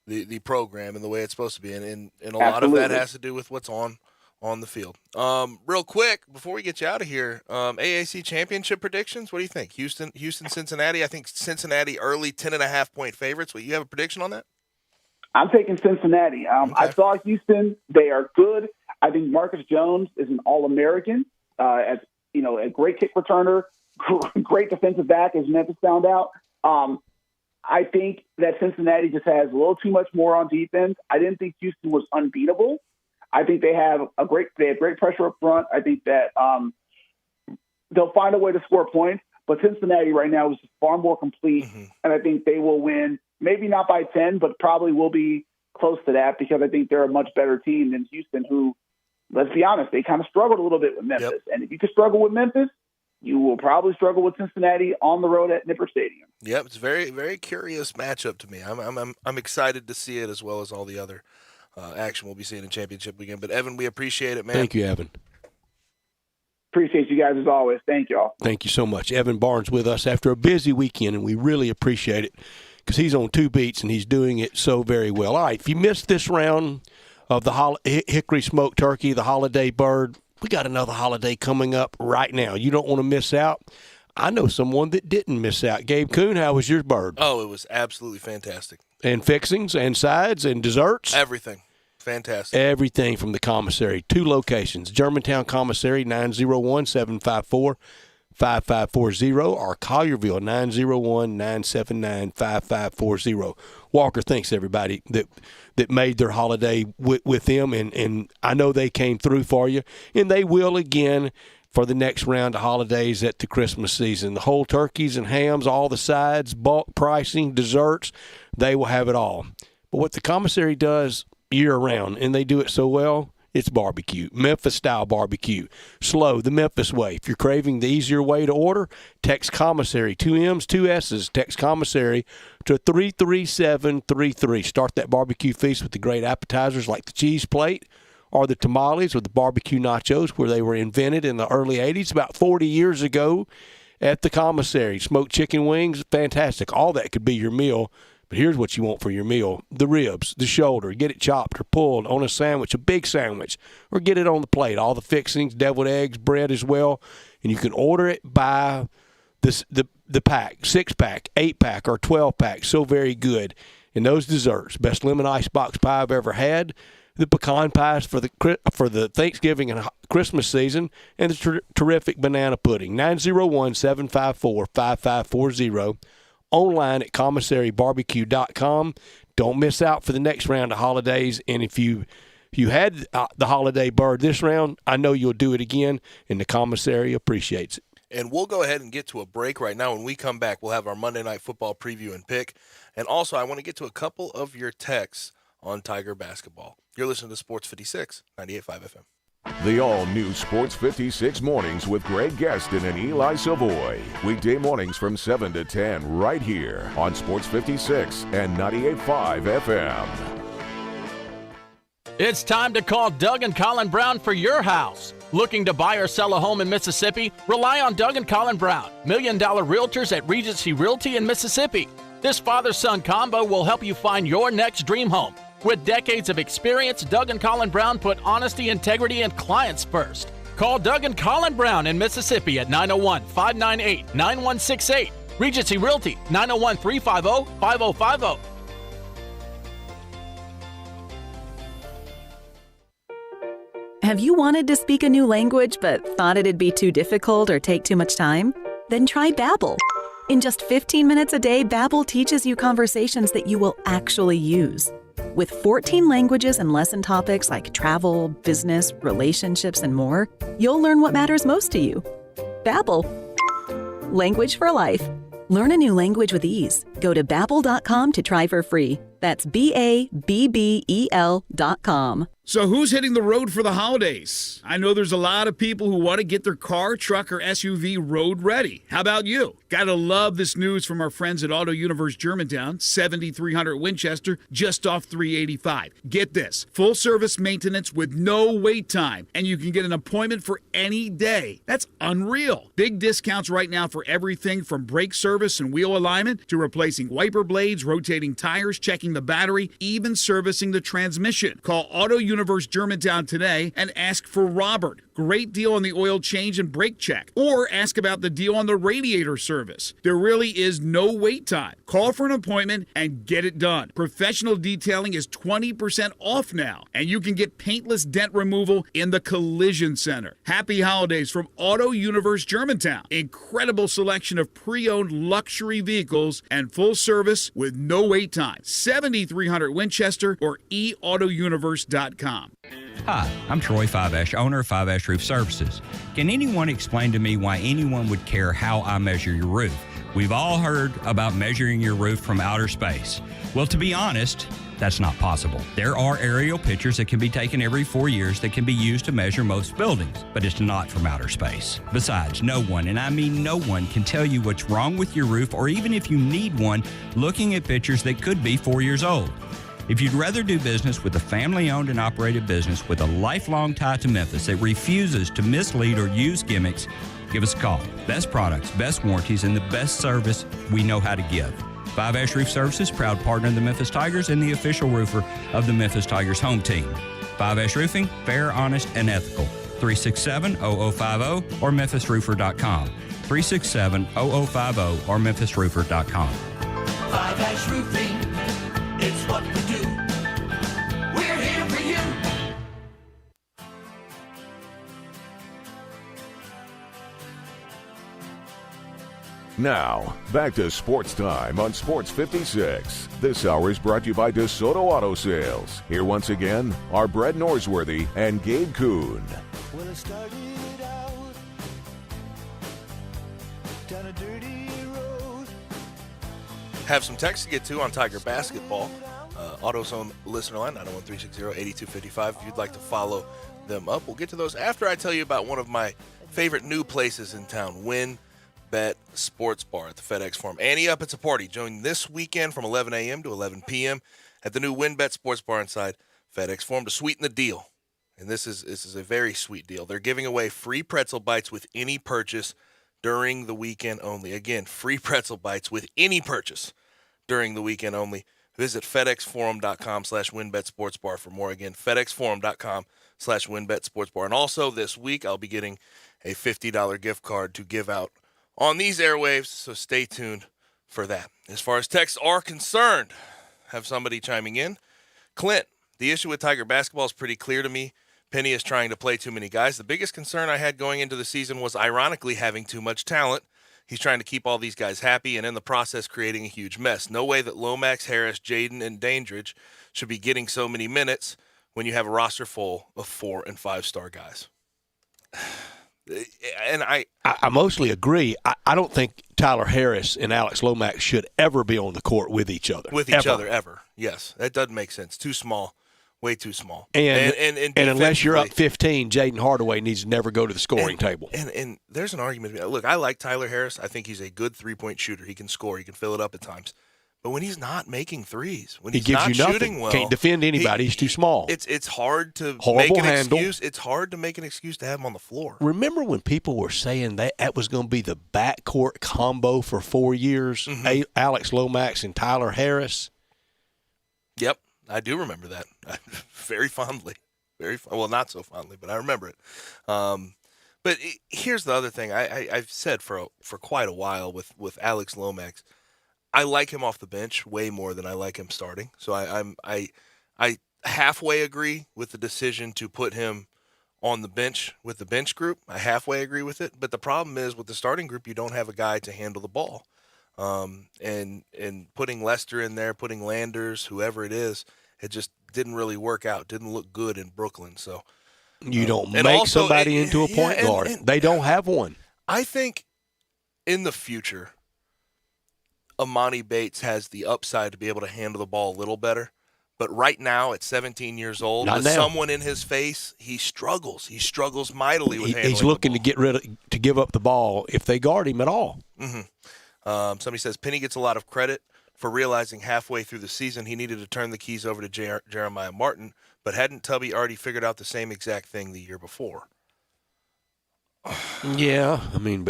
Speaker 2: the program in the way it's supposed to be. And a lot of that has to do with what's on the field. Real quick, before we get you out of here, AAC championship predictions. What do you think? Houston, Cincinnati. I think Cincinnati early 10.5-point favorites. You have a prediction on that?
Speaker 19: I'm taking Cincinnati. Okay. I saw Houston. They are good. I think Marcus Jones is an All-American, as a great kick returner, great defensive back, as Memphis found out. I think that Cincinnati just has a little too much more on defense. I didn't think Houston was unbeatable. I think they have great pressure up front. I think that they'll find a way to score points. But Cincinnati right now is far more complete, and I think they will win. Maybe not by 10, but probably will be close to that, because I think they're a much better team than Houston, who, let's be honest, they kind of struggled a little bit with Memphis. Yep. And if you can struggle with Memphis, you will probably struggle with Cincinnati on the road at Nipper Stadium.
Speaker 2: Yep, it's a very, very curious matchup to me. I'm excited to see it, as well as all the other action we'll be seeing in championship weekend. But Evan, we appreciate it, man.
Speaker 3: Thank you, Evan.
Speaker 19: Appreciate you guys as always. Thank y'all.
Speaker 3: Thank you so much. Evan Barnes with us after a busy weekend, and we really appreciate it, because he's on two beats and he's doing it so very well. All right, if you missed this round of the Hickory Smoked Turkey, the Holiday Bird, we got another holiday coming up right now. You don't want to miss out. I know someone that didn't miss out. Gabe Kuhn, how was your bird?
Speaker 2: Oh, it was absolutely fantastic.
Speaker 3: And fixings and sides and desserts?
Speaker 2: Everything. Fantastic.
Speaker 3: Everything from the commissary. 2 locations, Germantown Commissary, 901-754-5540, or Collierville, 901-979-5540. Walker, thanks everybody that made their holiday with them, and I know they came through for you, and they will again for the next round of holidays at the Christmas season. The whole turkeys and hams, all the sides, bulk pricing, desserts, they will have it all. But what the commissary does year-round, and they do it so well, it's barbecue, Memphis-style barbecue. Slow, the Memphis way. If you're craving the easier way to order, text commissary, 2 M's, 2 S's, text commissary to 33733. Start that barbecue feast with the great appetizers like the cheese plate or the tamales or the barbecue nachos, where they were invented in the early 80s, about 40 years ago at the commissary. Smoked chicken wings, fantastic. All that could be your meal. But here's what you want for your meal: the ribs, the shoulder. Get it chopped or pulled on a sandwich, a big sandwich, or get it on the plate. All the fixings, deviled eggs, bread as well. And you can order it by the pack, 6-pack, 8-pack, or 12-pack. So very good. And those desserts, best lemon icebox pie I've ever had, the pecan pies for the Thanksgiving and Christmas season, and the terrific banana pudding. 901-754-5540. Online at commissarybarbecue.com. Don't miss out for the next round of holidays. And if you had the holiday bird this round, I know you'll do it again, and the commissary appreciates it.
Speaker 2: And we'll go ahead and get to a break right now. When we come back, we'll have our Monday Night Football preview and pick. And also, I want to get to a couple of your texts on Tiger basketball. You're listening to Sports 56, 98.5 FM.
Speaker 1: The all-new Sports 56 mornings with Greg Gaston and Eli Savoy. Weekday mornings from 7 to 10 right here on Sports 56 and 98.5 FM.
Speaker 14: It's time to call Doug and Colin Brown for your house. Looking to buy or sell a home in Mississippi? Rely on Doug and Colin Brown, $1 Million Realtors at Regency Realty in Mississippi. This father-son combo will help you find your next dream home. With decades of experience, Doug and Colin Brown put honesty, integrity, and clients first. Call Doug and Colin Brown in Mississippi at 901-598-9168. Regency Realty, 901-350-5050.
Speaker 5: Have you wanted to speak a new language but thought it'd be too difficult or take too much time? Then try Babbel. In just 15 minutes a day, Babbel teaches you conversations that you will actually use. With 14 languages and lesson topics like travel, business, relationships, and more, you'll learn what matters most to you. Babbel. Language for life. Learn a new language with ease. Go to Babbel.com to try for free. That's BABBEL.com.
Speaker 6: So who's hitting the road for the holidays? I know there's a lot of people who want to get their car, truck, or SUV road ready. How about you? Gotta love this news from our friends at Auto Universe Germantown, 7300 Winchester, just off 385. Get this, full service maintenance with no wait time, and you can get an appointment for any day. That's unreal. Big discounts right now for everything from brake service and wheel alignment to replacing wiper blades, rotating tires, checking the battery, even servicing the transmission. Call Auto Universe Germantown today and ask for Robert. Great deal on the oil change and brake check. Or ask about the deal on the radiator service. There really is no wait time. Call for an appointment and get it done. Professional detailing is 20% off now, and you can get paintless dent removal in the Collision Center. Happy holidays from Auto Universe Germantown. Incredible selection of pre-owned luxury vehicles and full service with no wait time. 7300 Winchester or eautouniverse.com.
Speaker 20: Hi, I'm Troy Fiveash, owner of Fiveash Roof Services. Can anyone explain to me why anyone would care how I measure your roof? We've all heard about measuring your roof from outer space. Well, to be honest, that's not possible. There are aerial pictures that can be taken every 4 years that can be used to measure most buildings, but it's not from outer space. Besides, no one, and I mean no one, can tell you what's wrong with your roof or even if you need one looking at pictures that could be 4 years old. If you'd rather do business with a family-owned and operated business with a lifelong tie to Memphis that refuses to mislead or use gimmicks, give us a call. Best products, best warranties, and the best service we know how to give. Fiveash Roof Services, proud partner of the Memphis Tigers and the official roofer of the Memphis Tigers home team. Fiveash Roofing, fair, honest, and ethical. 367-0050 or memphisroofer.com. 367-0050 or memphisroofer.com.
Speaker 21: Fiveash Roofing, it's what we do. We're here for you.
Speaker 1: Now, back to Sports Time on Sports 56. This hour is brought to you by DeSoto Auto Sales. Here once again are Brett Norsworthy and Gabe Kuhn.
Speaker 21: Well, I started out down a dirty road.
Speaker 2: Have some text to get to on Tiger basketball. AutoZone listener line, 901-360-8255. If you'd like to follow them up, we'll get to those after I tell you about one of my favorite new places in town, WinBet Sports Bar at the FedEx Forum. Annie up, it's a party. Join this weekend from 11 a.m. to 11 p.m. at the new WinBet Sports Bar inside FedEx Forum to sweeten the deal. And this is a very sweet deal. They're giving away free pretzel bites with any purchase during the weekend only. Again, free pretzel bites with any purchase during the weekend only. Visit FedExForum.com/WinBetSportsBar for more. Again, FedExForum.com/WinBetSportsBar. And also this week, I'll be getting a $50 gift card to give out on these airwaves, so stay tuned for that. As far as texts are concerned, have somebody chiming in. Clint, the issue with Tiger basketball is pretty clear to me. Penny is trying to play too many guys. The biggest concern I had going into the season was ironically having too much talent. He's trying to keep all these guys happy and in the process creating a huge mess. No way that Lomax, Harris, Jaden, and Dandridge should be getting so many minutes when you have a roster full of 4- and 5-star guys. And I
Speaker 3: mostly agree. I don't think Tyler Harris and Alex Lomax should ever be on the court with each other.
Speaker 2: Ever. Yes, that doesn't make sense. Too small. Way too small.
Speaker 3: And unless you're up 15, Jaden Hardaway needs to never go to the scoring table.
Speaker 2: And there's an argument. Look, I like Tyler Harris. I think he's a good three-point shooter. He can score. He can fill it up at times. But when he's not making threes, when he's
Speaker 3: gives
Speaker 2: not
Speaker 3: you nothing.
Speaker 2: Shooting well,
Speaker 3: Can't defend anybody. He's too small.
Speaker 2: It's hard to
Speaker 3: Horrible
Speaker 2: make an
Speaker 3: handle.
Speaker 2: excuse. It's hard to make an excuse to have him on the floor.
Speaker 3: Remember when people were saying that was going to be the backcourt combo for 4 years?
Speaker 2: Mm-hmm.
Speaker 3: Alex Lomax and Tyler Harris.
Speaker 2: Yep. I do remember that very fondly. Well, not so fondly, but I remember it. But here's the other thing I've said for quite a while with Alex Lomax. I like him off the bench way more than I like him starting. So I halfway agree with the decision to put him on the bench with the bench group. I halfway agree with it. But the problem is with the starting group, you don't have a guy to handle the ball. And putting Lester in there, putting Landers, whoever it is, it just didn't really work out. Didn't look good in Brooklyn. So
Speaker 3: you don't make somebody into a point guard. They don't have one.
Speaker 2: I think in the future, Amani Bates has the upside to be able to handle the ball a little better. But right now, at 17 years old, with someone in his face, he struggles. He struggles mightily with handling
Speaker 3: He's looking to give up the ball if they guard him at all.
Speaker 2: Mm-hmm. Somebody says Penny gets a lot of credit for realizing halfway through the season he needed to turn the keys over to Jeremiah Martin, but hadn't Tubby already figured out the same exact thing the year before?
Speaker 3: Yeah, I mean,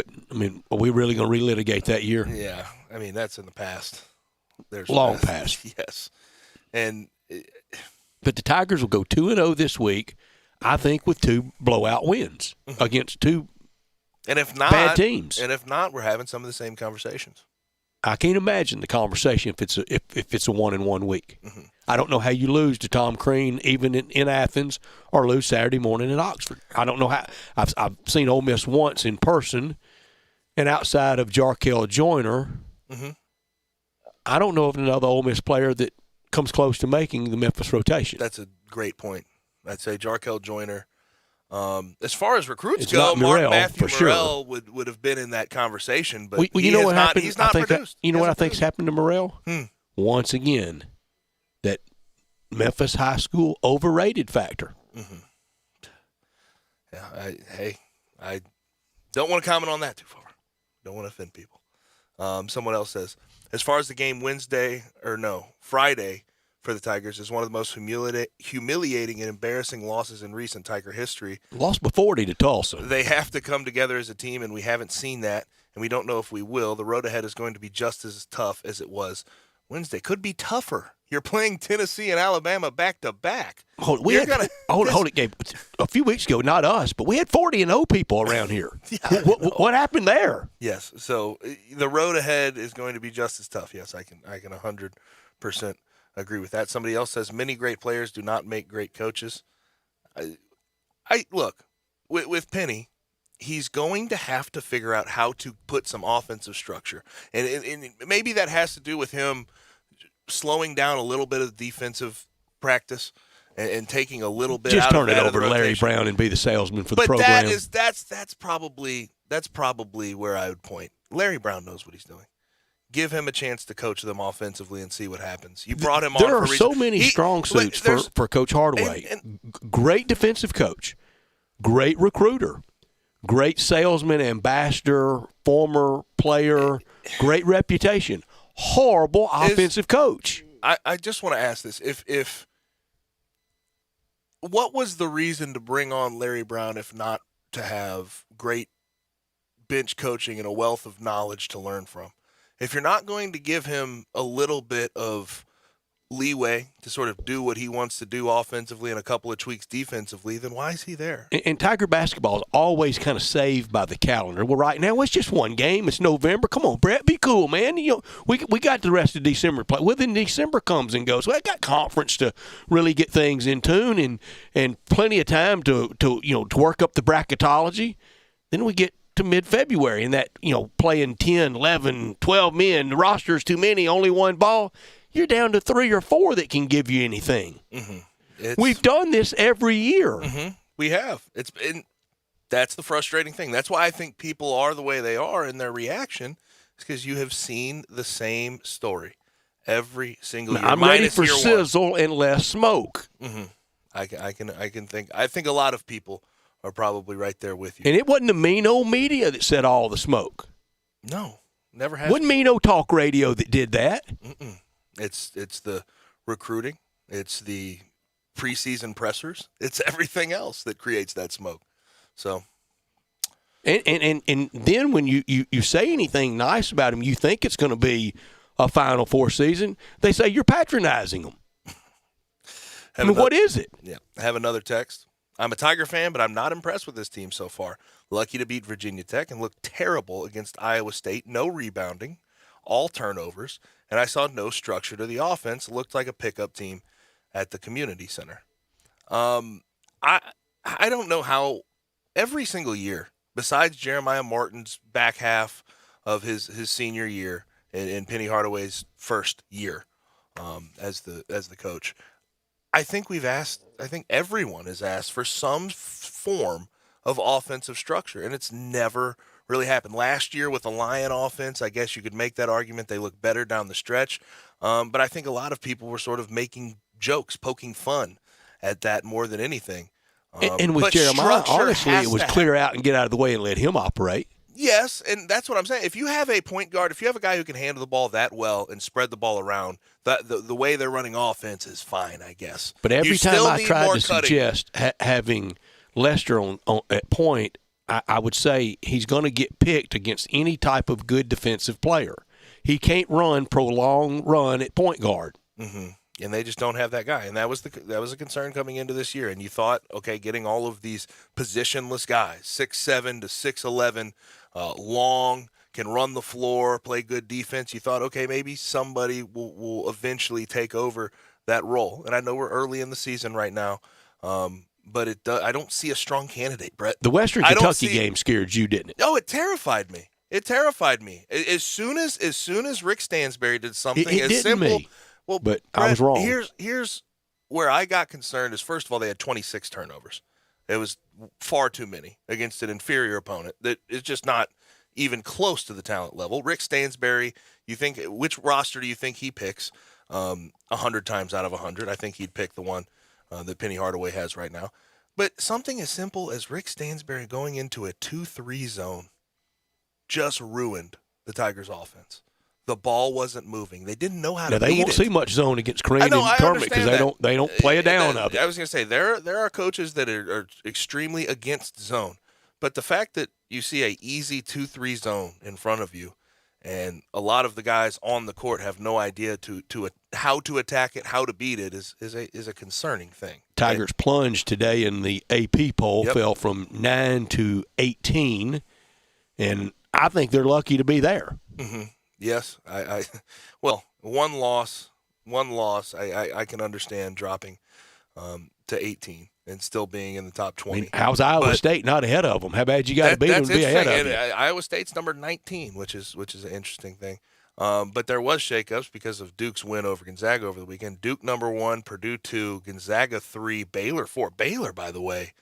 Speaker 3: are we really going to relitigate that year?
Speaker 2: Yeah, I mean, that's in the past.
Speaker 3: Long past.
Speaker 2: Yes.
Speaker 3: But the Tigers will go 2-0 this week, I think, with 2 blowout wins against 2 bad teams.
Speaker 2: And if not, we're having some of the same conversations.
Speaker 3: I can't imagine the conversation if it's a 1-1 week.
Speaker 2: Mm-hmm.
Speaker 3: I don't know how you lose to Tom Crean even in Athens or lose Saturday morning in Oxford. I don't know how. I've seen Ole Miss once in person, and outside of Jarkel Joyner, I don't know of another Ole Miss player that comes close to making the Memphis rotation.
Speaker 2: That's a great point. I'd say Jarkel Joyner. As far as recruits
Speaker 3: It's
Speaker 2: go,
Speaker 3: not Morrell,
Speaker 2: Matthew
Speaker 3: for
Speaker 2: Morrell would have been in that conversation, but
Speaker 3: you know what happened?
Speaker 2: He's not produced.
Speaker 3: You know what I think's happened to Morrell? Once again, that Memphis high school overrated factor.
Speaker 2: Yeah, I don't want to comment on that too far. Don't want to offend people. Someone else says, as far as the game Friday for the Tigers is one of the most humiliating and embarrassing losses in recent Tiger history.
Speaker 3: Lost by 40 to Tulsa.
Speaker 2: They have to come together as a team, and we haven't seen that, and we don't know if we will. The road ahead is going to be just as tough as it was Wednesday. Could be tougher. You're playing Tennessee and Alabama back-to-back.
Speaker 3: Hold it, Gabe. A few weeks ago, not us, but we had 40-0 people around here. What happened there?
Speaker 2: Yes, so the road ahead is going to be just as tough. Yes, I can 100% agree with that. Somebody else says many great players do not make great coaches. I look with Penny, he's going to have to figure out how to put some offensive structure, and maybe that has to do with him slowing down a little bit of defensive practice and taking a little bit.
Speaker 3: Just
Speaker 2: out
Speaker 3: turn
Speaker 2: of
Speaker 3: it over to Larry Brown and be the salesman for the program.
Speaker 2: But that's probably where I would point. Larry Brown knows what he's doing. Give him a chance to coach them offensively and see what happens. You brought him on.
Speaker 3: There are so many strong suits for Coach Hardaway. Great defensive coach, great recruiter, great salesman, ambassador, former player, great reputation. Horrible offensive coach.
Speaker 2: I just want to ask this: if what was the reason to bring on Larry Brown if not to have great bench coaching and a wealth of knowledge to learn from? If you're not going to give him a little bit of leeway to sort of do what he wants to do offensively and a couple of tweaks defensively, then why is he there?
Speaker 3: And Tiger basketball is always kind of saved by the calendar. Well, right now it's just one game. It's November. Come on, Brett, be cool, man. You know, we got the rest of December to play. Well, then December comes and goes. Well, I got conference to really get things in tune and plenty of time to work up the bracketology. Then we get to mid-February and that, playing 10, 11, 12 men, the roster's too many, only one ball. You're down to 3 or 4 that can give you anything. We've done this every year.
Speaker 2: We have. That's the frustrating thing. That's why I think people are the way they are in their reaction, is because you have seen the same story every single year.
Speaker 3: I'm ready for sizzle and less smoke.
Speaker 2: I think a lot of people are probably right there with you.
Speaker 3: And it wasn't the mean old media that said all the smoke.
Speaker 2: No, never has.
Speaker 3: Wasn't mean old talk radio that did that.
Speaker 2: It's the recruiting. It's the preseason pressers. It's everything else that creates that smoke. So,
Speaker 3: and then when you say anything nice about him, you think it's going to be a Final Four season. They say you're patronizing them. What is it?
Speaker 2: Yeah, I have another text. I'm a Tiger fan, but I'm not impressed with this team so far. Lucky to beat Virginia Tech and look terrible against Iowa State. No rebounding, all turnovers, and I saw no structure to the offense. It looked like a pickup team at the community center. I don't know how every single year, besides Jeremiah Martin's back half of his senior year and Penny Hardaway's first year as the coach, I think everyone has asked for some form of offensive structure, and it's never really happened. Last year with the Lion offense, I guess you could make that argument. They look better down the stretch. But I think a lot of people were sort of making jokes, poking fun at that more than anything.
Speaker 3: And with Jeremiah, honestly, it was clear out and get out of the way and let him operate.
Speaker 2: Yes, and that's what I'm saying. If you have a point guard, if you have a guy who can handle the ball that well and spread the ball around, the way they're running offense is fine, I guess.
Speaker 3: But every time I tried to suggest having Lester on at point, I would say he's going to get picked against any type of good defensive player. He can't prolonged run at point guard.
Speaker 2: Mm-hmm. And they just don't have that guy, and that was a concern coming into this year. And you thought, okay, getting all of these positionless guys, 6'7" to 6'11", long, can run the floor, play good defense. You thought, okay, maybe somebody will eventually take over that role. And I know we're early in the season right now, but I don't see a strong candidate, Brett.
Speaker 3: The Western Kentucky game scared you, didn't it?
Speaker 2: Oh, it terrified me. It terrified me. As soon as Rick Stansberry did something as simple.
Speaker 3: Me. Well, but Brett, I was wrong.
Speaker 2: Here's where I got concerned is, first of all, they had 26 turnovers. It was far too many against an inferior opponent that is just not even close to the talent level. Rick Stansberry, which roster do you think he picks 100 times out of 100? I think he'd pick the one that Penny Hardaway has right now. But something as simple as Rick Stansberry going into a 2-3 zone just ruined the Tigers' offense. The ball wasn't moving. They didn't know how to beat it.
Speaker 3: They won't see much zone against Kareem and Kermit because they don't play a down of it.
Speaker 2: I was going to say there are coaches that are extremely against zone, but the fact that you see a easy 2-3 zone in front of you, and a lot of the guys on the court have no idea how to attack it, how to beat it is a concerning thing.
Speaker 3: Tigers plunged today in the AP poll, fell from 9 to 18, and I think they're lucky to be there.
Speaker 2: Mm-hmm. Yes, one loss. I can understand dropping to 18 and still being in the top 20.
Speaker 3: I mean, how's Iowa State not ahead of them? How bad you got to beat them to be ahead of them?
Speaker 2: Iowa State's number 19, which is an interesting thing. But there was shakeups because of Duke's win over Gonzaga over the weekend. Duke number 1, Purdue 2, Gonzaga 3, Baylor 4. Baylor, by the way.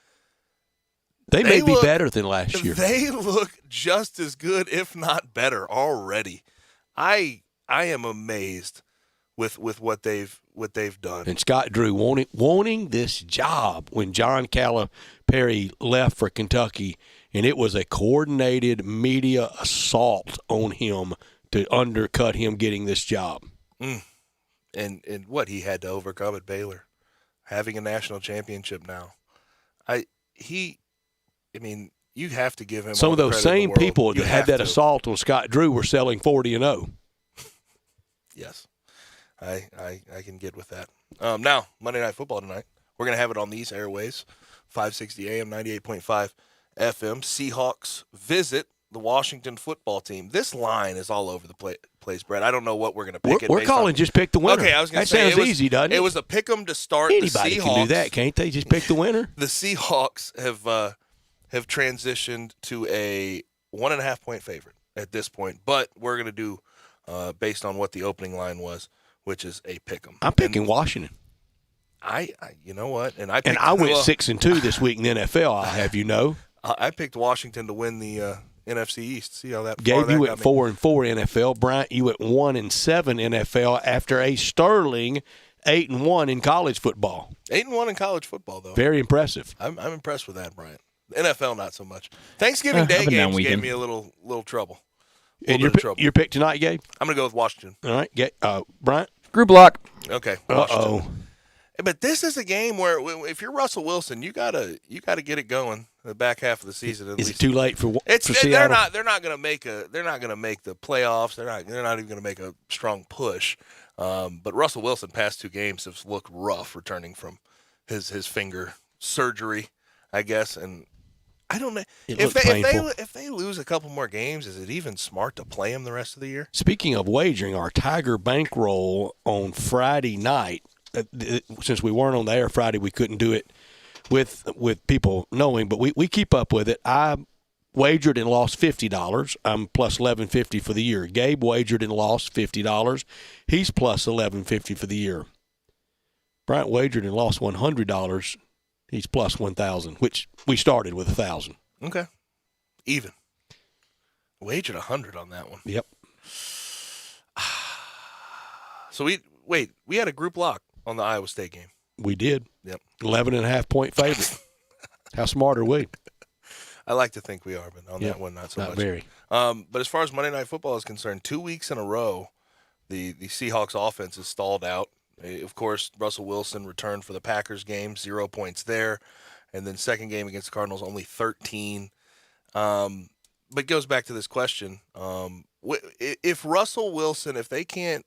Speaker 3: They may be better than last year.
Speaker 2: They look just as good, if not better, already. I am amazed with what they've done.
Speaker 3: And Scott Drew wanting this job when John Calipari left for Kentucky, and it was a coordinated media assault on him to undercut him getting this job.
Speaker 2: And what he had to overcome at Baylor, having a national championship now. You have to give him
Speaker 3: some
Speaker 2: all
Speaker 3: of
Speaker 2: the
Speaker 3: those
Speaker 2: credit in
Speaker 3: same
Speaker 2: the world.
Speaker 3: people that had that assault on Scott Drew were selling 40-0.
Speaker 2: Yes, I can get with that. Now, Monday Night Football tonight. We're going to have it on these airways, 560 AM, 98.5 FM. Seahawks visit the Washington football team. This line is all over the place, Brett. I don't know what we're going to pick.
Speaker 3: We're calling just pick the winner.
Speaker 2: Okay, I was going to say.
Speaker 3: That sounds easy, doesn't it?
Speaker 2: It was a pick 'em to start.
Speaker 3: Anybody
Speaker 2: the Seahawks,
Speaker 3: can do that, can't they? Just pick the winner?
Speaker 2: The Seahawks have transitioned to a 1.5-point favorite at this point, but we're going to do based on what the opening line was, which is a pick 'em.
Speaker 3: I'm picking Washington.
Speaker 2: I you know what? And I
Speaker 3: went 6-2 this week in the NFL. I'll have you know.
Speaker 2: I picked Washington to win the NFC East. See how that.
Speaker 3: Gabe, you went 4-4 NFL. Bryant, you went 1-7 NFL after a sterling 8-1 in college football.
Speaker 2: 8-1 in college football, though.
Speaker 3: Very impressive.
Speaker 2: I'm impressed with that, Bryant. The NFL, not so much. Thanksgiving Day games gave me a little trouble.
Speaker 3: And your pick tonight, Gabe?
Speaker 2: I'm going to go with Washington.
Speaker 3: All right. Bryant?
Speaker 9: Group block.
Speaker 2: Okay.
Speaker 3: Uh-oh.
Speaker 2: But this is a game where if you're Russell Wilson, you gotta get it going the back half of the season. At least.
Speaker 3: It too late for Seattle?
Speaker 2: They're not going to make the playoffs. They're not even going to make a strong push. But Russell Wilson past 2 games have looked rough returning from his finger surgery, I guess. And I don't know if they lose a couple more games, is it even smart to play him the rest of the year?
Speaker 3: Speaking of wagering, our Tiger bankroll on Friday night. Since we weren't on the air Friday, we couldn't do it with people knowing, but we keep up with it. I wagered and lost $50. I'm plus $11.50 for the year. Gabe wagered and lost $50. He's plus $11.50 for the year. Bryant wagered and lost $100. He's plus $1,000, which we started with $1,000.
Speaker 2: Okay, even. Wagered 100 on that one.
Speaker 3: Yep.
Speaker 2: So we had a group lock on the Iowa State game.
Speaker 3: We did.
Speaker 2: Yep.
Speaker 3: 11.5-point favorite. How smart are we?
Speaker 2: I like to think we are, but on that one, not so much.
Speaker 3: Not very.
Speaker 2: But as far as Monday Night Football is concerned, 2 weeks in a row, the Seahawks offense is stalled out. Of course, Russell Wilson returned for the Packers game, 0 points there. And then second game against the Cardinals, only 13. But it goes back to this question. If Russell Wilson, if they can't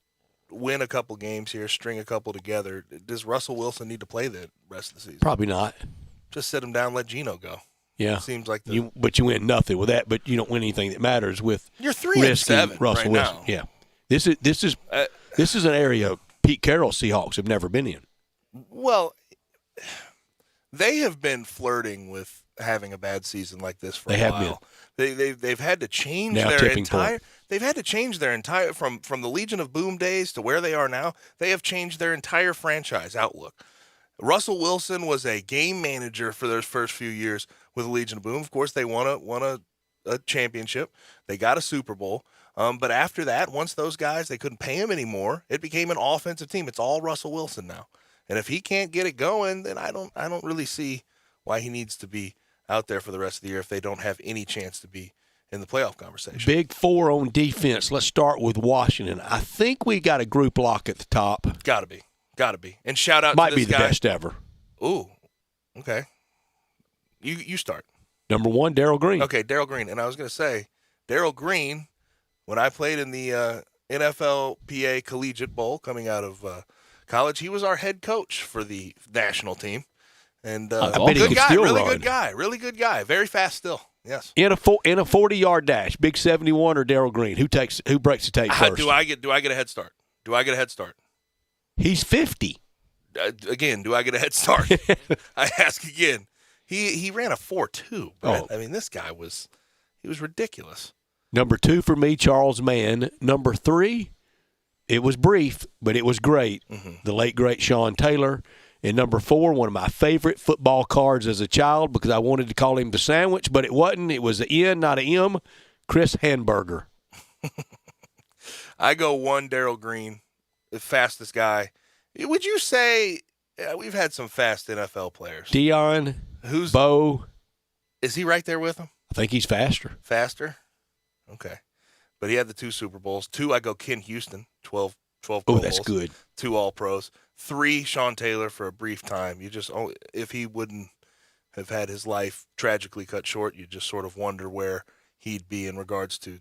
Speaker 2: win a couple games here, string a couple together, does Russell Wilson need to play the rest of the season?
Speaker 3: Probably not.
Speaker 2: Just sit him down, let Geno go.
Speaker 3: Yeah.
Speaker 2: Seems like
Speaker 3: but you win nothing with that, but you don't win anything that matters with
Speaker 2: You're 3-7
Speaker 3: Russell
Speaker 2: right
Speaker 3: Wilson.
Speaker 2: now.
Speaker 3: Yeah. This is an area Pete Carroll's Seahawks have never been in.
Speaker 2: Well, they have been flirting with having a bad season like this for a while. They've had to change their entire. They've had to change their entire from the Legion of Boom days to where they are now. They have changed their entire franchise outlook. Russell Wilson was a game manager for those first few years with the Legion of Boom. Of course, they won a championship. They got a Super Bowl. But after that, once those guys, they couldn't pay him anymore, it became an offensive team. It's all Russell Wilson now. And if he can't get it going, then I don't really see why he needs to be out there for the rest of the year if they don't have any chance to be in the playoff conversation.
Speaker 3: Big four on defense. Let's start with Washington. I think we got a group lock at the top.
Speaker 2: Got to be. And shout out
Speaker 3: Might
Speaker 2: to this
Speaker 3: be the
Speaker 2: guy.
Speaker 3: best ever.
Speaker 2: Ooh, okay. You start.
Speaker 3: Number one, Darryl Green.
Speaker 2: Okay, Darryl Green. And I was going to say, Darryl Green, when I played in the NFLPA Collegiate Bowl coming out of college, he was our head coach for the national team. And good guy, really good guy, very fast still. Yes.
Speaker 3: In a 40-yard dash, big 71 or Darryl Green, who breaks the tape first?
Speaker 2: Do I get a head start?
Speaker 3: He's 50.
Speaker 2: Again, do I get a head start? I ask again. He ran a 4.2. Oh. I mean, this guy was ridiculous.
Speaker 3: Number 2 for me, Charles Mann. Number 3, it was brief, but it was great. Mm-hmm. The late, great Sean Taylor. And number 4, one of my favorite football cards as a child because I wanted to call him the sandwich, but it wasn't. It was an N, not an M. Chris Hamburger.
Speaker 2: I go 1, Darryl Green, the fastest guy. Would you say we've had some fast NFL players?
Speaker 3: Deion, Bo.
Speaker 2: Is he right there with him?
Speaker 3: I think he's faster.
Speaker 2: Faster? Okay. But he had the 2 Super Bowls. 2, I go Ken Houston, 12 Pro
Speaker 3: Oh, that's
Speaker 2: Bowls,
Speaker 3: good.
Speaker 2: 2 All-Pros. 3, Sean Taylor for a brief time. If he wouldn't have had his life tragically cut short, you just sort of wonder where he'd be in regards to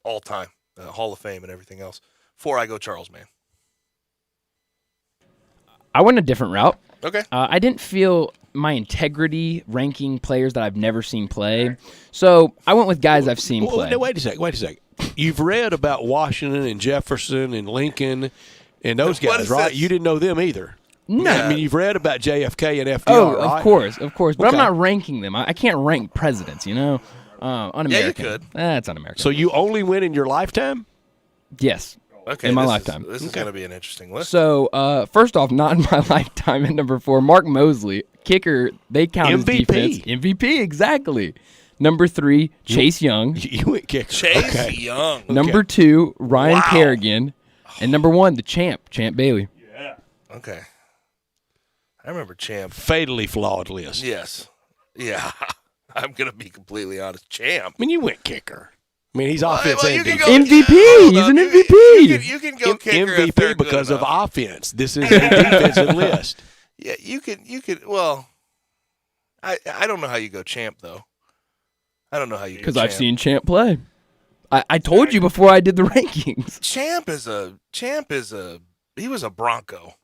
Speaker 2: all-time, Hall of Fame and everything else. 4, I go Charles Mann.
Speaker 9: I went a different route.
Speaker 2: Okay.
Speaker 9: I didn't feel my integrity ranking players that I've never seen play. So I went with guys I've seen play.
Speaker 3: No, wait a second. You've read about Washington and Jefferson and Lincoln and those guys, right? You didn't know them either.
Speaker 9: No.
Speaker 3: I mean, you've read about JFK and FDR,
Speaker 9: Oh,
Speaker 3: right?
Speaker 9: of course. But I'm not ranking them. I can't rank presidents, un-American.
Speaker 2: Yeah, you could.
Speaker 9: That's un-American.
Speaker 3: So you only win in your lifetime?
Speaker 9: Yes.
Speaker 2: Okay,
Speaker 9: in my lifetime.
Speaker 2: This is going to be an interesting list.
Speaker 9: So, first off, not in my lifetime. At number 4, Mark Mosley, kicker. They count as defense. MVP, exactly. Number 3, Chase Young.
Speaker 3: You went kicker.
Speaker 2: Chase Young.
Speaker 9: Number 2, Ryan Kerrigan. And number 1, the Champ Bailey.
Speaker 2: Yeah. Okay. I remember Champ.
Speaker 3: Fatally flawed list.
Speaker 2: Yes. Yeah. I'm going to be completely honest. Champ.
Speaker 3: I mean, you went kicker. I mean, he's offense and defense.
Speaker 9: MVP. He's an MVP.
Speaker 2: You can go kicker if
Speaker 3: MVP
Speaker 2: they're
Speaker 3: because
Speaker 2: good
Speaker 3: of
Speaker 2: enough.
Speaker 3: offense. This is a defensive list.
Speaker 2: Yeah, you could. Well, I don't know how you go Champ though. I don't know how you.
Speaker 9: Because I've seen Champ play. I told you before I did the rankings.
Speaker 2: Champ is a. He was a Bronco.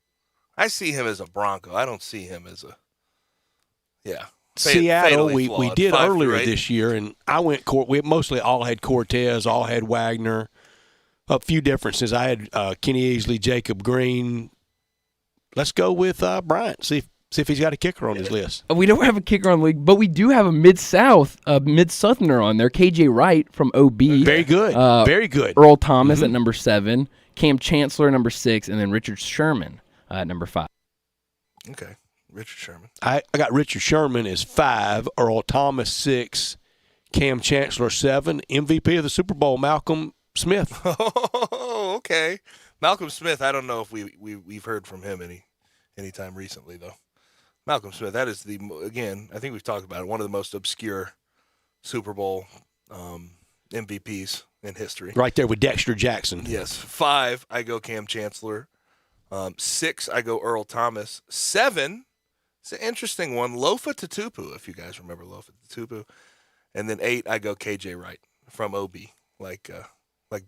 Speaker 2: I see him as a Bronco. I don't see him as a. Yeah.
Speaker 3: Seattle, we did
Speaker 2: 5
Speaker 3: earlier
Speaker 2: through 8.
Speaker 3: this year, and I went. We mostly all had Cortez, all had Wagner. A few differences. I had Kenny Easley, Jacob Green. Let's go with Bryant. See See if he's got a kicker on his list.
Speaker 9: We don't have a kicker on the league, but we do have a mid-Southerner on there, KJ Wright from OB.
Speaker 3: Very good. Very good.
Speaker 9: Earl Thomas at number 7, Cam Chancellor number 6, and then Richard Sherman at number 5.
Speaker 2: Okay, Richard Sherman.
Speaker 3: I got Richard Sherman as 5, Earl Thomas 6, Cam Chancellor 7, MVP of the Super Bowl, Malcolm Smith.
Speaker 2: Oh, okay. Malcolm Smith, I don't know if we've heard from him any time recently, though. Malcolm Smith, that is again, I think we've talked about it, one of the most obscure Super Bowl MVPs in history.
Speaker 3: Right there with Dexter Jackson.
Speaker 2: Yes. 5, I go Cam Chancellor. 6, I go Earl Thomas. 7, it's an interesting one, Lofa Tatupu, if you guys remember Lofa Tatupu. And then 8, I go KJ Wright from OB, like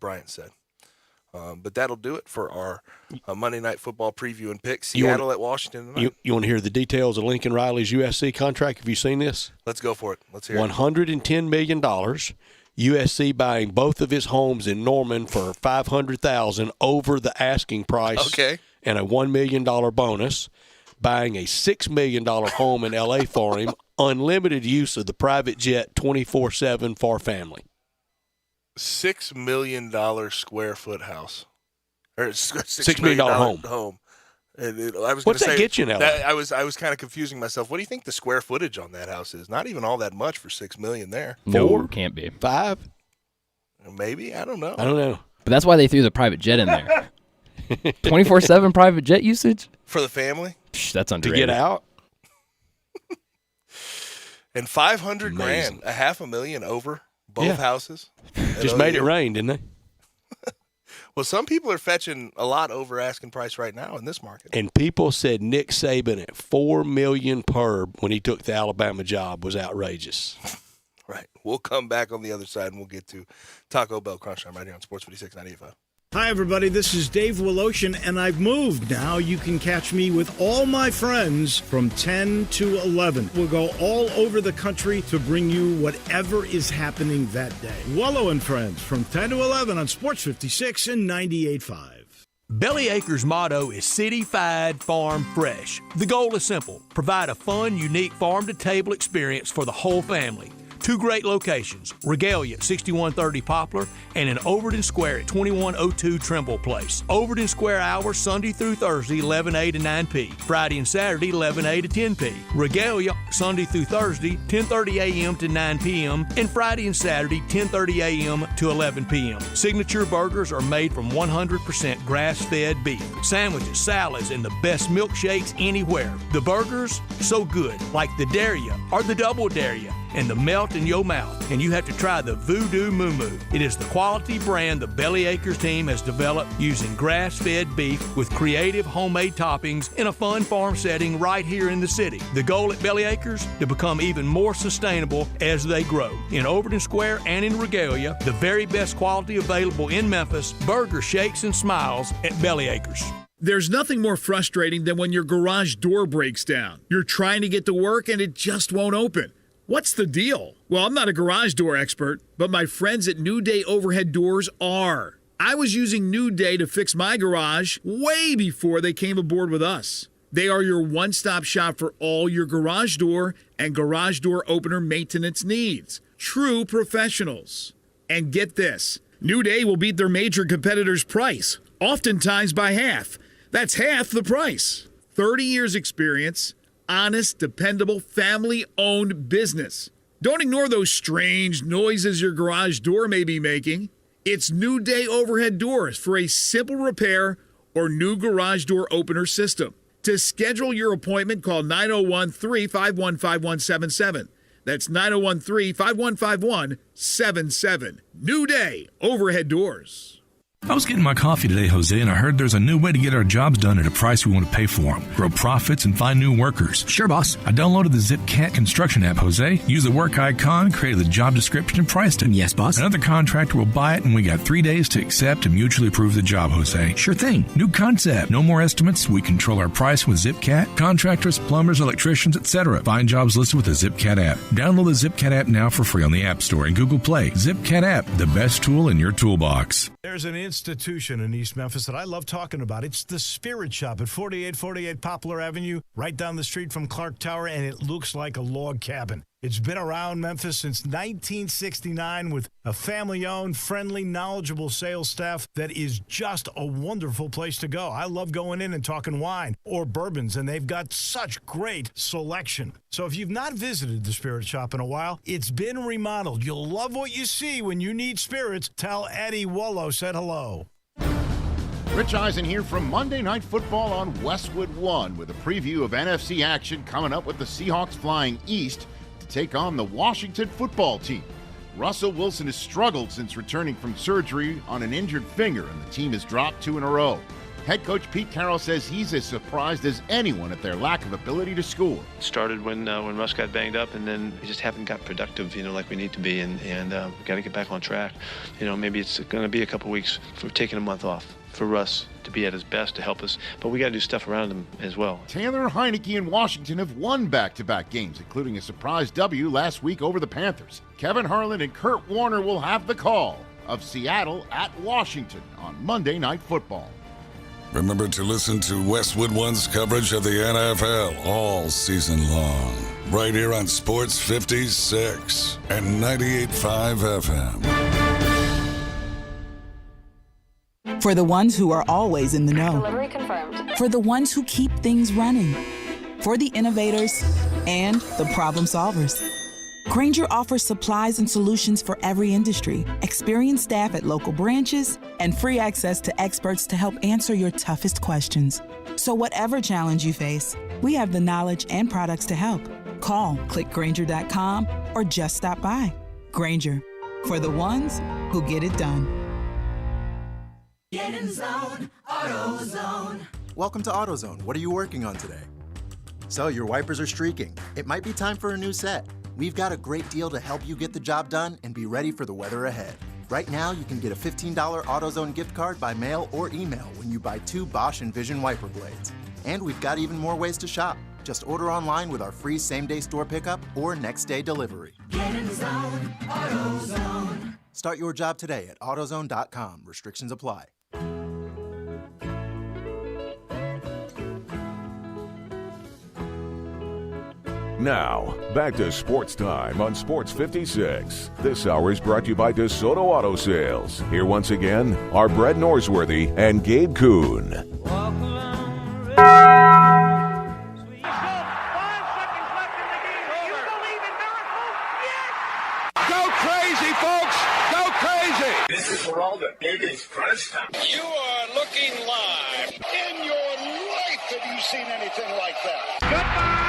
Speaker 2: Bryant said. But that'll do it for our Monday Night Football preview and pick. Seattle at Washington tonight.
Speaker 3: You want to hear the details of Lincoln Riley's USC contract? Have you seen this?
Speaker 2: Let's go for it. Let's hear it.
Speaker 3: $110 million. USC buying both of his homes in Norman for $500,000 over the asking price.
Speaker 2: Okay.
Speaker 3: And a $1 million bonus. Buying a $6 million home in L.A. for him. Unlimited use of the private jet 24/7 for family.
Speaker 2: $6 million square foot house, or
Speaker 3: $6 million
Speaker 2: home. And I was
Speaker 3: What's
Speaker 2: that
Speaker 3: get you in LA?
Speaker 2: I was kind of confusing myself. What do you think the square footage on that house is? Not even all that much for $6 million there.
Speaker 9: No,
Speaker 3: 4,
Speaker 9: can't be
Speaker 3: 5,
Speaker 2: maybe. I don't know.
Speaker 9: But that's why they threw the private jet in there. 24/7 private jet usage
Speaker 2: for the family.
Speaker 9: Psh, that's underrated.
Speaker 3: To get out.
Speaker 2: And $500,000, $500,000 over both houses.
Speaker 3: Just made it rain, didn't they?
Speaker 2: Well, some people are fetching a lot over asking price right now in this market.
Speaker 3: And people said Nick Saban at $4 million per when he took the Alabama job was outrageous.
Speaker 2: Right. We'll come back on the other side and we'll get to Taco Bell Crunch Time right here on Sports 56 98.5.
Speaker 8: Hi, everybody. This is Dave Woloshin, and I've moved. Now you can catch me with all my friends from 10 to 11. We'll go all over the country to bring you whatever is happening that day. Wallow and Friends from 10 to 11 on Sports 56 and 98.5.
Speaker 16: Belly Acres' motto is City-Fied Farm Fresh. The goal is simple. Provide a fun, unique farm-to-table experience for the whole family. 2 great locations, Regalia at 6130 Poplar and in Overton Square at 2102 Trimble Place. Overton Square hours Sunday through Thursday 11A to 9P, Friday and Saturday 11A to 10P. Regalia Sunday through Thursday 10:30 a.m. to 9 p.m. and Friday and Saturday 10:30 a.m. to 11 p.m. Signature burgers are made from 100% grass-fed beef. Sandwiches, salads, and the best milkshakes anywhere. The burgers, so good, like the Daria or the Double Daria, and the melt in your mouth. And you have to try the Voodoo Moo Moo. It is the quality brand the Belly Acres team has developed using grass-fed beef with creative homemade toppings in a fun farm setting right here in the city. The goal at Belly Acres, to become even more sustainable as they grow. In Overton Square and in Regalia, the very best quality available in Memphis, burger shakes and smiles at Belly Acres.
Speaker 6: There's nothing more frustrating than when your garage door breaks down. You're trying to get to work and it just won't open. What's the deal? Well, I'm not a garage door expert, but my friends at New Day Overhead Doors are. I was using New Day to fix my garage way before they came aboard with us. They are your one-stop shop for all your garage door and garage door opener maintenance needs. True professionals. And get this, New Day will beat their major competitors' price, oftentimes by half. That's half the price. 30 years experience. Honest, dependable, family-owned business. Don't ignore those strange noises your garage door may be making. It's New Day Overhead Doors for a simple repair or new garage door opener system. To schedule your appointment, call 901-351-5177. That's 901-351-5177. New Day Overhead Doors.
Speaker 7: I was getting my coffee today, Jose, and I heard there's a new way to get our jobs done at a price we want to pay for them. Grow profits and find new workers. Sure, boss. I downloaded the ZipCat construction app, Jose. Use the work icon, created the job description, and priced it. Yes, boss. Another contractor will buy it, and we got 3 days to accept and mutually approve the job, Jose. Sure thing. New concept. No more estimates. We control our price with ZipCat. Contractors, plumbers, electricians, etc. Find jobs listed with the ZipCat app. Download the ZipCat app now for free on the App Store and Google Play. ZipCat app, the best tool in your toolbox.
Speaker 10: There's an
Speaker 8: institution in East Memphis that I love talking about. It's the Spirit Shop at 4848 Poplar Avenue, right down the street from Clark Tower, and it looks like a log cabin. It's been around Memphis since 1969 with a family-owned, friendly, knowledgeable sales staff that is just a wonderful place to go. I love going in and talking wine or bourbons, and they've got such great selection. So if you've not visited the Spirit Shop in a while, it's been remodeled. You'll love what you see when you need spirits. Tell Eddie Wollo said hello.
Speaker 4: Rich Eisen here from Monday Night Football on Westwood One with a preview of NFC action coming up with the Seahawks flying east to take on the Washington football team. Russell Wilson has struggled since returning from surgery on an injured finger, and the team has dropped 2 in a row. Head coach Pete Carroll says he's as surprised as anyone at their lack of ability to score.
Speaker 10: Started when Russ got banged up, and then we just haven't got productive, like we need to be, and we got to get back on track. Maybe it's going to be a couple weeks for taking a month off for Russ to be at his best to help us, but we got to do stuff around him as well.
Speaker 4: Taylor Heineke and Washington have won back-to-back games, including a surprise W last week over the Panthers. Kevin Harlan and Kurt Warner will have the call of Seattle at Washington on Monday Night Football.
Speaker 11: Remember to listen to Westwood One's coverage of the NFL all season long, right here on Sports 56 and 98.5 FM.
Speaker 23: For the ones who are always in the know.
Speaker 24: Delivery confirmed.
Speaker 23: For the ones who keep things running. For the innovators and the problem solvers. Grainger offers supplies and solutions for every industry, experienced staff at local branches, and free access to experts to help answer your toughest questions. So whatever challenge you face, we have the knowledge and products to help. Call, click Grainger.com, or just stop by. Grainger, for the ones who get it done.
Speaker 21: Get in zone, AutoZone.
Speaker 25: Welcome to AutoZone. What are you working on today? So your wipers are streaking. It might be time for a new set. We've got a great deal to help you get the job done and be ready for the weather ahead. Right now, you can get a $15 AutoZone gift card by mail or email when you buy 2 Bosch Envision wiper blades. And we've got even more ways to shop. Just order online with our free same-day store pickup or next-day delivery.
Speaker 21: Get in zone, AutoZone.
Speaker 25: Start your job today at AutoZone.com. Restrictions apply.
Speaker 1: Now, back to Sports Time on Sports 56. This hour is brought to you by DeSoto Auto Sales. Here once again are Brett Norsworthy and Gabe Kuhn.
Speaker 21: Go crazy, folks! Go crazy!
Speaker 26: This is for all the biggest crunch time.
Speaker 27: You are looking live. In your life have you seen anything like that? Goodbye!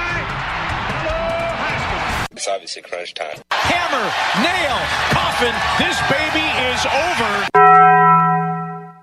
Speaker 26: It's obviously crunch time.
Speaker 27: Hammer, nail, coffin, this baby is over.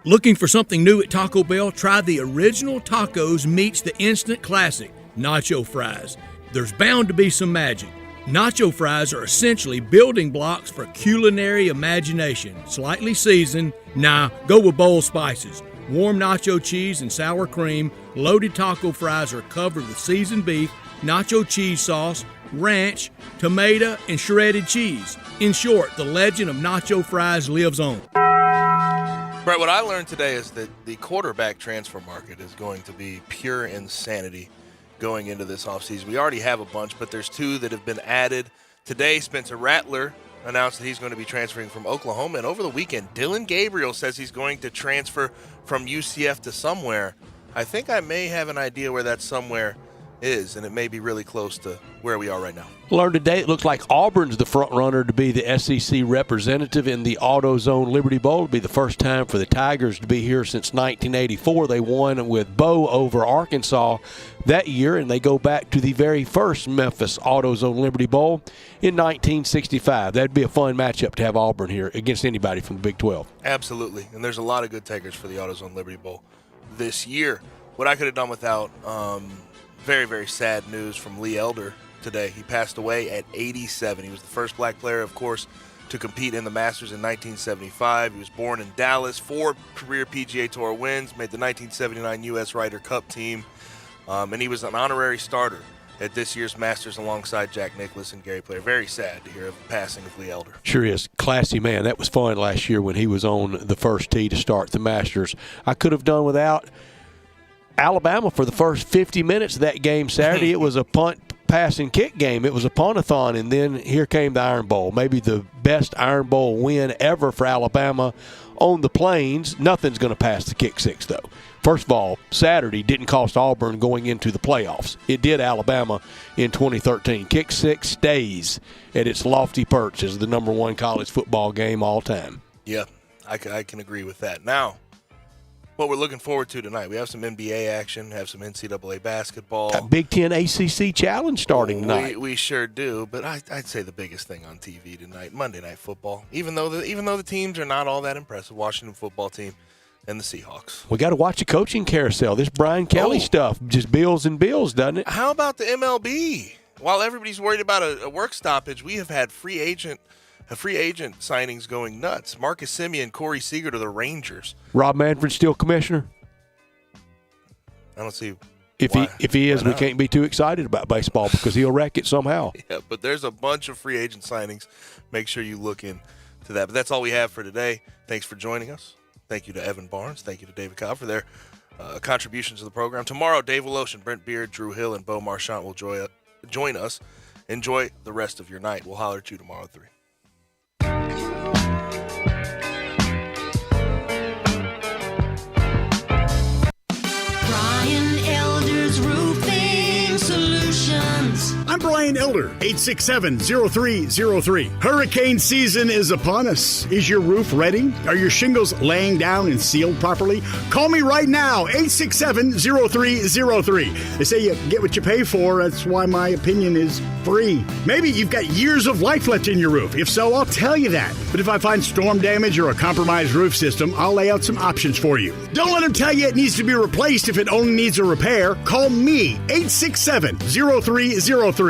Speaker 16: Looking for something new at Taco Bell? Try the original tacos meets the instant classic, nacho fries. There's bound to be some magic. Nacho fries are essentially building blocks for culinary imagination. Slightly seasoned, go with bold spices. Warm nacho cheese and sour cream, loaded taco fries are covered with seasoned beef, nacho cheese sauce, ranch, tomato, and shredded cheese. In short, the legend of nacho fries lives on.
Speaker 2: Brett, what I learned today is that the quarterback transfer market is going to be pure insanity going into this offseason. We already have a bunch, but there's 2 that have been added. Today, Spencer Rattler announced that he's going to be transferring from Oklahoma, and over the weekend, Dylan Gabriel says he's going to transfer from UCF to somewhere. I think I may have an idea where that somewhere is, and it may be really close to where we are right now.
Speaker 3: Learned today it looks like Auburn's the front runner to be the SEC representative in the AutoZone Liberty Bowl. It'll be the first time for the Tigers to be here since 1984. They won with Bo over Arkansas that year, and they go back to the very first Memphis AutoZone Liberty Bowl in 1965. That'd be a fun matchup to have Auburn here against anybody from the Big 12.
Speaker 2: Absolutely, and there's a lot of good takers for the AutoZone Liberty Bowl this year. What I could have done without very, very sad news from Lee Elder today. He passed away at 87. He was the first black player, of course, to compete in the Masters in 1975. He was born in Dallas, 4 career PGA Tour wins, made the 1979 U.S. Ryder Cup team, and he was an honorary starter at this year's Masters alongside Jack Nicklaus and Gary Player. Very sad to hear of the passing of Lee Elder.
Speaker 3: Sure is. Classy man. That was fun last year when he was on the first tee to start the Masters. I could have done without Alabama for the first 50 minutes of that game Saturday. It was a punt, pass, and kick game. It was a punt-a-thon, and then here came the Iron Bowl. Maybe the best Iron Bowl win ever for Alabama on the Plains. Nothing's going to pass the kick six, though. First of all, Saturday didn't cost Auburn going into the playoffs. It did Alabama in 2013. Kick six stays at its lofty perch as the number one college football game all time.
Speaker 2: Yeah, I can agree with that. Now, what we're looking forward to tonight, we have some NBA action, have some NCAA basketball.
Speaker 3: A Big Ten ACC Challenge starting tonight.
Speaker 2: We sure do, but I'd say the biggest thing on TV tonight, Monday Night Football. Even though the teams are not all that impressive, Washington football team and the Seahawks.
Speaker 3: We got to watch the coaching carousel. This Brian Kelly stuff just bills and bills, doesn't it?
Speaker 2: How about the MLB? While everybody's worried about a work stoppage, we have had free agent signings going nuts. Marcus Semien, Corey Seager to the Rangers.
Speaker 3: Rob Manfred still commissioner?
Speaker 2: I don't see
Speaker 3: if he is, we can't be too excited about baseball because he'll wreck it somehow.
Speaker 2: Yeah, but there's a bunch of free agent signings. Make sure you look into that. But that's all we have for today. Thanks for joining us. Thank you to Evan Barnes. Thank you to David Cobb for their contributions to the program. Tomorrow, Dave Woloshin, Brent Beard, Drew Hill, and Bo Marchant will join us. Enjoy the rest of your night. We'll holler at you tomorrow at 3.
Speaker 6: I'm Brian Elder, 867-0303. Hurricane season is upon us. Is your roof ready? Are your shingles laying down and sealed properly? Call me right now, 867-0303. They say you get what you pay for. That's why my opinion is free. Maybe you've got years of life left in your roof. If so, I'll tell you that. But if I find storm damage or a compromised roof system, I'll lay out some options for you. Don't let them tell you it needs to be replaced if it only needs a repair. Call me, 867-0303.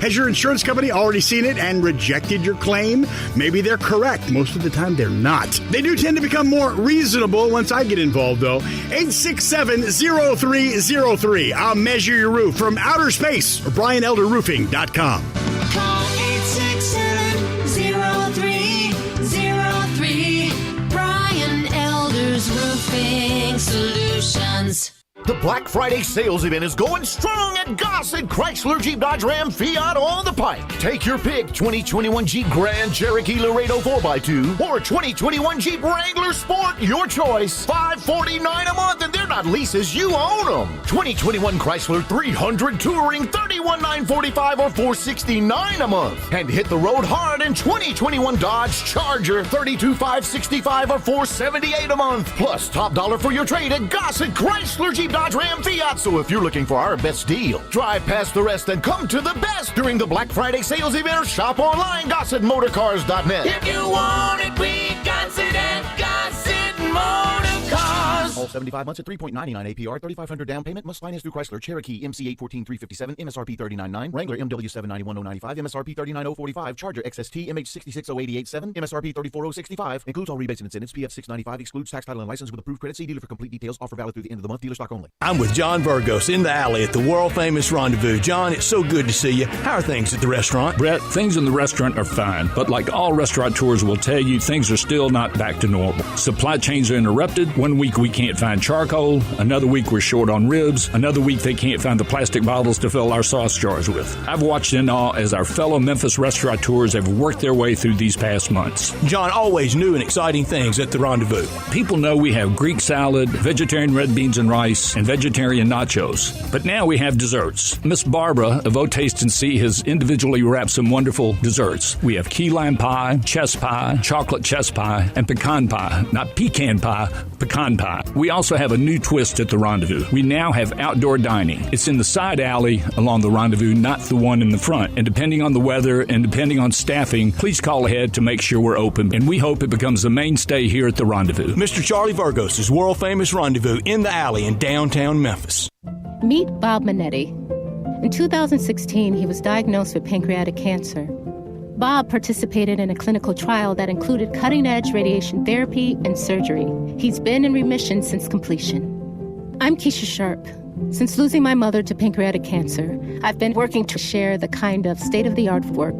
Speaker 6: Has your insurance company already seen it and rejected your claim? Maybe they're correct. Most of the time, they're not. They do tend to become more reasonable once I get involved, though. 867-0303. I'll measure your roof from outer space or BrianElderRoofing.com.
Speaker 21: Call 867-0303. Brian Elder's Roofing Solutions.
Speaker 4: The Black Friday sales event is going strong at Gossett Chrysler Jeep Dodge Ram Fiat on the Pike. Take your pick, 2021 Jeep Grand Cherokee Laredo 4x2 or 2021 Jeep Wrangler Sport, your choice. $549 a month, and they're not leases, you own them. 2021 Chrysler 300 Touring, $31,945 or $469 a month. And hit the road hard in 2021 Dodge Charger, $32,565 or $478 a month. Plus top dollar for your trade at Gossett Chrysler Jeep Dodge Ram Fiat. So if you're looking for our best deal, drive past the rest and come to the best during the Black Friday sales event or shop online, GossettMotorCars.net.
Speaker 21: If you want it, we got it at Gossett Motorcars.
Speaker 25: All 75 months at 3.99 APR, $3,500 down payment, must finance through Chrysler Cherokee MC 814-357, MSRP $39,900, Wrangler MW 791,095, MSRP $39,045, Charger XST MH 66,088,7, MSRP $34,065, includes all rebates and incentives, PF 695, excludes tax, title, and license with approved credit. See dealer for complete details. Offer valid through the end of the month. Dealer stock only.
Speaker 16: I'm with John Virgos in the alley at the world-famous Rendezvous. John, it's so good to see you. How are things at the restaurant?
Speaker 12: Brett, things in the restaurant are fine, but like all restaurateurs will tell you, things are still not back to normal. Supply chains are interrupted. One week we can't find charcoal. Another week we're short on ribs. Another week they can't find the plastic bottles to fill our sauce jars with. I've watched in awe as our fellow Memphis restaurateurs have worked their way through these past months.
Speaker 16: John, always new and exciting things at the Rendezvous.
Speaker 12: People know we have Greek salad, vegetarian red beans and rice, and vegetarian nachos. But now we have desserts. Miss Barbara of O Taste and See has individually wrapped some wonderful desserts. We have key lime pie, chess pie, chocolate chess pie, and pecan pie. Not pecan pie, pecan pie. We also have a new twist at the Rendezvous. We now have outdoor dining. It's in the side alley along the Rendezvous, not the one in the front. And depending on the weather and depending on staffing, please call ahead to make sure we're open. And we hope it becomes a mainstay here at the Rendezvous.
Speaker 16: Mr. Charlie Virgos' world-famous Rendezvous in the alley in downtown Memphis.
Speaker 13: Meet Bob Minetti. In 2016, he was diagnosed with pancreatic cancer. Bob participated in a clinical trial that included cutting-edge radiation therapy and surgery. He's been in remission since completion. I'm Keisha Sharp. Since losing my mother to pancreatic cancer, I've been working to share the kind of state-of-the-art work